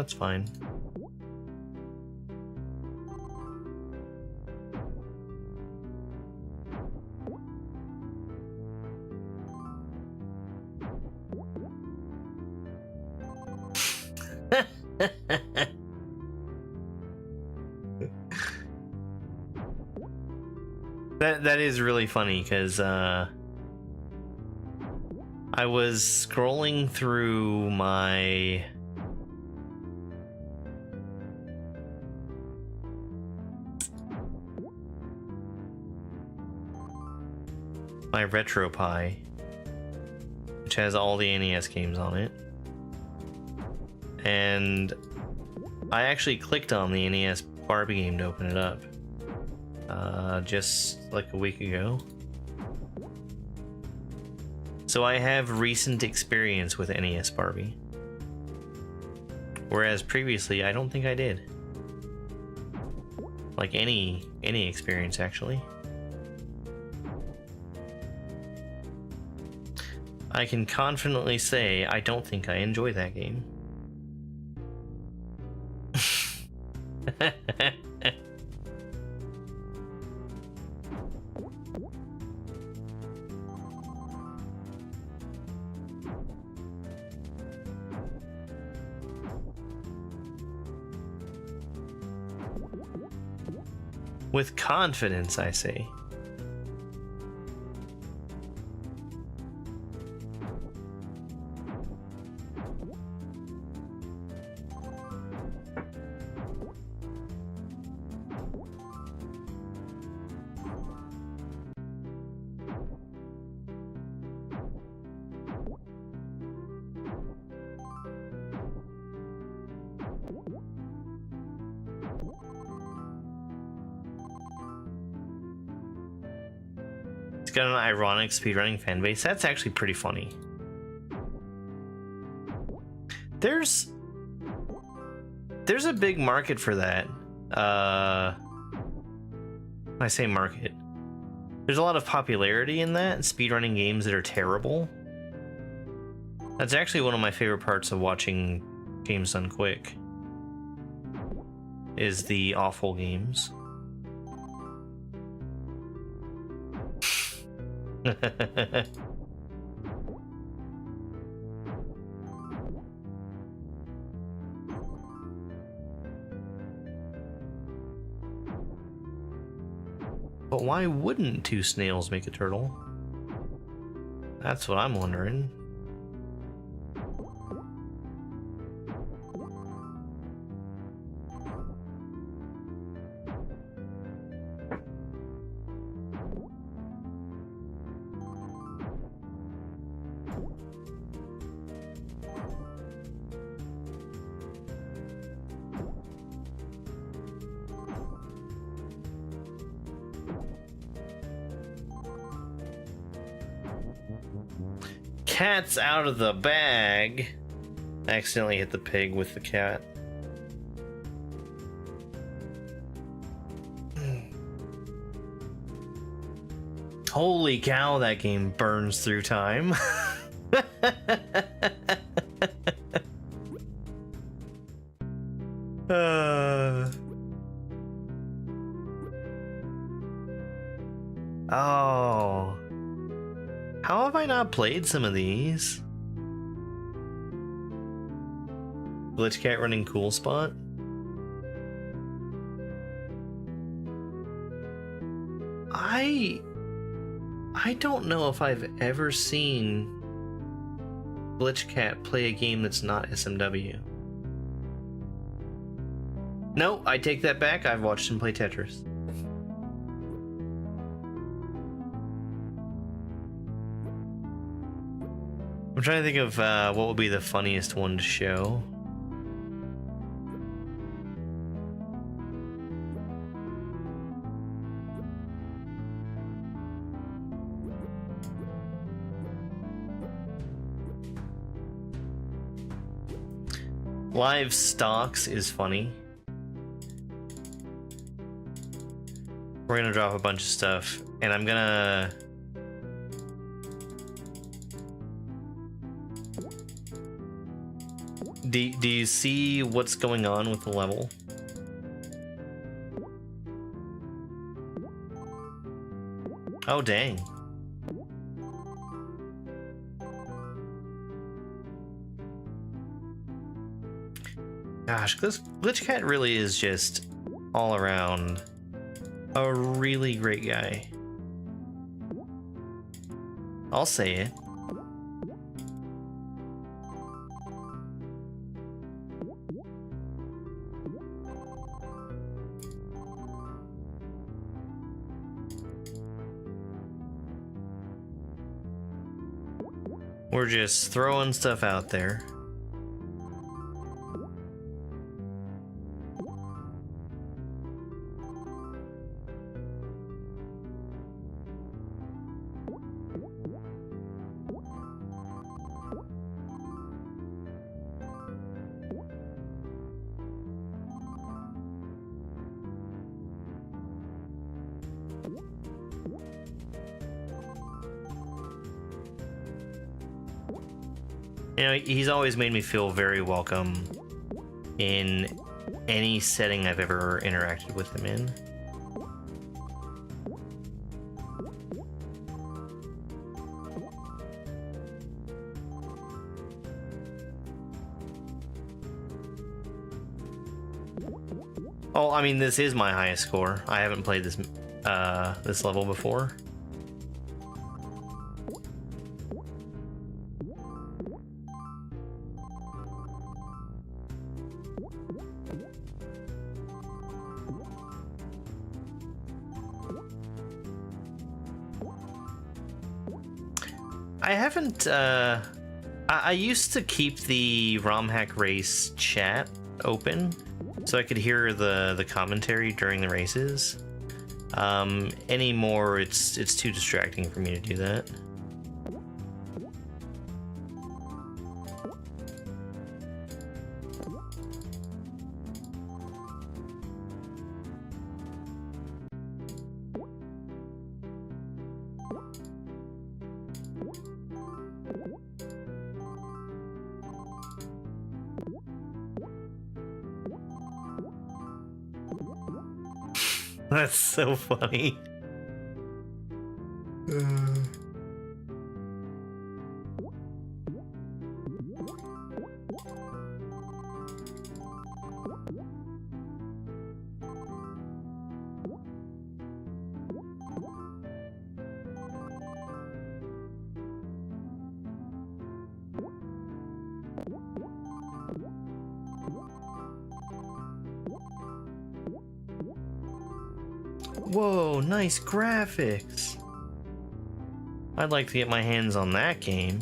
That's fine. That is really funny because I was scrolling through my RetroPie, which has all the NES games on it, and I actually clicked on the NES Barbie game to open it up just like a week ago. So I have recent experience with NES Barbie, whereas previously I don't think I did. Like any experience, actually. I can confidently say I don't think I enjoy that game. With confidence, I say. It's got an ironic speedrunning fan base. That's actually pretty funny. There's a big market for that. I say market. There's a lot of popularity in that, speedrunning games that are terrible. That's actually one of my favorite parts of watching games done quick. Is the awful games. But why wouldn't two snails make a turtle? That's what I'm wondering. Cat's out of the bag. I accidentally hit the pig with the cat. Holy cow, that game burns through time. Oh. How have I not played some of these? Glitch Cat running Cool Spot? I don't know if I've ever seen Glitch Cat play a game that's not SMW. No, I take that back. I've watched him play Tetris. I'm trying to think of what would be the funniest one to show. Live stocks is funny. We're gonna drop a bunch of stuff, and I'm gonna Do you see what's going on with the level? Oh, dang. Gosh, Glitch Cat really is just all around a really great guy. I'll say it. We're just throwing stuff out there. You know, he's always made me feel very welcome in any setting I've ever interacted with him in. Oh, I mean, this is my highest score. I haven't played this this level before. I haven't, I used to keep the ROM Hack Race chat open so I could hear the commentary during the races. Anymore, it's too distracting for me to do that. That's so funny. Whoa, nice graphics. I'd like to get my hands on that game.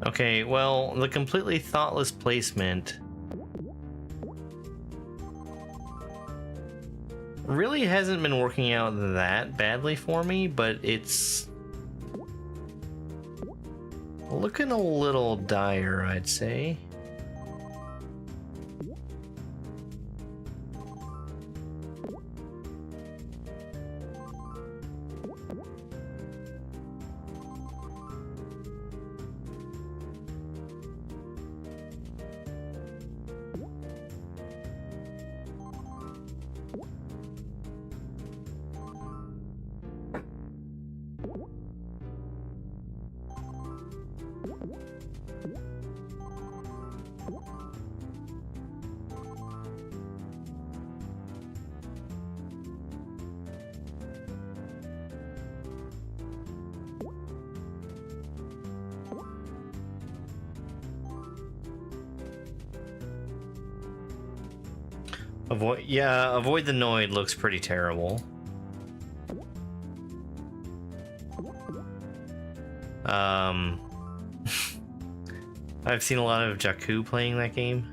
Okay, well, the completely thoughtless placement really hasn't been working out that badly for me, but it's looking a little dire, I'd say. Avoid the Noid looks pretty terrible. I've seen a lot of Jakku playing that game.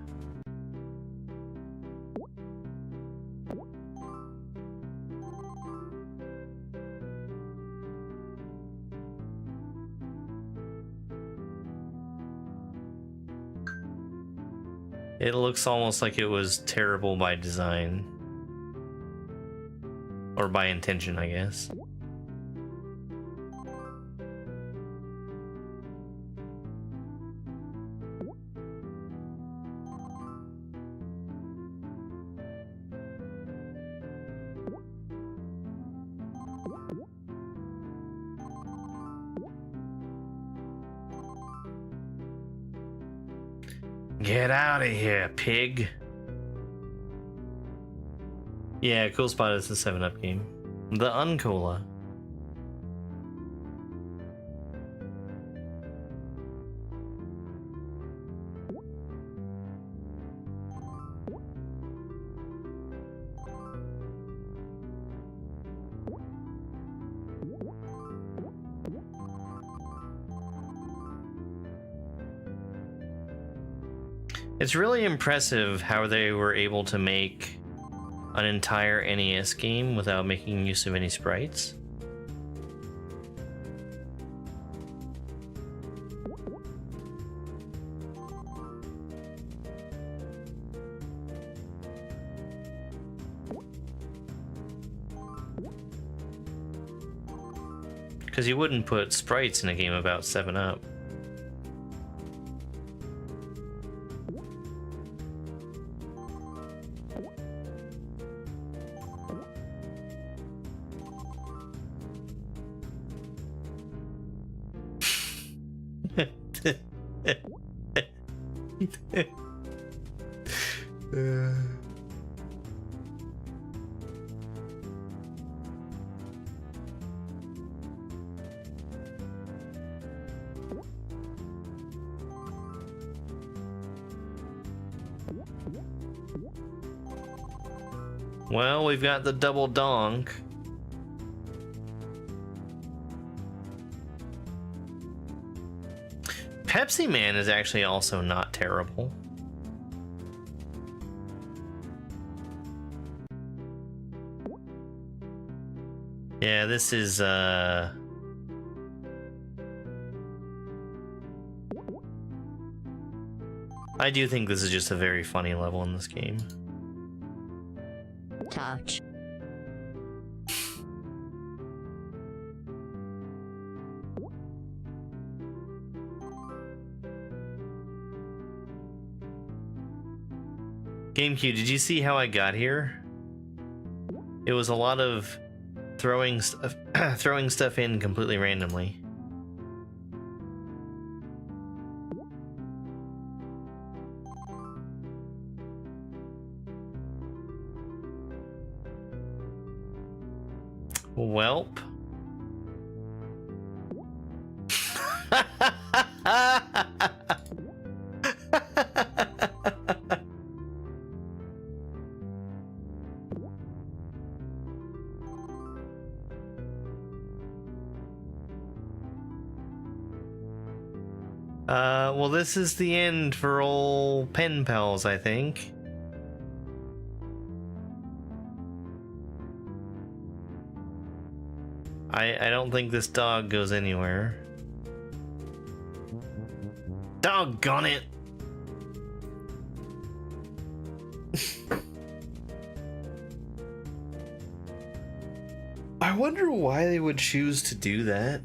It looks almost like it was terrible by design. Or by intention, I guess. Get out of here, pig. Yeah, cool spot is the 7-Up game. The Uncola. It's really impressive how they were able to make an entire NES game without making use of any sprites. Because you wouldn't put sprites in a game about 7-Up. Well, we've got the double donk. Pepsi Man is actually also not terrible. Yeah, this is I do think this is just a very funny level in this game. Touch. GameCube, did you see how I got here? It was a lot of throwing stuff in completely randomly. Welp. Well, this is the end for old pen pals, I think. I don't think this dog goes anywhere. Doggone it! I wonder why they would choose to do that.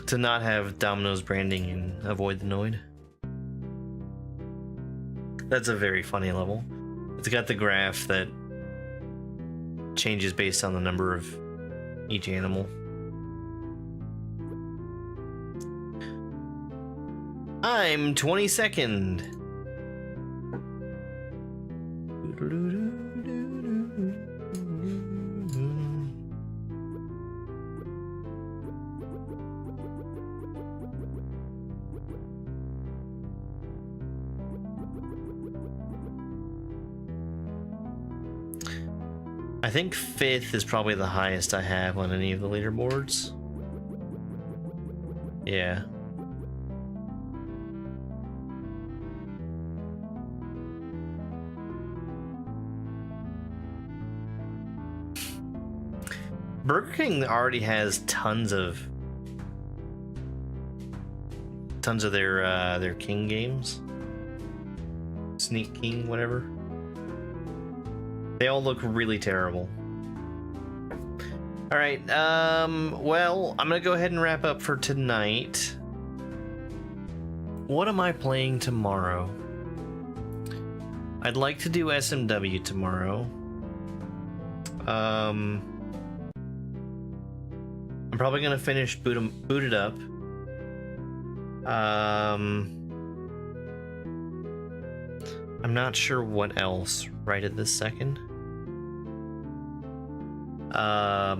To not have Domino's branding and avoid the Noid. That's a very funny level. It's got the graph that changes based on the number of each animal. I'm 22nd. I think 5th is probably the highest I have on any of the leaderboards. Yeah. Burger King already has tons of their King games. Sneak King, whatever. They all look really terrible. Alright, well, I'm gonna go ahead and wrap up for tonight. What am I playing tomorrow? I'd like to do SMW tomorrow. I'm probably gonna finish boot it up. I'm not sure what else right at this second. I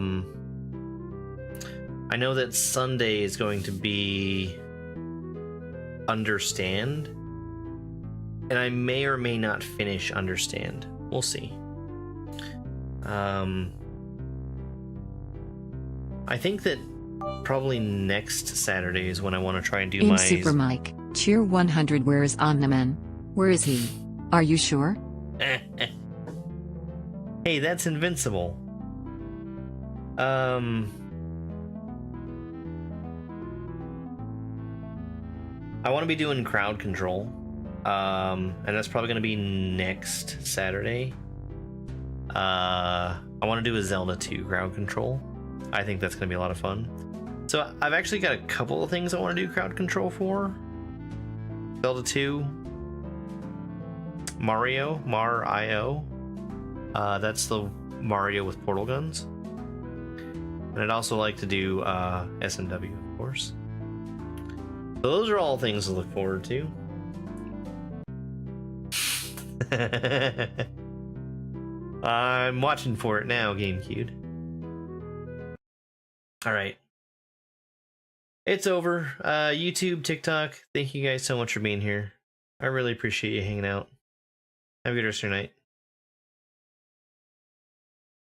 know that Sunday is going to be Understand, and I may or may not finish Understand. We'll see. I think that probably next Saturday is when I want to try and do my... Super Mike, cheer 100. Where is Omniman? Where is he? Are you sure? Hey, that's Invincible. I want to be doing crowd control, and that's probably going to be next Saturday. I want to do a Zelda 2 crowd control. I think that's going to be a lot of fun. So I've actually got a couple of things I want to do crowd control for. Zelda 2, Mario. That's the Mario with portal guns. And I'd also like to do SMW, of course. So those are all things to look forward to. I'm watching for it now, GameCube. Alright. It's over. YouTube, TikTok, thank you guys so much for being here. I really appreciate you hanging out. Have a good rest of your night.